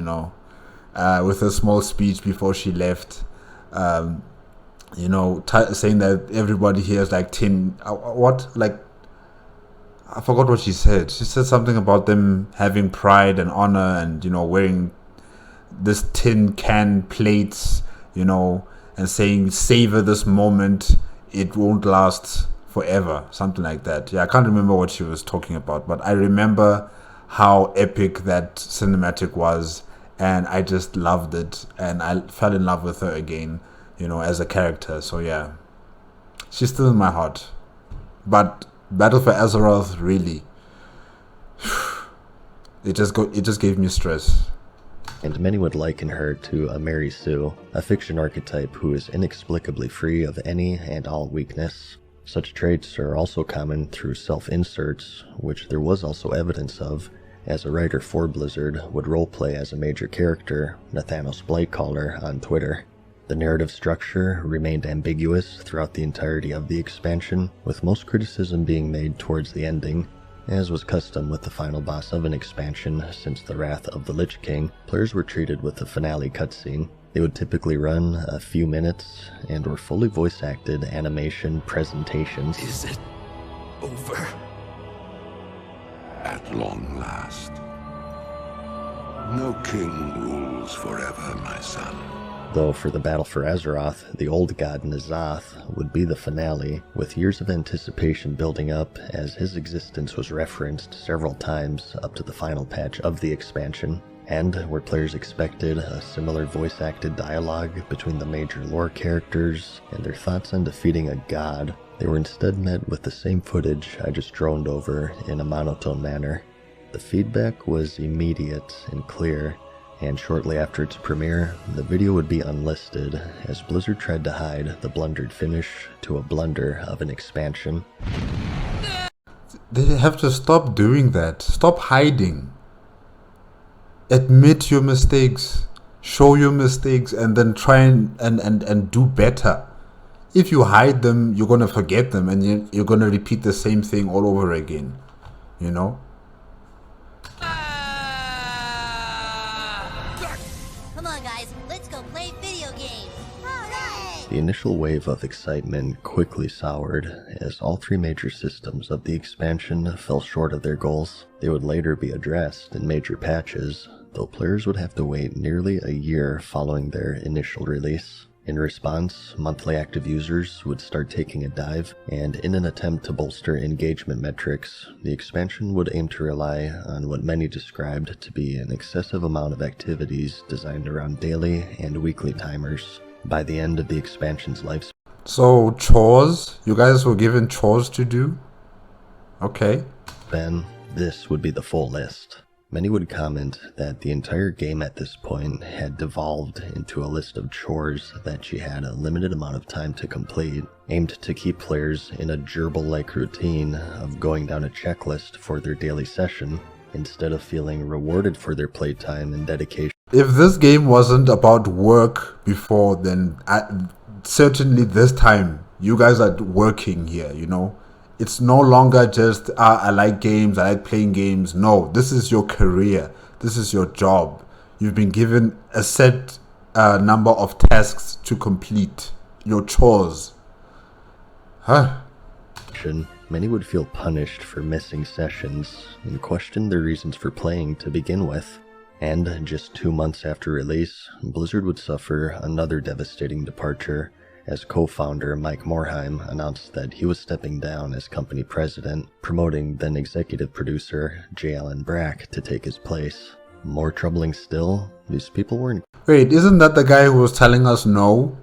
with a small speech before she left, saying that everybody here is like 10, I forgot what she said. She said something about them having pride and honor and, wearing this tin can plates, and saying, savor this moment. It won't last forever. Something like that. Yeah, I can't remember what she was talking about, but I remember how epic that cinematic was, and I just loved it. And I fell in love with her again, as a character. So yeah, she's still in my heart. But Battle for Azeroth, really, it just gave me stress. And many would liken her to a Mary Sue, a fiction archetype who is inexplicably free of any and all weakness. Such traits are also common through self-inserts, which there was also evidence of, as a writer for Blizzard would roleplay as a major character, Nathanos Blightcaller, on Twitter. The narrative structure remained ambiguous throughout the entirety of the expansion, with most criticism being made towards the ending. As was custom with the final boss of an expansion since the Wrath of the Lich King, players were treated with a finale cutscene. They would typically run a few minutes and were fully voice-acted animation presentations. Is it over? At long last. No king rules forever, my son. Though for the battle for Azeroth, the old god N'Zoth would be the finale, with years of anticipation building up as his existence was referenced several times up to the final patch of the expansion, and where players expected a similar voice-acted dialogue between the major lore characters and their thoughts on defeating a god, they were instead met with the same footage I just droned over in a monotone manner. The feedback was immediate and clear, and shortly after its premiere, the video would be unlisted as Blizzard tried to hide the blundered finish to a blunder of an expansion. They have to stop doing that. Stop hiding. Admit your mistakes. Show your mistakes and then try and do better. If you hide them, you're going to forget them and you're going to repeat the same thing all over again. The initial wave of excitement quickly soured as all 3 major systems of the expansion fell short of their goals. They would later be addressed in major patches, though players would have to wait nearly a year following their initial release. In response, monthly active users would start taking a dive, and in an attempt to bolster engagement metrics, the expansion would aim to rely on what many described to be an excessive amount of activities designed around daily and weekly timers. By the end of the expansion's lifespan. So, chores? You guys were given chores to do? Okay. Then, this would be the full list. Many would comment that the entire game at this point had devolved into a list of chores that she had a limited amount of time to complete, aimed to keep players in a gerbil-like routine of going down a checklist for their daily session, instead of feeling rewarded for their playtime and dedication. If this game wasn't about work before, then certainly this time you guys are working here, you know. It's no longer just, I like games, I like playing games. No, this is your career. This is your job. You've been given a set number of tasks to complete. Your chores. Huh? Many would feel punished for missing sessions and question their reasons for playing to begin with. And just 2 months after release, Blizzard would suffer another devastating departure, as co-founder Mike Morhaime announced that he was stepping down as company president, promoting then executive producer J. Allen Brack to take his place. More troubling still, these people weren't... Wait, isn't that the guy who was telling us no?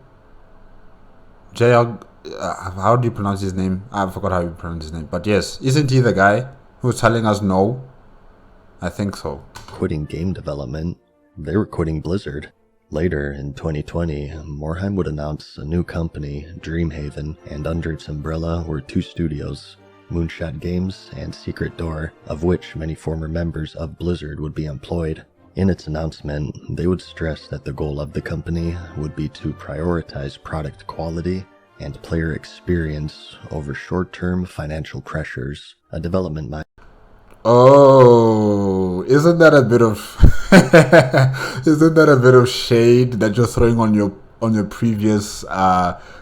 How do you pronounce his name? I forgot how you pronounce his name. But yes, isn't he the guy who was telling us no? I think so. Quitting game development, they were quitting Blizzard. Later, in 2020, Morhaime would announce a new company, Dreamhaven, and under its umbrella were 2 studios, Moonshot Games and Secret Door, of which many former members of Blizzard would be employed. In its announcement, they would stress that the goal of the company would be to prioritize product quality and player experience over short-term financial pressures, a development Oh, isn't that a bit of shade that you're throwing on your previous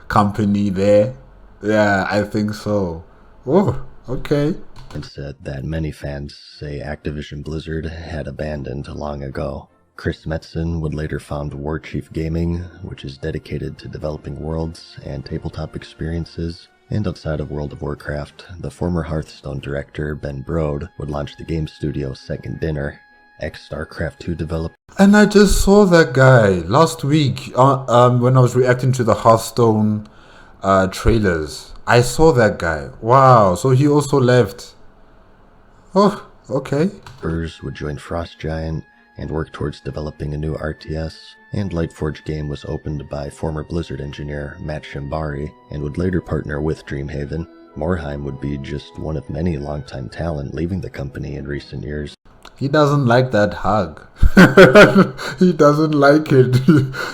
company there? Yeah, I think so. Oh, okay. And said that many fans say Activision Blizzard had abandoned long ago. Chris Metzen would later found Warchief Gaming, which is dedicated to developing worlds and tabletop experiences. And outside of World of Warcraft, the former Hearthstone director Ben Brode would launch the game studio Second Dinner, ex-StarCraft 2 developer. And I just saw that guy last week when I was reacting to the Hearthstone trailers. I saw that guy. Wow, so he also left. Oh, okay. Burrs would join Frost Giant and work towards developing a new RTS, and Lightforge game was opened by former Blizzard engineer Matt Shimbari and would later partner with Dreamhaven. Morhaime would be just one of many longtime talent leaving the company in recent years. He doesn't like that hug. He doesn't like it.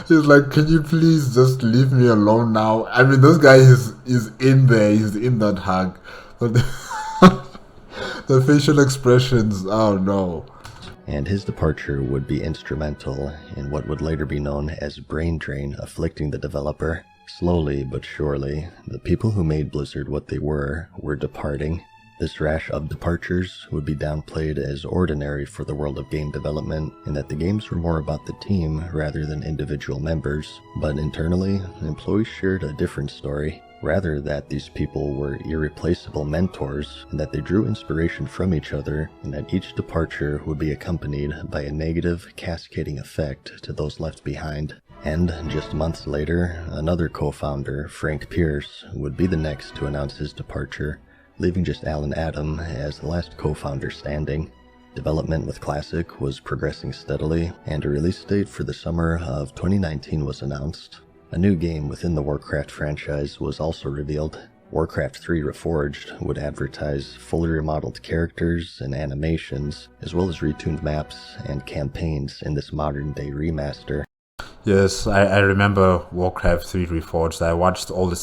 He's like, can you please just leave me alone now? I mean, this guy is in there. He's in that hug. But the facial expressions, oh no. And his departure would be instrumental in what would later be known as brain drain afflicting the developer. Slowly but surely, the people who made Blizzard what they were departing. This rash of departures would be downplayed as ordinary for the world of game development, in that the games were more about the team rather than individual members. But internally, employees shared a different story. Rather that these people were irreplaceable mentors, and that they drew inspiration from each other, and that each departure would be accompanied by a negative, cascading effect to those left behind. And just months later, another co-founder, Frank Pierce, would be the next to announce his departure, leaving just Alan Adam as the last co-founder standing. Development with Classic was progressing steadily, and a release date for the summer of 2019 was announced. A new game within the Warcraft franchise was also revealed. Warcraft 3 Reforged would advertise fully remodeled characters and animations, as well as retuned maps and campaigns in this modern-day remaster. Yes, I remember Warcraft 3 Reforged. I watched all the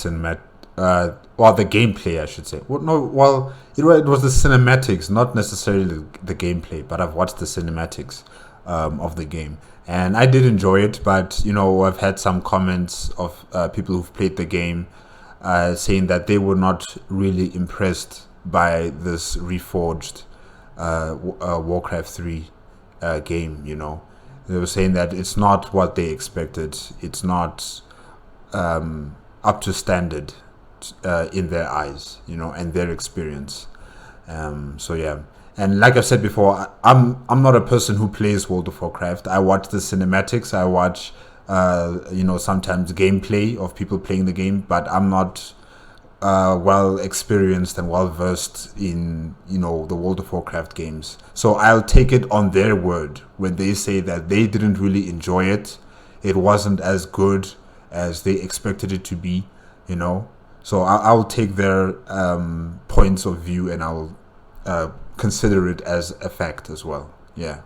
the gameplay, I should say. It was the cinematics, not necessarily the gameplay, but I've watched the cinematics of the game. And I did enjoy it, but, you know, I've had some comments of people who've played the game saying that they were not really impressed by this reforged Warcraft 3 game, you know. They were saying that it's not what they expected. It's not up to standard in their eyes, you know, and their experience. So yeah. And like I've said before, I'm not a person who plays World of Warcraft. I watch the cinematics. I watch, sometimes gameplay of people playing the game. But I'm not well experienced and well versed in, you know, the World of Warcraft games. So I'll take it on their word when they say that they didn't really enjoy it. It wasn't as good as they expected it to be, you know. So I'll take their points of view, and I'll consider it as a fact as well. Yeah.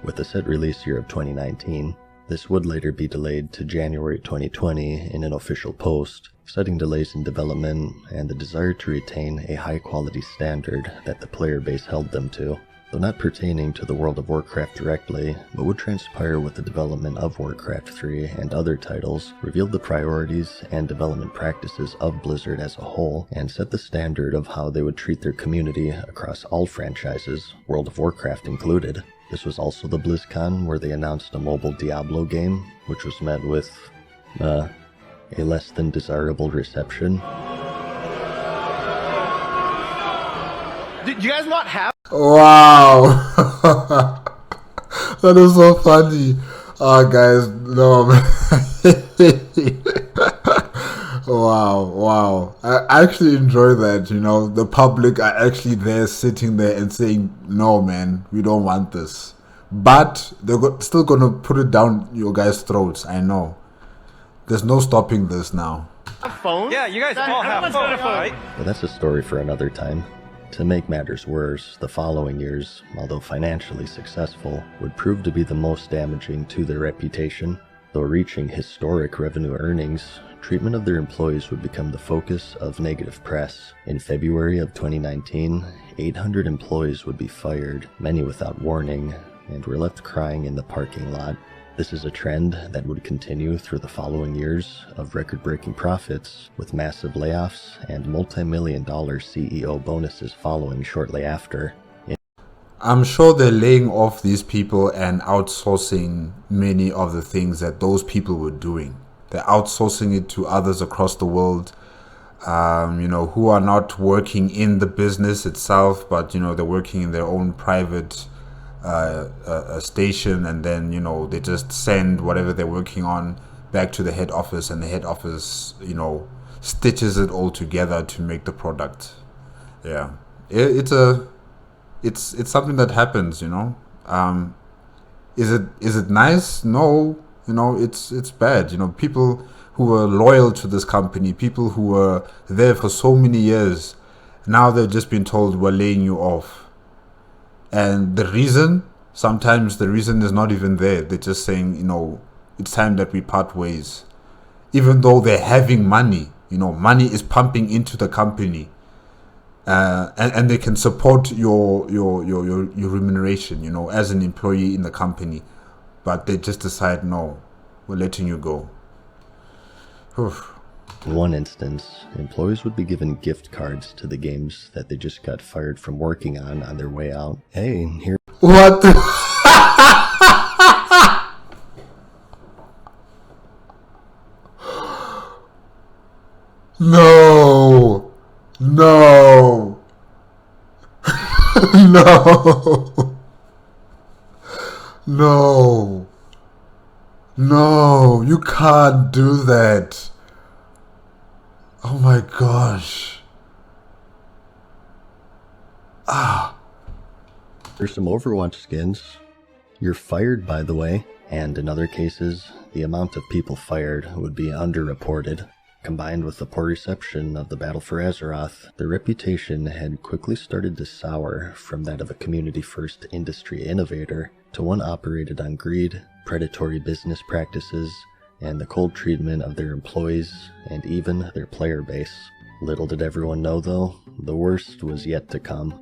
With the set release year of 2019, this would later be delayed to January 2020 in an official post, citing delays in development and the desire to retain a high-quality standard that the player base held them to. Though not pertaining to the World of Warcraft directly, what would transpire with the development of Warcraft 3 and other titles revealed the priorities and development practices of Blizzard as a whole, and set the standard of how they would treat their community across all franchises, World of Warcraft included. This was also the BlizzCon where they announced a mobile Diablo game, which was met with, a less than desirable reception. Do you guys not have? Wow. That is so funny. Oh, guys, no, man. Wow. I actually enjoy that, you know. The public are actually there sitting there and saying, no, man, we don't want this. But they're still going to put it down your guys' throats, I know. There's no stopping this now. Phone? Yeah, you guys all have phones, right? But that's a story for another time. To make matters worse, the following years, although financially successful, would prove to be the most damaging to their reputation. Though reaching historic revenue earnings, treatment of their employees would become the focus of negative press. In February of 2019, 800 employees would be fired, many without warning, and were left crying in the parking lot. This is a trend that would continue through the following years of record-breaking profits, with massive layoffs and multi-million-dollar CEO bonuses following shortly after. I'm sure they're laying off these people and outsourcing many of the things that those people were doing. They're outsourcing it to others across the world, you know, who are not working in the business itself, but, you know, they're working in their own private a station, and then, you know, they just send whatever they're working on back to the head office, and the head office, you know, stitches it all together to make the product. Yeah, it's something that happens, you know. Is it nice? No, you know, it's bad. You know, people who were loyal to this company, people who were there for so many years, now they've just been told, we're laying you off. And the reason, sometimes the reason is not even there. They're just saying, you know, it's time that we part ways. Even though they're having money, you know, money is pumping into the company. And they can support your remuneration, you know, as an employee in the company. But they just decide, no, we're letting you go. In one instance, employees would be given gift cards to the games that they just got fired from working on their way out. Hey, here. What the? No. No. No. No. No, you can't do that. Oh my gosh. There's some Overwatch skins. You're fired, by the way. And in other cases, the amount of people fired would be underreported. Combined with the poor reception of the Battle for Azeroth, their reputation had quickly started to sour from that of a community-first industry innovator to one operated on greed, predatory business practices, and the cold treatment of their employees and even their player base. Little did everyone know, though, the worst was yet to come.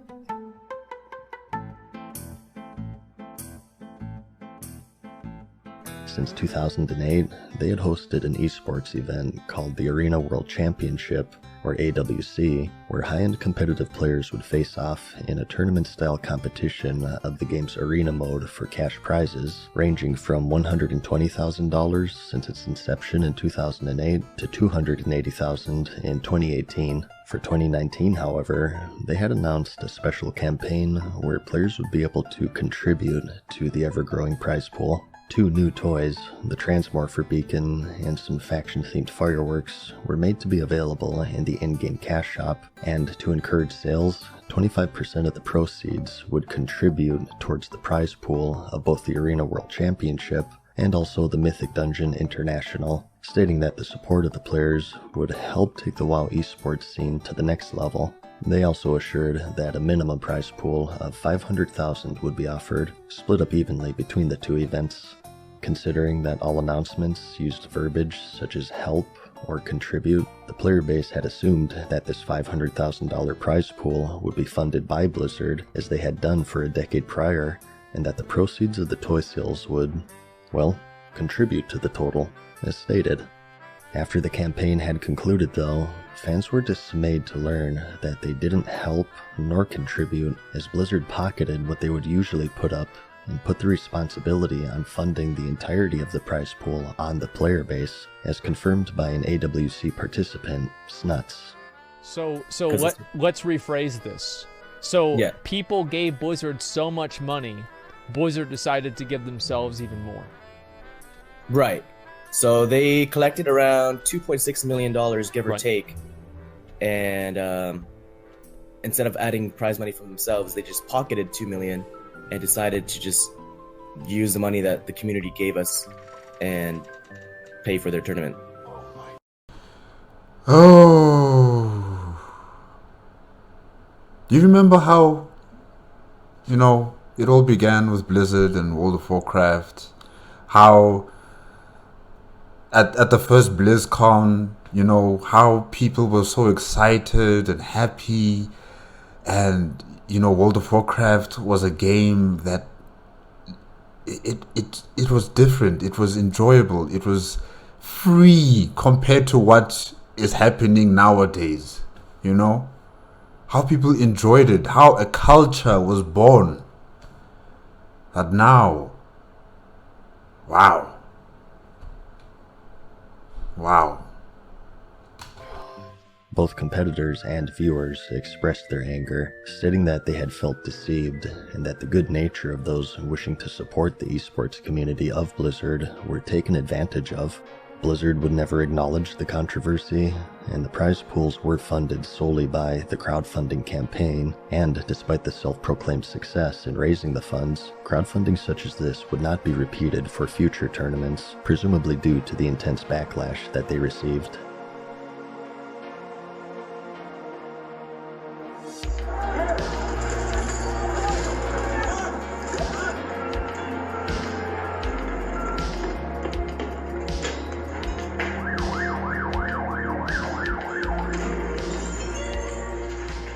Since 2008, they had hosted an esports event called the Arena World Championship, or AWC, where high-end competitive players would face off in a tournament-style competition of the game's arena mode for cash prizes, ranging from $120,000 since its inception in 2008 to $280,000 in 2018. For 2019, however, they had announced a special campaign where players would be able to contribute to the ever-growing prize pool. 2 new toys, the Transmorpher Beacon and some faction-themed fireworks, were made to be available in the in-game cash shop, and to encourage sales, 25% of the proceeds would contribute towards the prize pool of both the Arena World Championship and also the Mythic Dungeon International, stating that the support of the players would help take the WoW esports scene to the next level. They also assured that a minimum prize pool of 500,000 would be offered, split up evenly between the 2 events. Considering that all announcements used verbiage such as help or contribute, the player base had assumed that this $500,000 prize pool would be funded by Blizzard as they had done for a decade prior, and that the proceeds of the toy sales would, well, contribute to the total, as stated. After the campaign had concluded though, fans were dismayed to learn that they didn't help nor contribute, as Blizzard pocketed what they would usually put up and put the responsibility on funding the entirety of the prize pool on the player base, as confirmed by an AWC participant, Snuts. So let's rephrase this. So people gave Blizzard so much money, Blizzard decided to give themselves even more. Right. So they collected around $2.6 million, give or take, and instead of adding prize money for themselves, they just pocketed $2 million and decided to just use the money that the community gave us and pay for their tournament. Oh. Do you remember how, it all began with Blizzard and World of Warcraft? How at the first BlizzCon, how people were so excited and happy, and World of Warcraft was a game that it was different, it was enjoyable, it was free compared to what is happening nowadays. How people enjoyed it, how a culture was born. But now, wow. Both competitors and viewers expressed their anger, stating that they had felt deceived and that the good nature of those wishing to support the esports community of Blizzard were taken advantage of. Blizzard would never acknowledge the controversy, and the prize pools were funded solely by the crowdfunding campaign, and despite the self-proclaimed success in raising the funds, crowdfunding such as this would not be repeated for future tournaments, presumably due to the intense backlash that they received.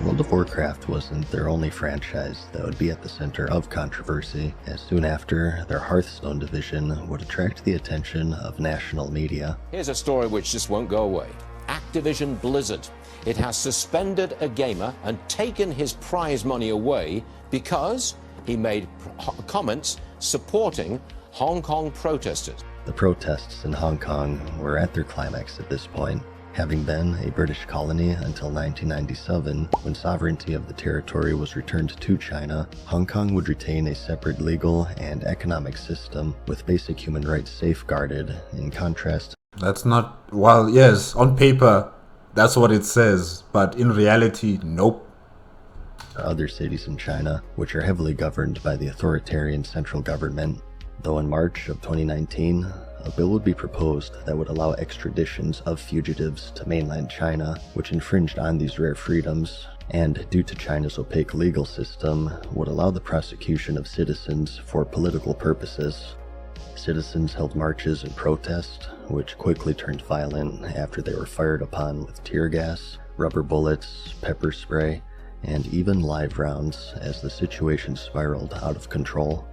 World of Warcraft wasn't their only franchise that would be at the center of controversy, as soon after their Hearthstone division would attract the attention of national media. Here's a story which just won't go away. Activision Blizzard. It has suspended a gamer and taken his prize money away because he made comments supporting Hong Kong protesters. The protests in Hong Kong were at their climax at this point. Having been a British colony until 1997, when sovereignty of the territory was returned to China, Hong Kong would retain a separate legal and economic system with basic human rights safeguarded, in contrast. That's not, well, yes, on paper, that's what it says, but in reality, nope. Other cities in China, which are heavily governed by the authoritarian central government. Though in March of 2019, a bill would be proposed that would allow extraditions of fugitives to mainland China, which infringed on these rare freedoms, and due to China's opaque legal system, would allow the prosecution of citizens for political purposes. Citizens held marches in protest, which quickly turned violent after they were fired upon with tear gas, rubber bullets, pepper spray, and even live rounds as the situation spiraled out of control.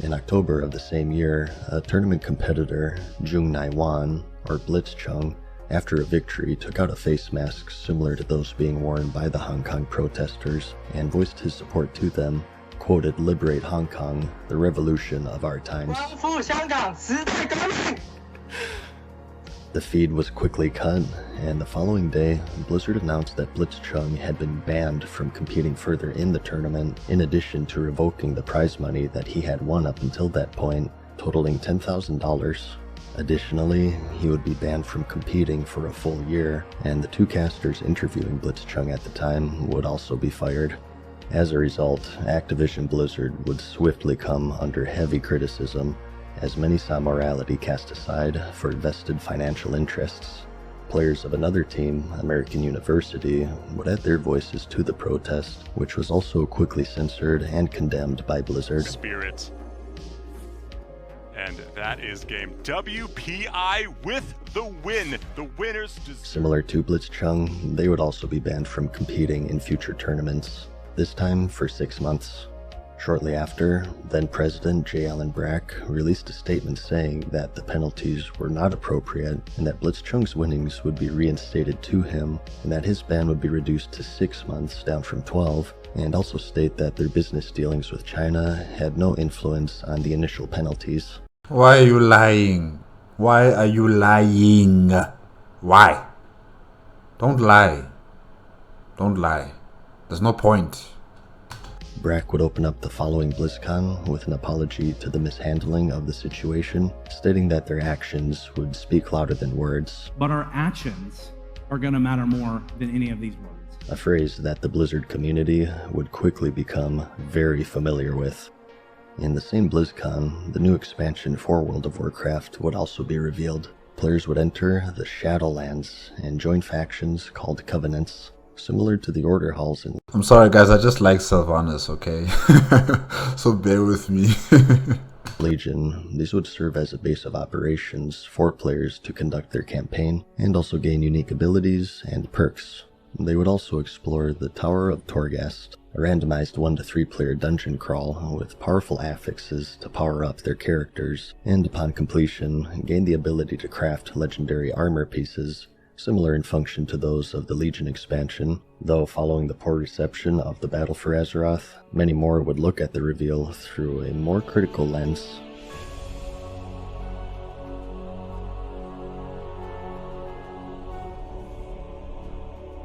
In October of the same year, a tournament competitor, Jung Naiwan, or Blitzchung, after a victory took out a face mask similar to those being worn by the Hong Kong protesters and voiced his support to them, quoted "Liberate Hong Kong, the revolution of our times." The feed was quickly cut, and the following day, Blizzard announced that Blitzchung had been banned from competing further in the tournament, in addition to revoking the prize money that he had won up until that point, totaling $10,000. Additionally, he would be banned from competing for a full year, and the 2 casters interviewing Blitzchung at the time would also be fired. As a result, Activision Blizzard would swiftly come under heavy criticism, as many saw morality cast aside for vested financial interests. Players of another team, American University, would add their voices to the protest, which was also quickly censored and condemned by Blizzard. Spirit. And that is game WPI with the win. The winners Similar to Blitzchung, they would also be banned from competing in future tournaments, this time for 6 months. Shortly after, then-President J. Allen Brack released a statement saying that the penalties were not appropriate and that Blitzchung's winnings would be reinstated to him and that his ban would be reduced to 6 months, down from 12, and also state that their business dealings with China had no influence on the initial penalties. Why are you lying? Why are you lying? Why? Don't lie. Don't lie. There's no point. Brack would open up the following BlizzCon with an apology to the mishandling of the situation, stating that their actions would speak louder than words. But our actions are going to matter more than any of these words. A phrase that the Blizzard community would quickly become very familiar with. In the same BlizzCon, the new expansion for World of Warcraft would also be revealed. Players would enter the Shadowlands and join factions called Covenants, similar to the Order Halls in... I'm sorry guys, I just like Sylvanas, okay? So bear with me. Legion. These would serve as a base of operations for players to conduct their campaign, and also gain unique abilities and perks. They would also explore the Tower of Torghast, a randomized 1 to 3 player dungeon crawl with powerful affixes to power up their characters, and upon completion, gain the ability to craft legendary armor pieces, similar in function to those of the Legion expansion, though following the poor reception of the Battle for Azeroth, many more would look at the reveal through a more critical lens.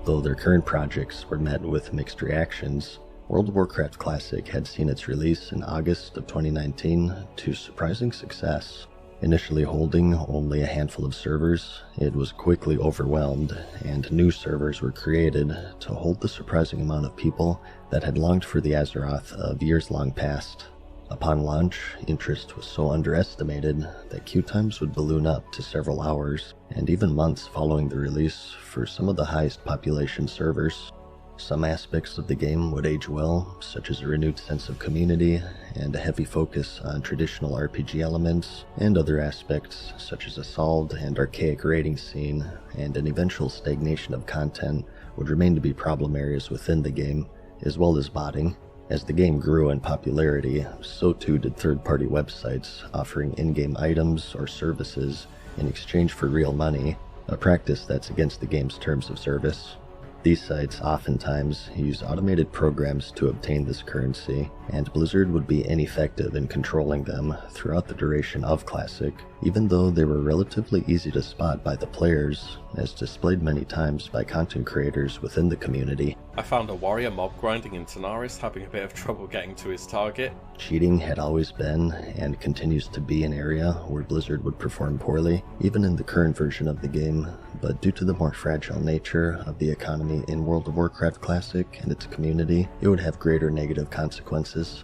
Though their current projects were met with mixed reactions, World of Warcraft Classic had seen its release in August of 2019 to surprising success. Initially holding only a handful of servers, it was quickly overwhelmed, and new servers were created to hold the surprising amount of people that had longed for the Azeroth of years long past. Upon launch, interest was so underestimated that queue times would balloon up to several hours, and even months following the release for some of the highest population servers. Some aspects of the game would age well, such as a renewed sense of community and a heavy focus on traditional RPG elements, and other aspects such as a solved and archaic raiding scene and an eventual stagnation of content would remain to be problem areas within the game, as well as botting. As the game grew in popularity, so too did third-party websites offering in-game items or services in exchange for real money, a practice that's against the game's terms of service. These sites oftentimes use automated programs to obtain this currency, and Blizzard would be ineffective in controlling them throughout the duration of Classic, even though they were relatively easy to spot by the players, as displayed many times by content creators within the community. I found a warrior mob grinding in Tanaris having a bit of trouble getting to his target. Cheating had always been, and continues to be, an area where Blizzard would perform poorly, even in the current version of the game, but due to the more fragile nature of the economy in World of Warcraft Classic and its community, it would have greater negative consequences.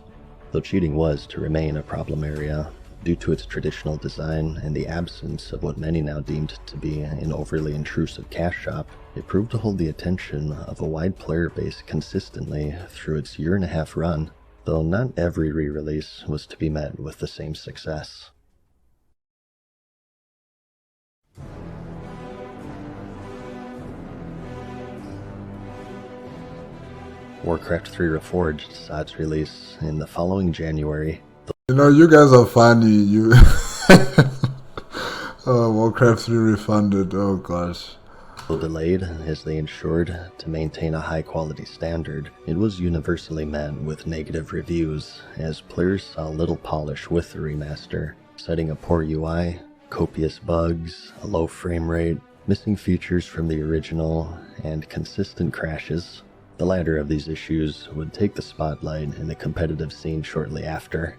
Though cheating was to remain a problem area, due to its traditional design and the absence of what many now deemed to be an overly intrusive cash shop, it proved to hold the attention of a wide player base consistently through its year-and-a-half run, though not every re-release was to be met with the same success. Warcraft 3 Reforged saw its release in the following January. You know, you guys are funny. You Warcraft 3 refunded. Oh gosh. Though delayed as they ensured to maintain a high quality standard, it was universally met with negative reviews as players saw little polish with the remaster, citing a poor UI, copious bugs, a low frame rate, missing features from the original, and consistent crashes. The latter of these issues would take the spotlight in the competitive scene shortly after.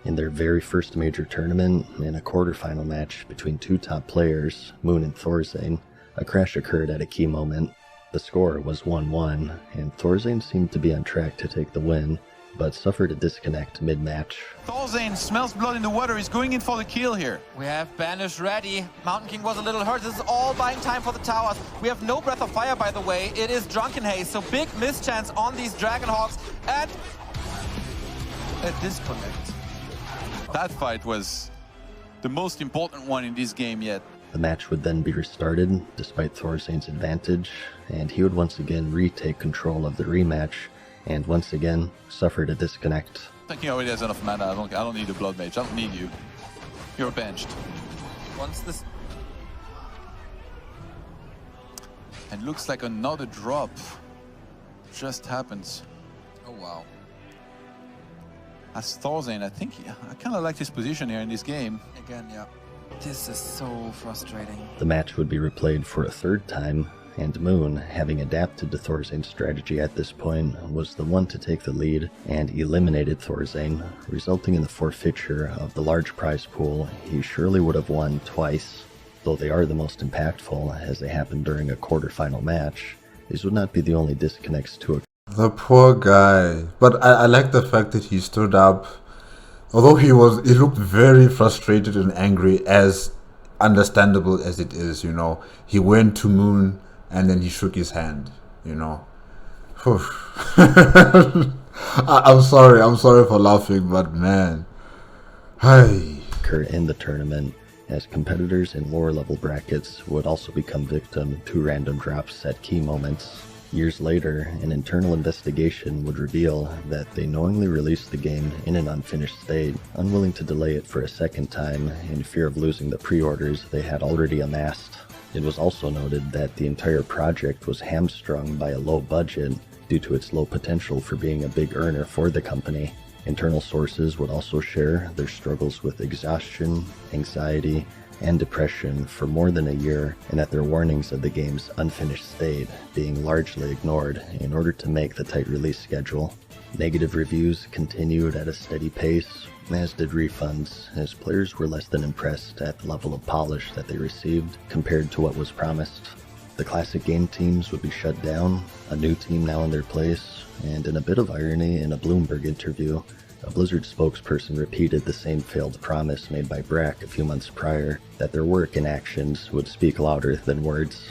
In their very first major tournament, in a quarterfinal match between two top players, Moon and Thorzane, a crash occurred at a key moment. The score was 1-1, and Thorzane seemed to be on track to take the win, but suffered a disconnect mid-match. Thorzane smells blood in the water. He's going in for the kill here. We have Banish ready. Mountain King was a little hurt. This is all buying time for the towers. We have no Breath of Fire, by the way. It is Drunken Haze, so big mischance on these Dragonhawks, and a disconnect. That fight was the most important one in this game yet. The match would then be restarted, despite Thorzane's advantage, and he would once again retake control of the rematch, and once again suffered a disconnect. I think he already has enough mana. I don't need a Blood Mage. I don't need you. You're benched. Once this... It looks like another drop just happens. Oh wow. As Thorzane, I think I kind of like his position here in this game. Again, yeah. This is so frustrating. The match would be replayed for a third time, and Moon, having adapted to Thorzane's strategy at this point, was the one to take the lead and eliminated Thorzane, resulting in the forfeiture of the large prize pool he surely would have won twice. Though they are the most impactful, as they happened during a quarterfinal match, these would not be the only disconnects to occur. The poor guy. But I like the fact that he stood up. Although he looked very frustrated and angry, as understandable as it is, you know. He went to Moon and then he shook his hand, you know. I'm sorry for laughing, but man. Hi. In the tournament, as competitors in lower level brackets would also become victim to random drops at key moments. Years later, an internal investigation would reveal that they knowingly released the game in an unfinished state, unwilling to delay it for a second time in fear of losing the pre-orders they had already amassed. It was also noted that the entire project was hamstrung by a low budget due to its low potential for being a big earner for the company. Internal sources would also share their struggles with exhaustion, anxiety, and depression for more than a year, and that their warnings of the game's unfinished state being largely ignored in order to make the tight release schedule. Negative reviews continued at a steady pace, as did refunds, as players were less than impressed at the level of polish that they received compared to what was promised. The classic game teams would be shut down, a new team now in their place, and in a bit of irony in a Bloomberg interview, a Blizzard spokesperson repeated the same failed promise made by Brack a few months prior, that their work and actions would speak louder than words.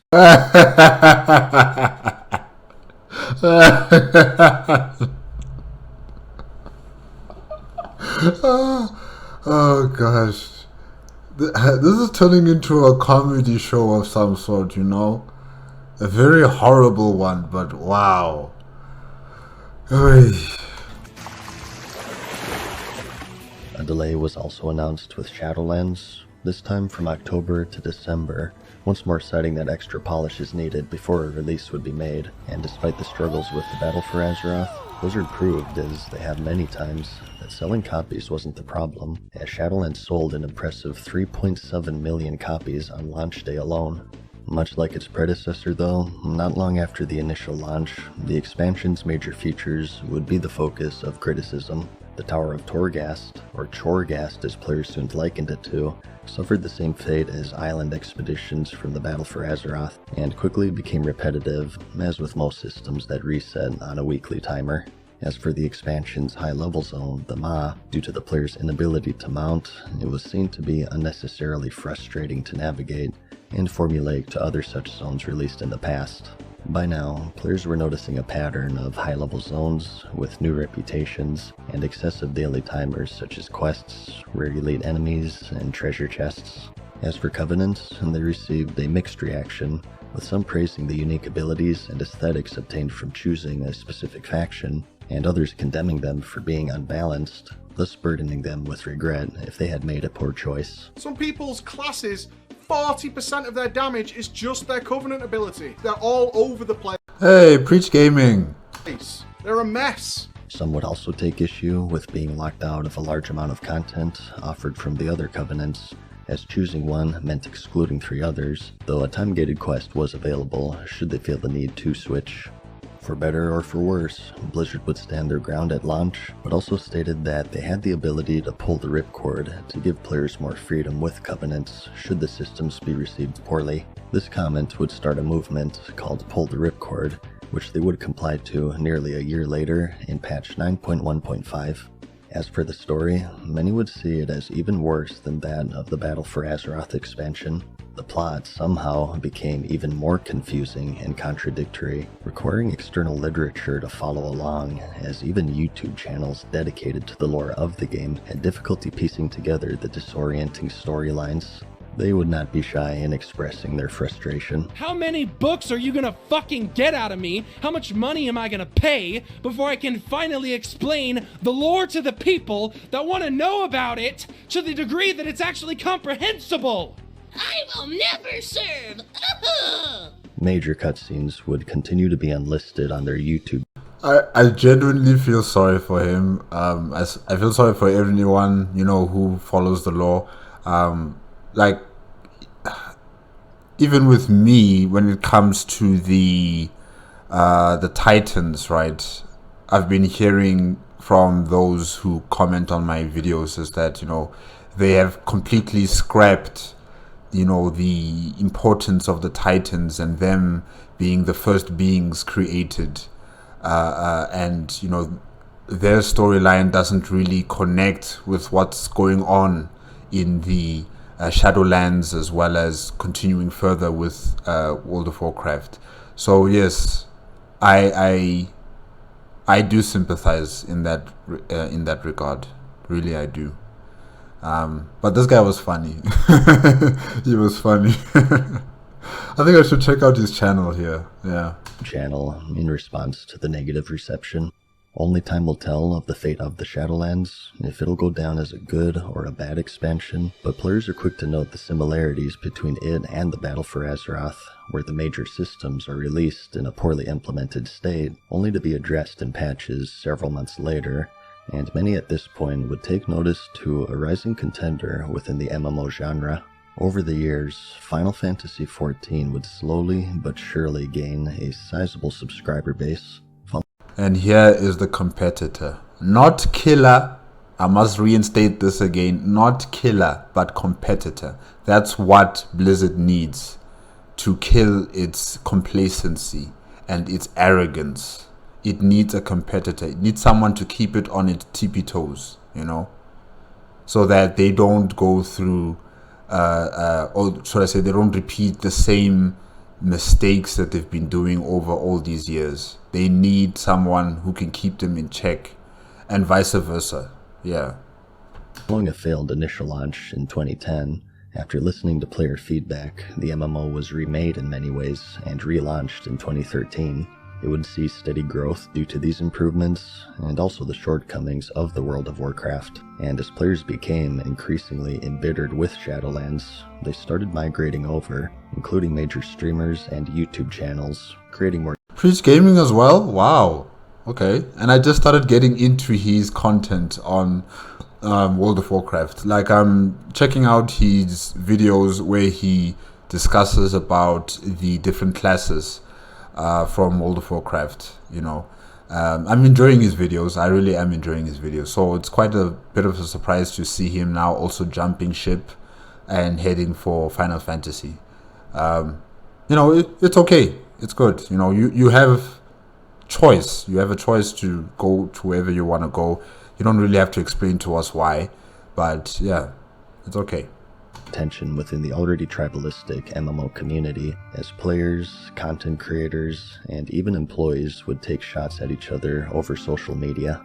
Oh gosh. This is turning into a comedy show of some sort, you know? A very horrible one, but wow. Oy. A delay was also announced with Shadowlands, this time from October to December, once more citing that extra polish is needed before a release would be made, and despite the struggles with the Battle for Azeroth, Blizzard proved, as they have many times, that selling copies wasn't the problem, as Shadowlands sold an impressive 3.7 million copies on launch day alone. Much like its predecessor though, not long after the initial launch, the expansion's major features would be the focus of criticism. The Tower of Torghast, or Chorghast as players soon likened it to, suffered the same fate as island expeditions from the Battle for Azeroth, and quickly became repetitive, as with most systems that reset on a weekly timer. As for the expansion's high-level zone, the Maw, due to the player's inability to mount, it was seen to be unnecessarily frustrating to navigate, and formulaic to other such zones released in the past. By now, players were noticing a pattern of high-level zones with new reputations and excessive daily timers such as quests, rare elite enemies, and treasure chests. As for Covenants, they received a mixed reaction, with some praising the unique abilities and aesthetics obtained from choosing a specific faction, and others condemning them for being unbalanced, thus burdening them with regret if they had made a poor choice. Some people's classes, 40% of their damage is just their Covenant ability. They're all over the place. Hey, preach gaming. They're a mess. Some would also take issue with being locked out of a large amount of content offered from the other Covenants, as choosing one meant excluding 3 others, though a time-gated quest was available should they feel the need to switch. For better or for worse, Blizzard would stand their ground at launch, but also stated that they had the ability to pull the ripcord to give players more freedom with covenants should the systems be received poorly. This comment would start a movement called Pull the Ripcord, which they would comply to nearly a year later in patch 9.1.5. As for the story, many would see it as even worse than that of the Battle for Azeroth expansion. The plot somehow became even more confusing and contradictory, requiring external literature to follow along, as even YouTube channels dedicated to the lore of the game had difficulty piecing together the disorienting storylines. They would not be shy in expressing their frustration. How many books are you gonna fucking get out of me? How much money am I gonna pay before I can finally explain the lore to the people that want to know about it to the degree that it's actually comprehensible? I will never serve! Major cutscenes would continue to be unlisted on their YouTube. I genuinely feel sorry for him. I feel sorry for everyone, you know, who follows the law. Like, even with me, when it comes to the Titans, right? I've been hearing from those who comment on my videos is that, you know, they have completely scrapped, you know, the importance of the Titans and them being the first beings created, and, you know, their storyline doesn't really connect with what's going on in the Shadowlands, as well as continuing further with World of Warcraft. So yes, I do sympathize in that regard. Really, I do. But this guy was funny. He was funny. I think I should check out his channel here. Yeah. Channel in response to the negative reception. Only time will tell of the fate of the Shadowlands, if it'll go down as a good or a bad expansion, but players are quick to note the similarities between it and the Battle for Azeroth, where the major systems are released in a poorly implemented state, only to be addressed in patches several months later, and many at this point would take notice to a rising contender within the MMO genre. Over the years, Final Fantasy XIV would slowly but surely gain a sizable subscriber base. And here is the competitor. Not killer. I must reinstate this again. Not killer, but competitor. That's what Blizzard needs to kill its complacency and its arrogance. It needs a competitor. It needs someone to keep it on its tippy toes, you know, so that they don't go through, or should I say, they don't repeat the same mistakes that they've been doing over all these years. They need someone who can keep them in check, and vice versa. Yeah. Following a failed initial launch in 2010, after listening to player feedback, the MMO was remade in many ways and relaunched in 2013. It would see steady growth due to these improvements, and also the shortcomings of the World of Warcraft. And as players became increasingly embittered with Shadowlands, they started migrating over, including major streamers and YouTube channels, creating more... Preach gaming as well? Wow. Okay. And I just started getting into his content on World of Warcraft. Like, I'm checking out his videos where he discusses about the different classes from World of Warcraft, you know. I'm enjoying his videos. I really am enjoying his videos. So it's quite a bit of a surprise to see him now also jumping ship and heading for Final Fantasy. You know, it's okay. It's good. You know, you have choice. You have a choice to go to wherever you want to go. You don't really have to explain to us why. But yeah, it's okay. Tension within the already tribalistic MMO community, as players, content creators, and even employees would take shots at each other over social media.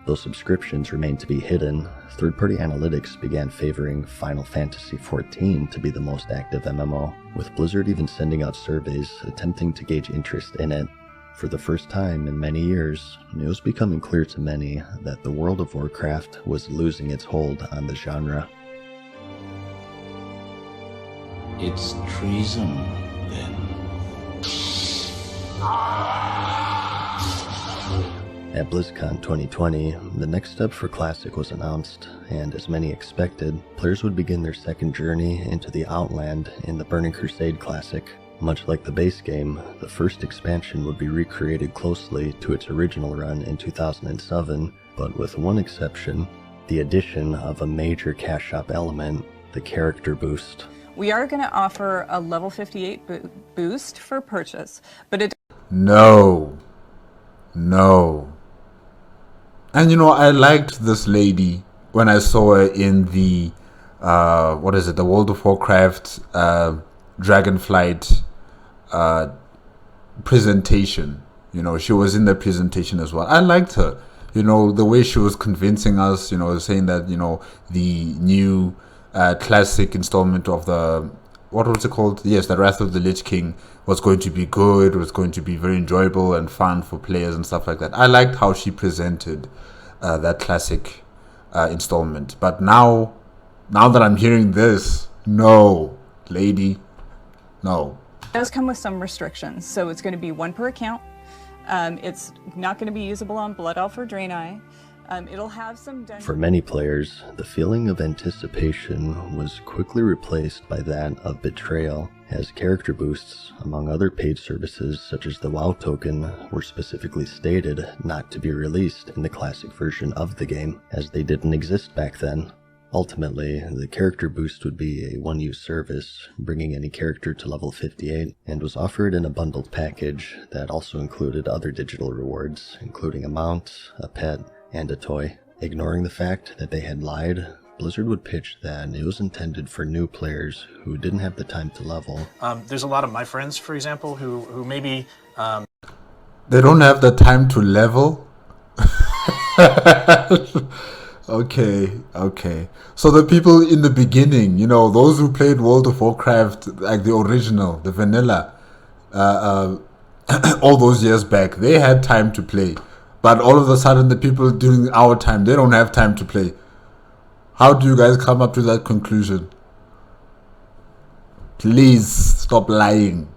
Though subscriptions remained to be hidden, third-party analytics began favoring Final Fantasy XIV to be the most active MMO, with Blizzard even sending out surveys attempting to gauge interest in it. For the first time in many years, it was becoming clear to many that the World of Warcraft was losing its hold on the genre. It's treason, then. At BlizzCon 2020, the next step for Classic was announced, and as many expected, players would begin their second journey into the Outland in the Burning Crusade Classic. Much like the base game, the first expansion would be recreated closely to its original run in 2007, but with one exception, the addition of a major cash shop element, the character boost. We are going to offer a level 58 boost for purchase, but it... No. And you know, I liked this lady when I saw her in the, the World of Warcraft Dragonflight presentation. You know, she was in the presentation as well. I liked her. You know, the way she was convincing us, you know, saying that, you know, the new classic installment of the, what was it called? Yes, the Wrath of the Lich King was going to be good, was going to be very enjoyable and fun for players and stuff like that. I liked how she presented that classic installment. But now that I'm hearing this, no, lady, no. It does come with some restrictions, so it's going to be 1 per account. It's not going to be usable on Blood Elf or Draenei. It'll have some... For many players, the feeling of anticipation was quickly replaced by that of betrayal, as character boosts, among other paid services such as the WoW token, were specifically stated not to be released in the classic version of the game, as they didn't exist back then. Ultimately, the character boost would be a one-use service, bringing any character to level 58, and was offered in a bundled package that also included other digital rewards, including a mount, a pet, and a toy. Ignoring the fact that they had lied, Blizzard would pitch that it was intended for new players who didn't have the time to level. There's a lot of my friends, for example, who maybe... They don't have the time to level? Okay. So the people in the beginning, you know, those who played World of Warcraft, like the original, the vanilla, all those years back, they had time to play. But all of a sudden, the people during our time, they don't have time to play. How do you guys come up to that conclusion? Please stop lying.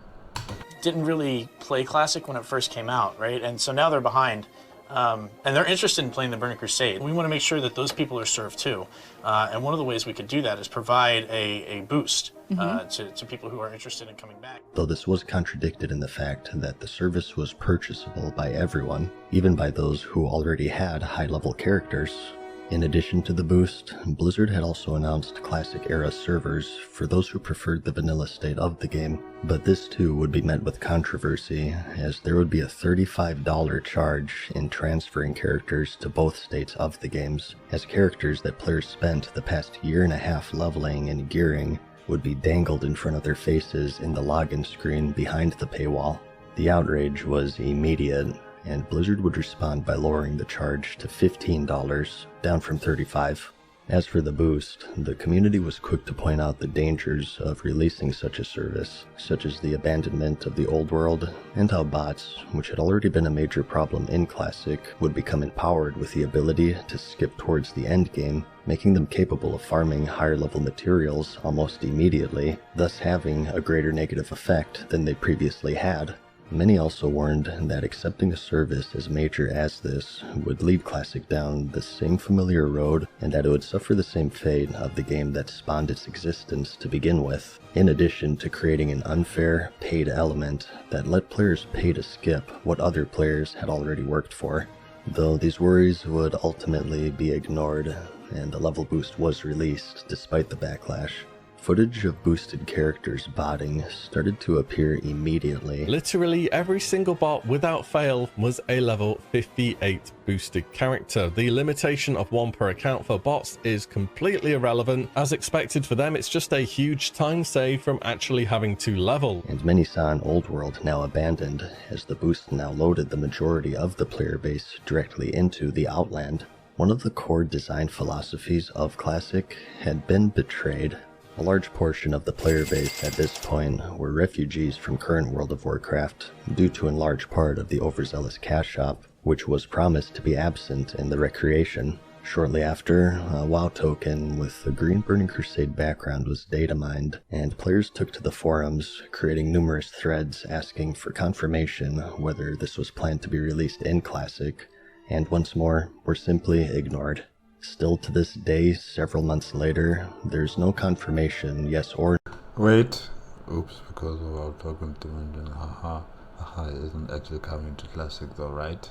Didn't really play Classic when it first came out, right? And so now they're behind. And they're interested in playing the Burning Crusade. We want to make sure that those people are served too. And one of the ways we could do that is provide a boost to people who are interested in coming back. Though this was contradicted in the fact that the service was purchasable by everyone, even by those who already had high-level characters. In addition to the boost, Blizzard had also announced Classic-era servers for those who preferred the vanilla state of the game, but this too would be met with controversy, as there would be a $35 charge in transferring characters to both states of the games, as characters that players spent the past year and a half leveling and gearing would be dangled in front of their faces in the login screen behind the paywall. The outrage was immediate, and Blizzard would respond by lowering the charge to $15, down from $35. As for the boost, the community was quick to point out the dangers of releasing such a service, such as the abandonment of the old world, and how bots, which had already been a major problem in Classic, would become empowered with the ability to skip towards the end game, making them capable of farming higher level materials almost immediately, thus having a greater negative effect than they previously had. Many also warned that accepting a service as major as this would lead Classic down the same familiar road, and that it would suffer the same fate of the game that spawned its existence to begin with, in addition to creating an unfair, paid element that let players pay to skip what other players had already worked for. Though these worries would ultimately be ignored, and the level boost was released despite the backlash. Footage of boosted characters botting started to appear immediately. Literally every single bot without fail was a level 58 boosted character. The limitation of 1 per account for bots is completely irrelevant. As expected for them, it's just a huge time save from actually having to level. And many saw an old world now abandoned, as the boost now loaded the majority of the player base directly into the Outland. One of the core design philosophies of Classic had been betrayed. A large portion of the player base at this point were refugees from current World of Warcraft, due to in large part of the overzealous cash shop, which was promised to be absent in the recreation. Shortly after, a WoW token with the green Burning Crusade background was data mined, and players took to the forums, creating numerous threads asking for confirmation whether this was planned to be released in Classic, and once more were simply ignored. Still to this day, several months later, there's no confirmation, yes or... Wait, Oops, because of our token dimension. Haha. Haha, it isn't actually coming to Classic though, right?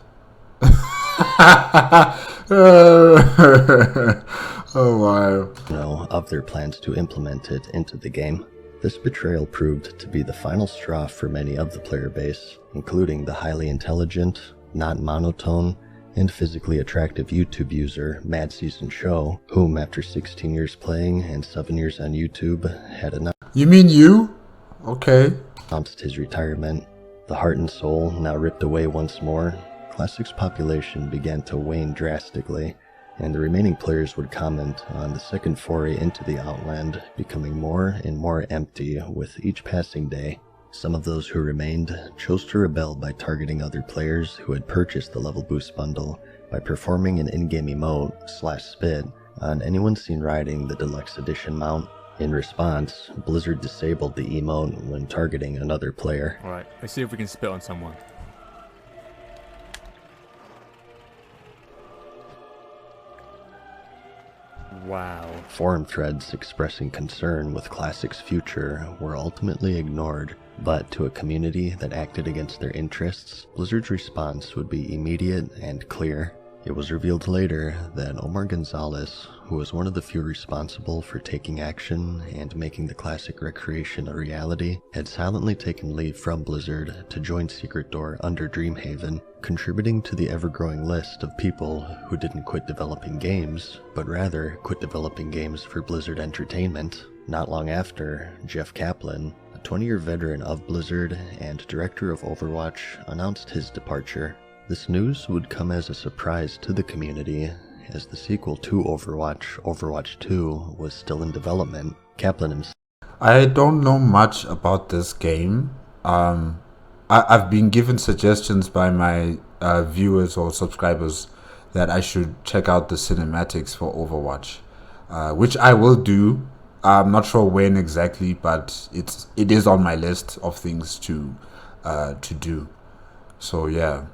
Oh wow. Of their plans to implement it into the game. This betrayal proved to be the final straw for many of the player base, including the highly intelligent, not monotone, and physically attractive YouTube user MadSeasonShow, whom after 16 years playing and 7 years on YouTube had announced. You mean you? Okay. Announced his retirement. The heart and soul now ripped away once more. Classic's population began to wane drastically, and the remaining players would comment on the second foray into the Outland becoming more and more empty with each passing day. Some of those who remained chose to rebel by targeting other players who had purchased the level boost bundle by performing an in-game emote /spit on anyone seen riding the deluxe edition mount. In response, Blizzard disabled the emote when targeting another player. Alright, let's see if we can spit on someone. Wow. Forum threads expressing concern with Classic's future were ultimately ignored, but to a community that acted against their interests, Blizzard's response would be immediate and clear. It was revealed later that Omar Gonzalez, who was one of the few responsible for taking action and making the Classic recreation a reality, had silently taken leave from Blizzard to join Secret Door under Dreamhaven, contributing to the ever-growing list of people who didn't quit developing games, but rather quit developing games for Blizzard Entertainment. Not long after, Jeff Kaplan, a 20-year veteran of Blizzard and director of Overwatch, announced his departure. This news would come as a surprise to the community, as the sequel to Overwatch, Overwatch 2, was still in development. Kaplan himself. I don't know much about this game. I've been given suggestions by my viewers or subscribers that I should check out the cinematics for Overwatch, which I will do. I'm not sure when exactly, but it is on my list of things to do. So yeah.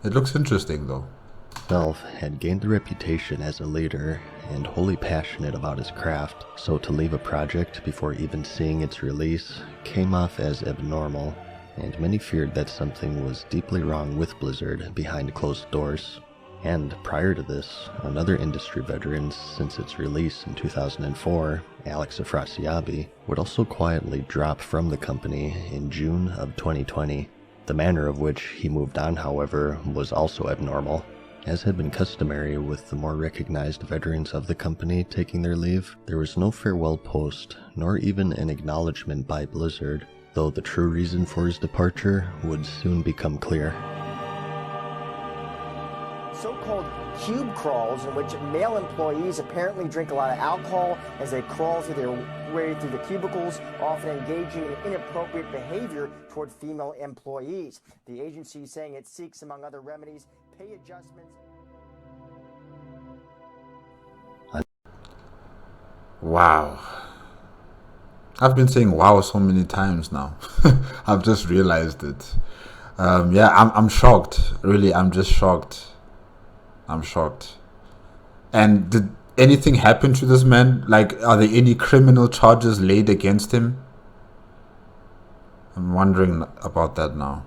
It looks interesting though. Himself had gained the reputation as a leader and wholly passionate about his craft, so to leave a project before even seeing its release came off as abnormal, and many feared that something was deeply wrong with Blizzard behind closed doors. And prior to this, another industry veteran since its release in 2004, Alex Afrasiabi, would also quietly drop from the company in June of 2020. The manner of which he moved on, however, was also abnormal. As had been customary with the more recognized veterans of the company taking their leave, there was no farewell post, nor even an acknowledgement by Blizzard, though the true reason for his departure would soon become clear. So-called cube crawls, in which male employees apparently drink a lot of alcohol as they crawl through their way through the cubicles, often engaging in inappropriate behavior toward female employees. The agency saying it seeks, among other remedies, pay adjustments. Wow. I've been saying wow so many times now. I've just realized it. Yeah, I'm shocked. Really, I'm just shocked. I'm shocked. And did anything happen to this man? Like, are there any criminal charges laid against him? I'm wondering about that now.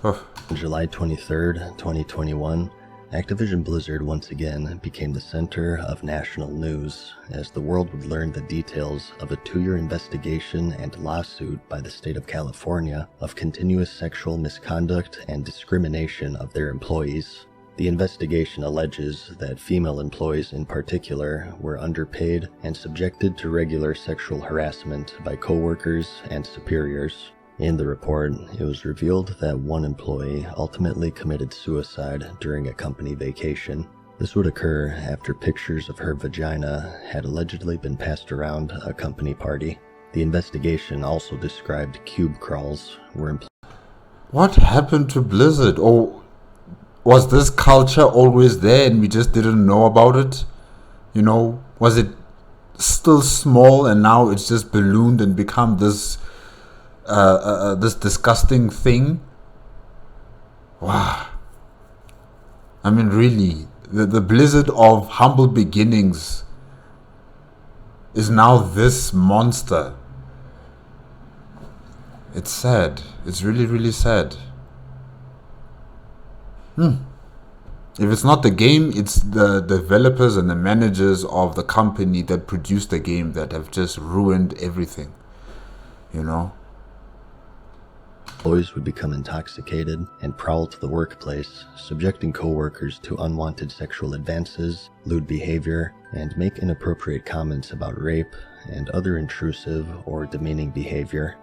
On July 23rd, 2021, Activision Blizzard once again became the center of national news as the world would learn the details of a 2-year investigation and lawsuit by the state of California of continuous sexual misconduct and discrimination of their employees. The investigation alleges that female employees in particular were underpaid and subjected to regular sexual harassment by coworkers and superiors. In the report, it was revealed that one employee ultimately committed suicide during a company vacation. This would occur after pictures of her vagina had allegedly been passed around a company party. The investigation also described cube crawls where What happened to Blizzard? Or was this culture always there and we just didn't know about it? You know, was it still small and now it's just ballooned and become this this disgusting thing? Wow. I mean, really, the Blizzard of humble beginnings is now this monster. It's sad. It's really, really sad. If it's not the game, it's the developers and the managers of the company that produced the game that have just ruined everything. You know? Employees would become intoxicated and prowl to the workplace, subjecting co-workers to unwanted sexual advances, lewd behavior, and make inappropriate comments about rape and other intrusive or demeaning behavior.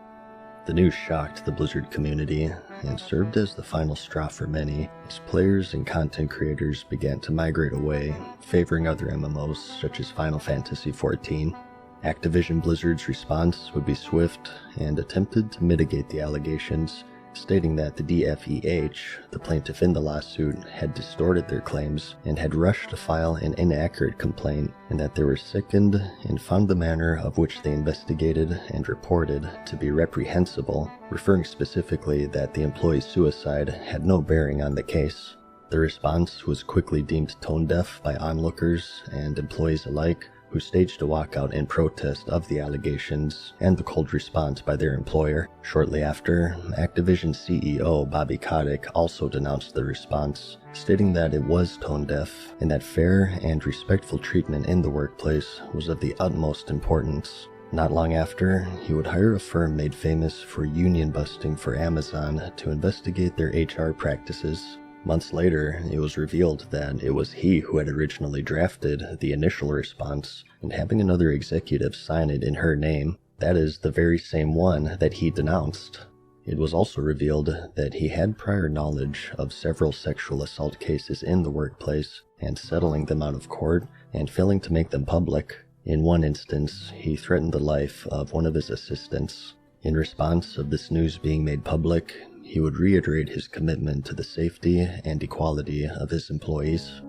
The news shocked the Blizzard community and served as the final straw for many, as players and content creators began to migrate away, favoring other MMOs such as Final Fantasy XIV. Activision Blizzard's response would be swift and attempted to mitigate the allegations, stating that the DFEH, the plaintiff in the lawsuit, had distorted their claims and had rushed to file an inaccurate complaint, and that they were sickened and found the manner of which they investigated and reported to be reprehensible, referring specifically that the employee's suicide had no bearing on the case. The response was quickly deemed tone-deaf by onlookers and employees alike, who staged a walkout in protest of the allegations and the cold response by their employer. Shortly after, Activision CEO Bobby Kotick also denounced the response, stating that it was tone-deaf and that fair and respectful treatment in the workplace was of the utmost importance. Not long after, he would hire a firm made famous for union busting for Amazon to investigate their HR practices. Months later, it was revealed that it was he who had originally drafted the initial response, and having another executive sign it in her name, that is the very same one that he denounced. It was also revealed that he had prior knowledge of several sexual assault cases in the workplace, and settling them out of court and failing to make them public. In one instance, he threatened the life of one of his assistants. In response of this news being made public, he would reiterate his commitment to the safety and equality of his employees.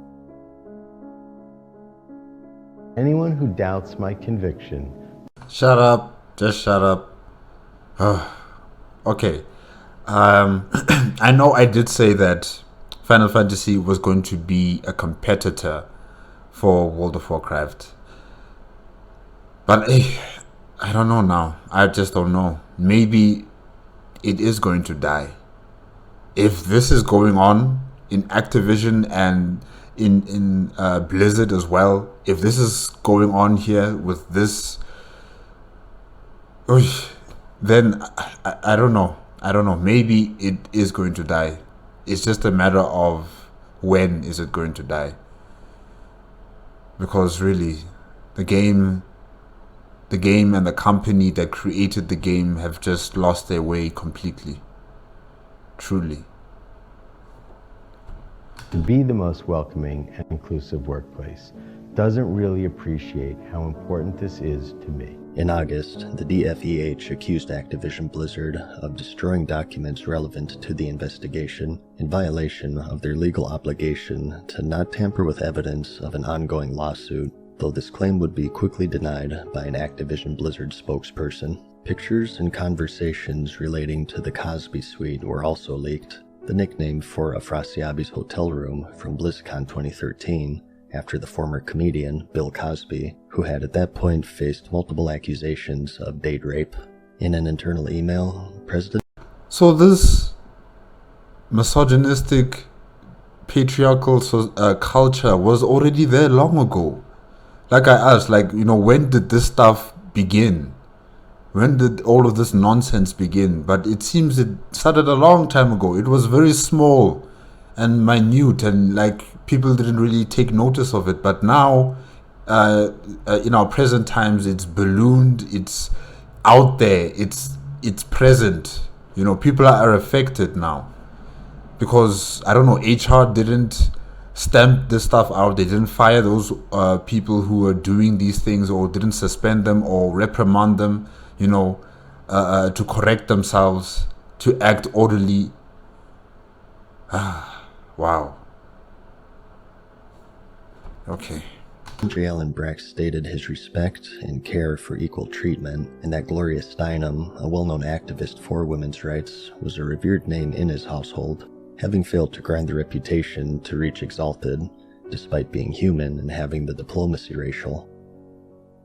Anyone who doubts my conviction. Shut up. Just shut up. Okay. I know I did say that Final Fantasy was going to be a competitor for World of Warcraft. But I don't know now. I just don't know. Maybe it is going to die. If this is going on in Activision and in Blizzard as well, if this is going on here with this, then I don't know. I don't know. Maybe it is going to die. It's just a matter of when is it going to die. Because really, the game and the company that created the game have just lost their way completely. Truly. To be the most welcoming and inclusive workplace doesn't really appreciate how important this is to me. In August, the DFEH accused Activision Blizzard of destroying documents relevant to the investigation in violation of their legal obligation to not tamper with evidence of an ongoing lawsuit, though this claim would be quickly denied by an Activision Blizzard spokesperson. Pictures and conversations relating to the Cosby Suite were also leaked, the nickname for Afrasiabi's hotel room from BlizzCon 2013, after the former comedian Bill Cosby, who had at that point faced multiple accusations of date rape. In an internal email, President... So this misogynistic, patriarchal culture was already there long ago. Like I asked, when did this stuff begin? When did all of this nonsense begin? But it seems it started a long time ago. It was very small and minute, and people didn't really take notice of it. But now, in our present times, it's ballooned. It's out there. It's present. People are affected now because HR didn't stamp this stuff out. They didn't fire those people who were doing these things, or didn't suspend them or reprimand them, to correct themselves, to act orderly. Wow. Okay. J. Allen Brack stated his respect and care for equal treatment, and that Gloria Steinem, a well-known activist for women's rights, was a revered name in his household, having failed to grind the reputation to reach exalted, despite being human and having the diplomacy racial.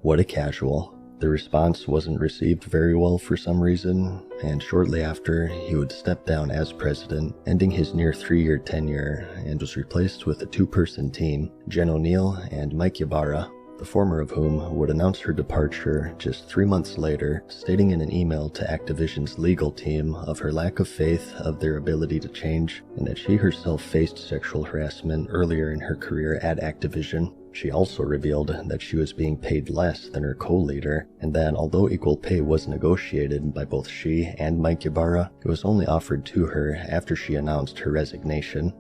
What a casual. The response wasn't received very well for some reason, and shortly after, he would step down as president, ending his near 3-year tenure, and was replaced with a 2-person team, Jen O'Neill and Mike Ybarra, the former of whom would announce her departure just 3 months later, stating in an email to Activision's legal team of her lack of faith of their ability to change, and that she herself faced sexual harassment earlier in her career at Activision. She also revealed that she was being paid less than her co-leader, and that although equal pay was negotiated by both she and Mike Ybarra, it was only offered to her after she announced her resignation.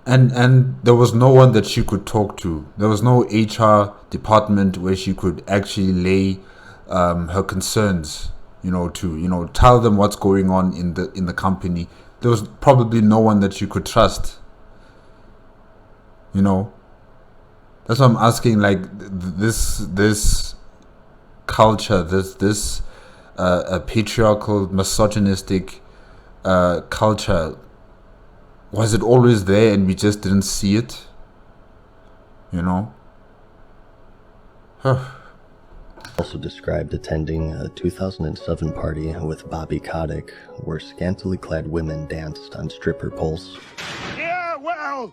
And there was no one that she could talk to. There was no HR department where she could actually lay her concerns, to tell them what's going on in the company. There was probably no one that she could trust. That's what I'm asking. Like this culture, this patriarchal, misogynistic culture. Was it always there and we just didn't see it? Also described attending a 2007 party with Bobby Kotick, where scantily clad women danced on stripper poles. Yeah, well,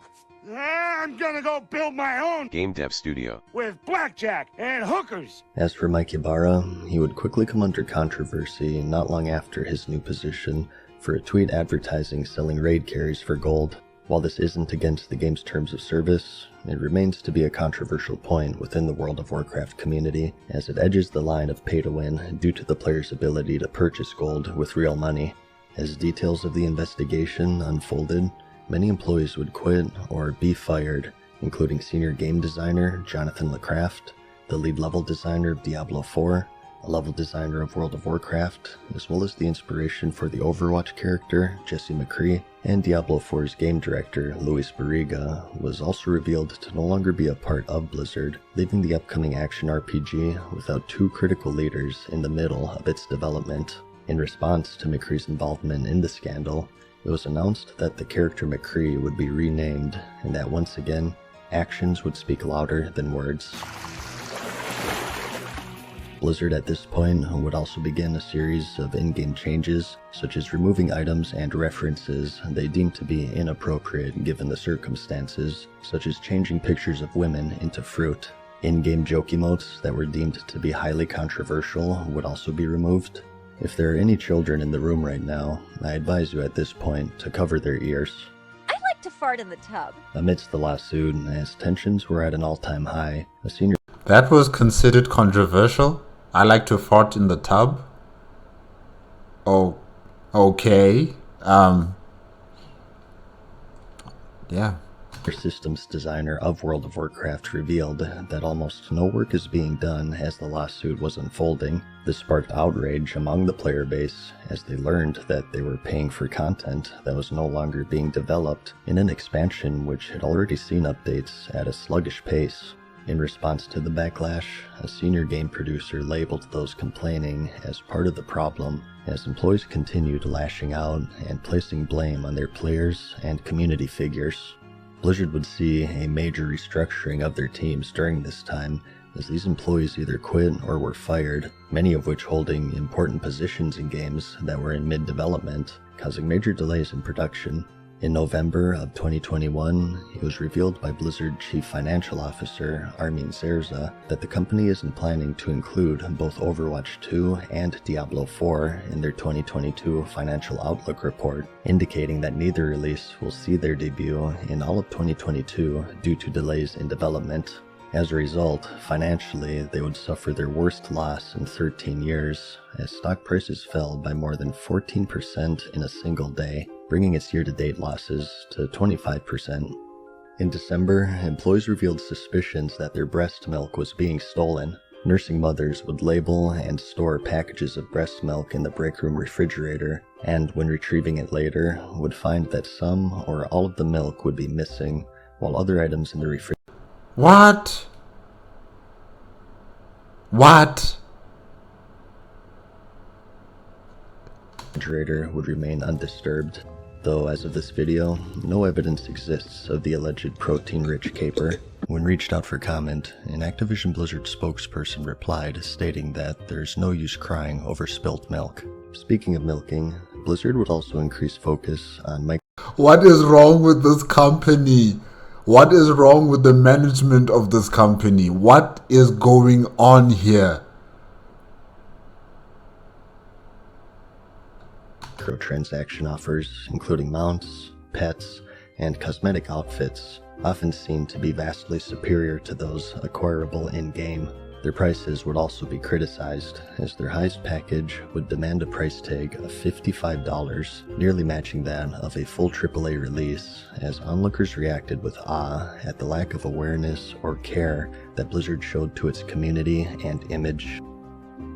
I'm gonna go build my own game dev studio with blackjack and hookers. As for Mike Ybarra, he would quickly come under controversy not long after his new position for a tweet advertising selling raid carries for gold. While this isn't against the game's terms of service, it remains to be a controversial point within the World of Warcraft community, as it edges the line of pay to win due to the player's ability to purchase gold with real money. As details of the investigation unfolded, many employees would quit or be fired, including senior game designer Jonathan LeCraft, the lead level designer of Diablo 4, a level designer of World of Warcraft, as well as the inspiration for the Overwatch character, Jesse McCree, and Diablo 4's game director, Luis Barriga, was also revealed to no longer be a part of Blizzard, leaving the upcoming action RPG without 2 critical leaders in the middle of its development. In response to McCree's involvement in the scandal, it was announced that the character McCree would be renamed, and that once again, actions would speak louder than words. Blizzard at this point would also begin a series of in-game changes, such as removing items and references they deemed to be inappropriate given the circumstances, such as changing pictures of women into fruit. In-game joke emotes that were deemed to be highly controversial would also be removed. If there are any children in the room right now, I advise you at this point to cover their ears. I'd like to fart in the tub. Amidst the lawsuit, as tensions were at an all-time high, a senior... That was considered controversial? I like to fart in the tub? Oh, okay. Yeah. Systems designer of World of Warcraft revealed that almost no work is being done as the lawsuit was unfolding. This sparked outrage among the player base as they learned that they were paying for content that was no longer being developed in an expansion which had already seen updates at a sluggish pace. In response to the backlash, a senior game producer labeled those complaining as part of the problem, as employees continued lashing out and placing blame on their players and community figures. Blizzard would see a major restructuring of their teams during this time, as these employees either quit or were fired, many of which holding important positions in games that were in mid-development, causing major delays in production. In November of 2021, it was revealed by Blizzard Chief Financial Officer Armin Zerza that the company isn't planning to include both Overwatch 2 and Diablo 4 in their 2022 financial outlook report, indicating that neither release will see their debut in all of 2022 due to delays in development. As a result, financially, they would suffer their worst loss in 13 years, as stock prices fell by more than 14% in a single day, bringing its year-to-date losses to 25%. In December, employees revealed suspicions that their breast milk was being stolen. Nursing mothers would label and store packages of breast milk in the break room refrigerator, and when retrieving it later, would find that some or all of the milk would be missing, while other items in the refrigerator What? would remain undisturbed, though as of this video, no evidence exists of the alleged protein-rich caper. When reached out for comment, an Activision Blizzard spokesperson replied, stating that there's no use crying over spilt milk. Speaking of milking, Blizzard would also increase focus on What is wrong with this company? What is wrong with the management of this company? What is going on here? Microtransaction offers, including mounts, pets, and cosmetic outfits, often seem to be vastly superior to those acquirable in-game. Their prices would also be criticized, as their highest package would demand a price tag of $55, nearly matching that of a full AAA release, as onlookers reacted with awe at the lack of awareness or care that Blizzard showed to its community and image.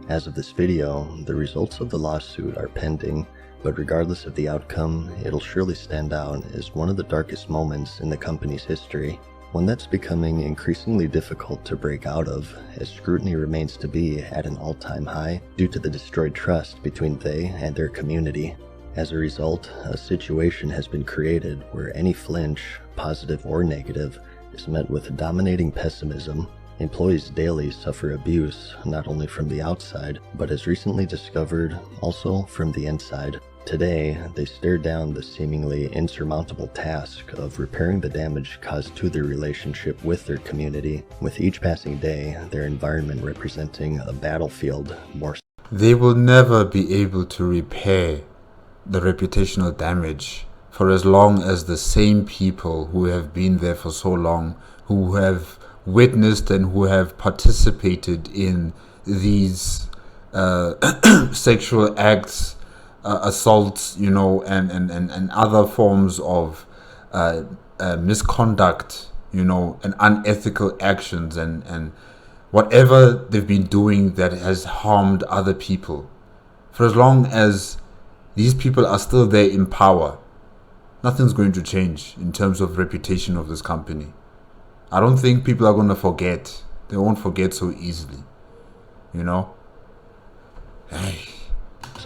As of this video, the results of the lawsuit are pending, but regardless of the outcome, it'll surely stand out as one of the darkest moments in the company's history, one that's becoming increasingly difficult to break out of, as scrutiny remains to be at an all-time high due to the destroyed trust between they and their community. As a result, a situation has been created where any flinch, positive or negative, is met with dominating pessimism. Employees daily suffer abuse, not only from the outside, but as recently discovered, also from the inside. Today, they stare down the seemingly insurmountable task of repairing the damage caused to their relationship with their community, with each passing day, their environment representing a battlefield more. They will never be able to repair the reputational damage for as long as the same people who have been there for so long, who have witnessed and who have participated in these sexual acts, assaults, you know, and other forms of misconduct, you know, and unethical actions and whatever they've been doing that has harmed other people. For as long as these people are still there in power, nothing's going to change in terms of reputation of this company. I don't think people are going to forget. They won't forget so easily, you know? Hey.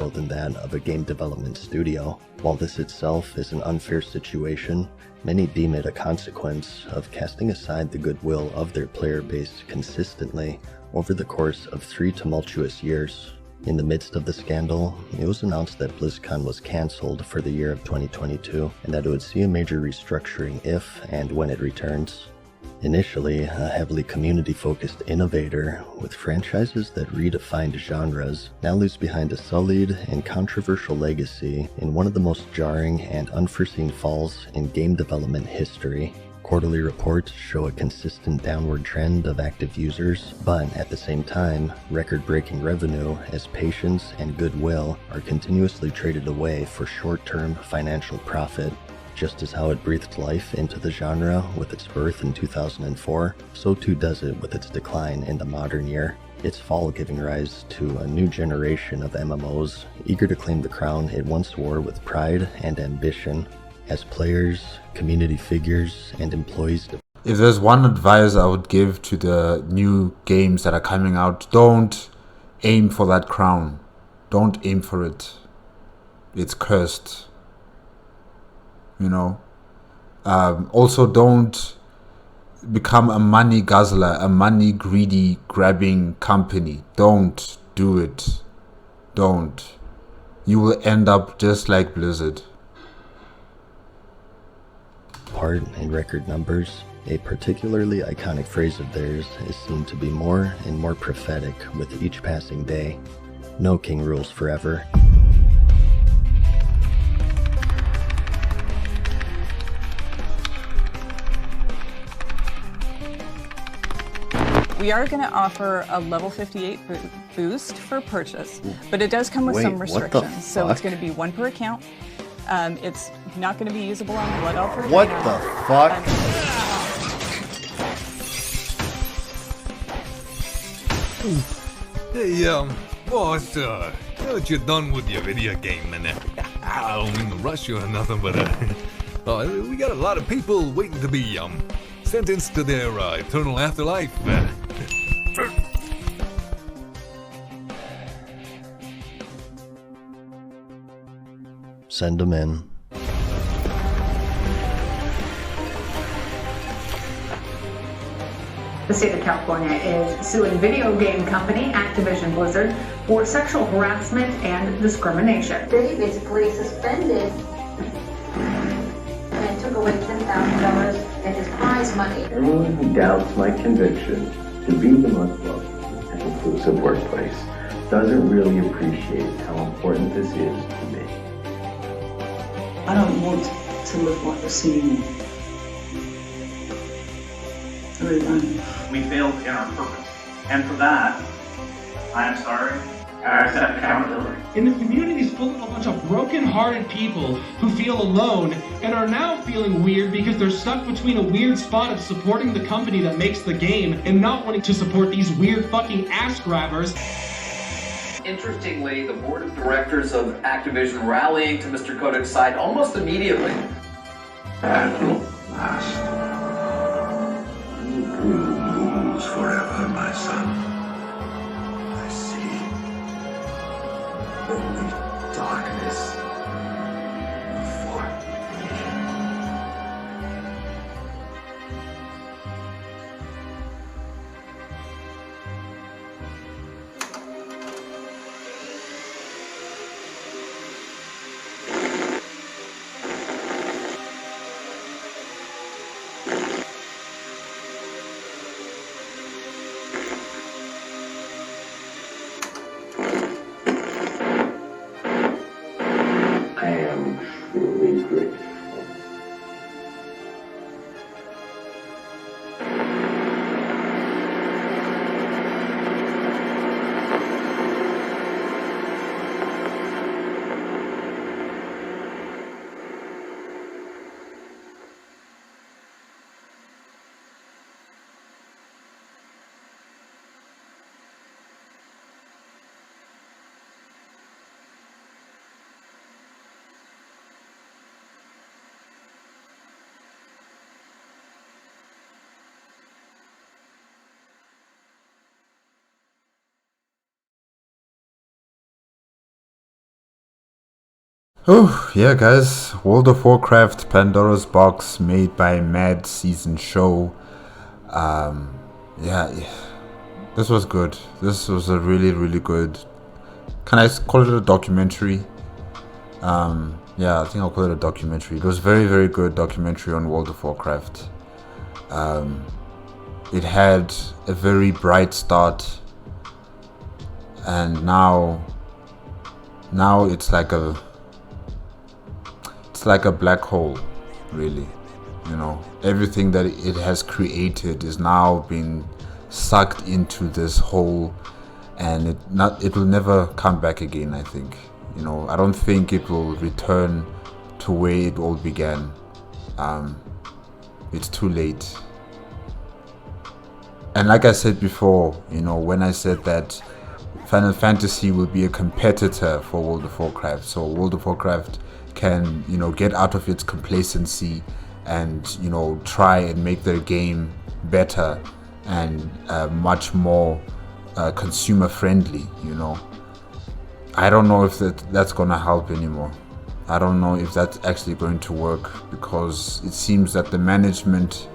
Than that of a game development studio. While this itself is an unfair situation, many deem it a consequence of casting aside the goodwill of their player base consistently over the course of 3 tumultuous years. In the midst of the scandal, it was announced that BlizzCon was cancelled for the year of 2022 and that it would see a major restructuring if and when it returns. Initially, a heavily community-focused innovator with franchises that redefined genres, now leaves behind a sullied and controversial legacy in one of the most jarring and unforeseen falls in game development history. Quarterly reports show a consistent downward trend of active users, but at the same time, record-breaking revenue as patience and goodwill are continuously traded away for short-term financial profit. Just as how it breathed life into the genre with its birth in 2004, so too does it with its decline in the modern year. Its fall giving rise to a new generation of MMOs, eager to claim the crown it once wore with pride and ambition. As players, community figures, and employees. If there's one advice I would give to the new games that are coming out, don't aim for that crown. Don't aim for it. It's cursed. You know, also don't become a money guzzler, a money greedy grabbing company. Don't do it. Don't. You will end up just like Blizzard. Part in record numbers, a particularly iconic phrase of theirs is seen to be more and more prophetic with each passing day. No king rules forever. We are going to offer a level 58 boost for purchase, but it does come with some restrictions. So it's going to be 1 per account. It's not going to be usable on Blood Elf or What the fuck? Hey, boss, now that you're done with your video game, and I don't mean to rush you or nothing, but we got a lot of people waiting to be sentenced to their eternal afterlife. Send them in. The state of California is suing video game company Activision Blizzard for sexual harassment and discrimination. They basically suspended and took away $10,000 and his prize money. Anyone who doubts my conviction to be the most welcoming and inclusive workplace doesn't really appreciate how important this is to me. I don't want to live like the scene. I really don't. We failed in our purpose. And for that, I am sorry. I accept accountability. And the community is full of a bunch of broken-hearted people who feel alone and are now feeling weird because they're stuck between a weird spot of supporting the company that makes the game and not wanting to support these weird fucking ass grabbers. Interestingly, the board of directors of Activision rallying to Mr. Kodak's side almost immediately. At last, you will lose forever, my son. I see only darkness before I am truly grateful. Oh, yeah, guys. World of Warcraft Pandora's Box, made by MadSeasonShow. Yeah, this was good. This was a really, really good. Can I call it a documentary? Yeah, I think I'll call it a documentary. It was very, very good documentary on World of Warcraft. It had a very bright start, and now it's like a black hole, really. You know, everything that it has created is now being sucked into this hole, and it will never come back again. I think, you know, I don't think it will return to where it all began. It's too late. And like I said before, you know, when I said that Final Fantasy will be a competitor for World of Warcraft, so World of Warcraft can, you know, get out of its complacency and, you know, try and make their game better and much more consumer friendly. You know, I don't know if that's gonna help anymore. I don't know if that's actually going to work, because it seems that the management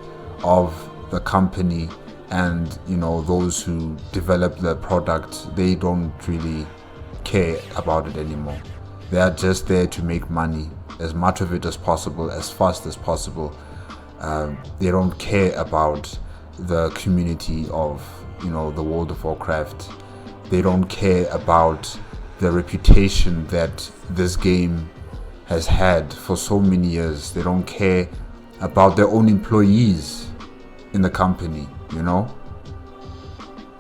of the company and, you know, those who develop the product, they don't really care about it anymore. They are just there to make money, as much of it as possible, as fast as possible. They don't care about the community of, you know, the World of Warcraft. They don't care about the reputation that this game has had for so many years. They don't care about their own employees in the company, you know.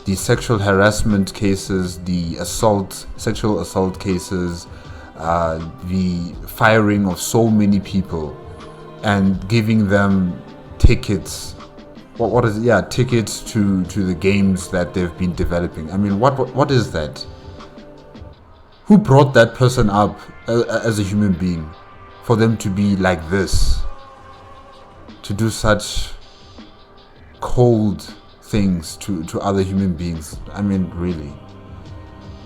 The sexual harassment cases, the sexual assault cases, the firing of so many people and giving them tickets. What is it? Yeah, tickets to the games that they've been developing. I mean, what is that? Who brought that person up as a human being for them to be like this? To do such cold things to other human beings. I mean, really.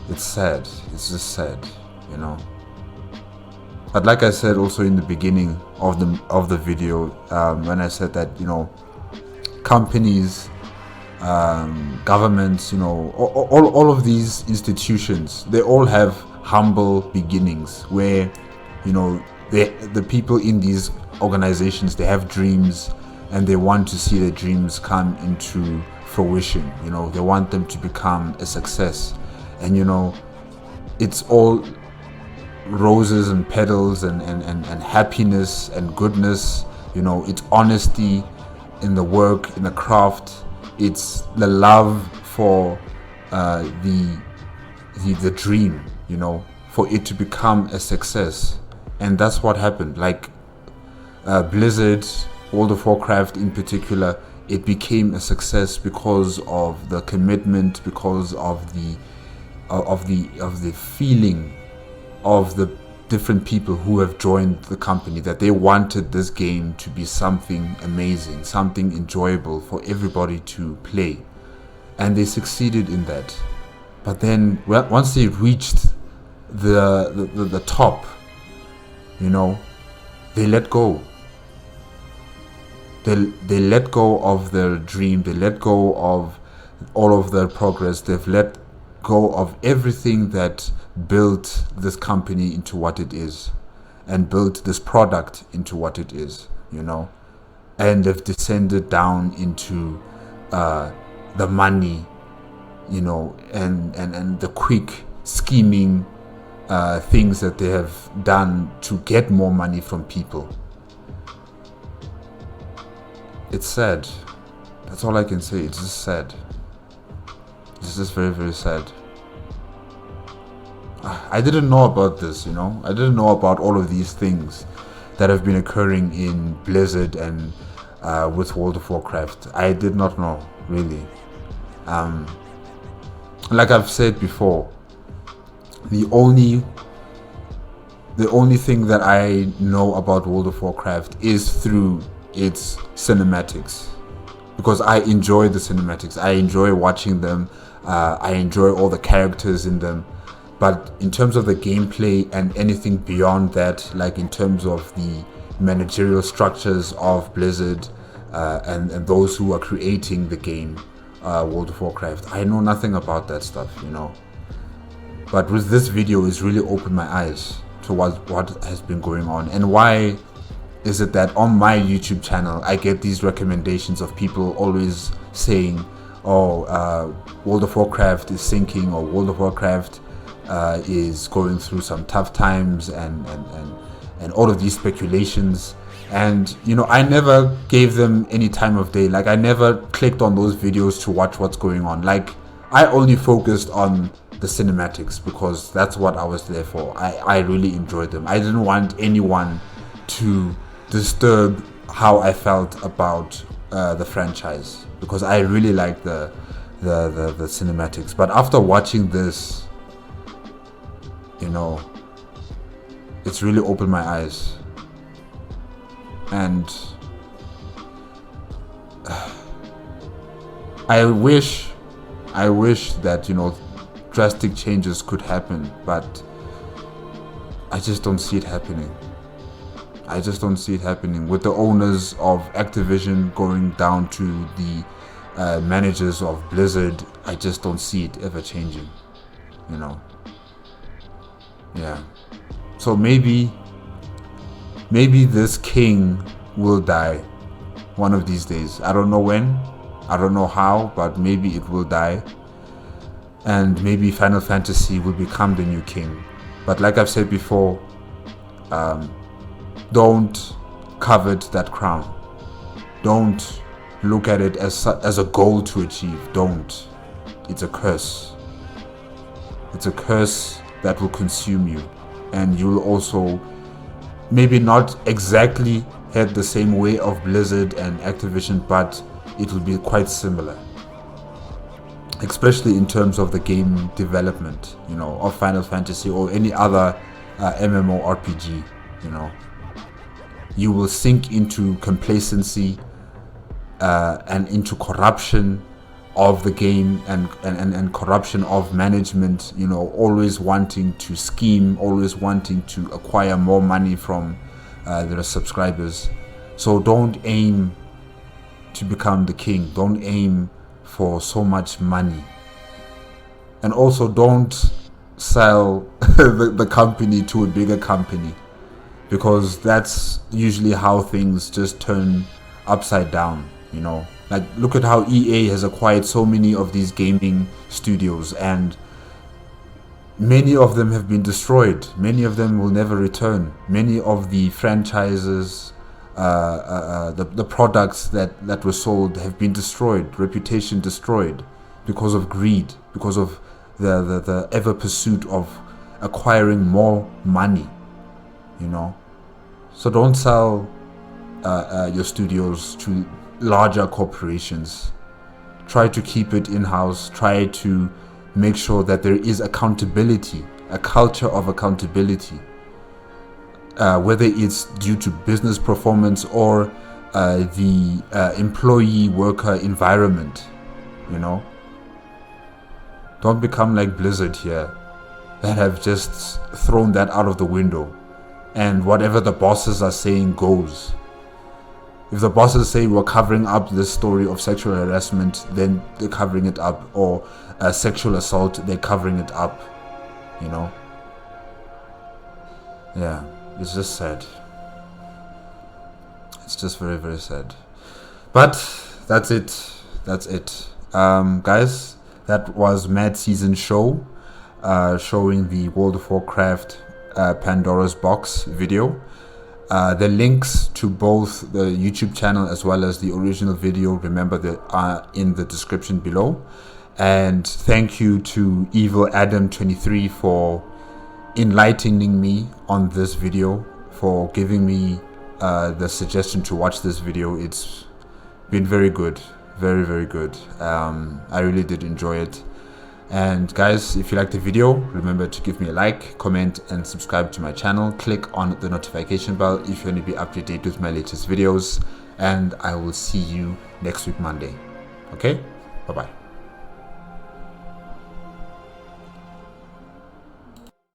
It's sad. It's just sad, you know. But like I said also in the beginning of the video, when I said that, you know, companies governments, all of these institutions, they all have humble beginnings where, the people in these organizations, they have dreams and they want to see their dreams come into fruition. They want them to become a success, and it's all roses and petals and happiness and goodness. It's honesty in the work, in the craft. It's the love for the dream, for it to become a success. And that's what happened. Like Blizzard, World of Warcraft in particular, it became a success because of the commitment, because of the feeling of the different people who have joined the company, that they wanted this game to be something amazing, something enjoyable for everybody to play, and they succeeded in that. But then once they reached the top, they let go. They let go of their dream. They let go of all of their progress. They've let go of everything that built this company into what it is, and built this product into what it is, and they've descended down into the money, and the quick scheming things that they have done to get more money from people. It's sad. That's all I can say. It's just sad. It's just very, very sad. I didn't know about this, I didn't know about all of these things that have been occurring in Blizzard and with World of Warcraft. I did not know, really. Like I've said before, the only thing that I know about World of Warcraft is through its cinematics, because I enjoy the cinematics. I enjoy watching them. I enjoy all the characters in them. But in terms of the gameplay and anything beyond that, like in terms of the managerial structures of Blizzard and those who are creating the game, World of Warcraft, I know nothing about that stuff, But with this video, it's really opened my eyes to what has been going on. And why is it that on my YouTube channel, I get these recommendations of people always saying, World of Warcraft is sinking, or World of Warcraft is going through some tough times, and all of these speculations. And I never gave them any time of day. Like, I never clicked on those videos to watch what's going on. Like, I only focused on the cinematics because that's what I was there for. I really enjoyed them. I didn't want anyone to disturb how I felt about the franchise, because I really like the cinematics. But after watching this, it's really opened my eyes. And I wish that drastic changes could happen, but I just don't see it happening. I just don't see it happening. With the owners of Activision going down to the managers of Blizzard, I just don't see it ever changing, Yeah. So maybe this king will die one of these days. I don't know when, I don't know how, but maybe it will die. And maybe Final Fantasy will become the new king. But like I've said before, don't covet that crown. Don't look at it as a goal to achieve. Don't. It's a curse. It's a curse that will consume you. And you will also maybe not exactly head the same way of Blizzard and Activision, but it will be quite similar. Especially in terms of the game development, of Final Fantasy or any other MMORPG, You will sink into complacency and into corruption of the game and corruption of management, always wanting to scheme, always wanting to acquire more money from their subscribers. So don't aim to become the king. Don't aim for so much money. And also don't sell the company to a bigger company, because that's usually how things just turn upside down, you know. Like, look at how EA has acquired so many of these gaming studios, and many of them have been destroyed. Many of them will never return. Many of the franchises, the products that were sold have been destroyed, reputation destroyed, because of greed, because of the ever pursuit of acquiring more money, you know. So don't sell your studios to larger corporations. Try to keep it in-house. Try to make sure that there is accountability, a culture of accountability, whether it's due to business performance or the employee-worker environment, you know. Don't become like Blizzard here, that have just thrown that out of the window, and whatever the bosses are saying goes. If the bosses say we're covering up this story of sexual harassment, then they're covering it up, or sexual assault, they're covering it up, you know. Yeah, it's just sad. It's just very, very sad. But that's it. That's it. Guys, that was MadSeasonShow, showing the World of Warcraft Pandora's Box video. The links to both the YouTube channel as well as the original video, remember, they are in the description below. And thank you to Evil Adam 23 for enlightening me on this video, for giving me the suggestion to watch this video. It's been very good, very, very good. I really did enjoy it. And guys, if you liked the video, remember to give me a like, comment, and subscribe to my channel. Click on the notification bell if you want to be up to date with my latest videos. And I will see you next week, Monday. Okay? Bye-bye.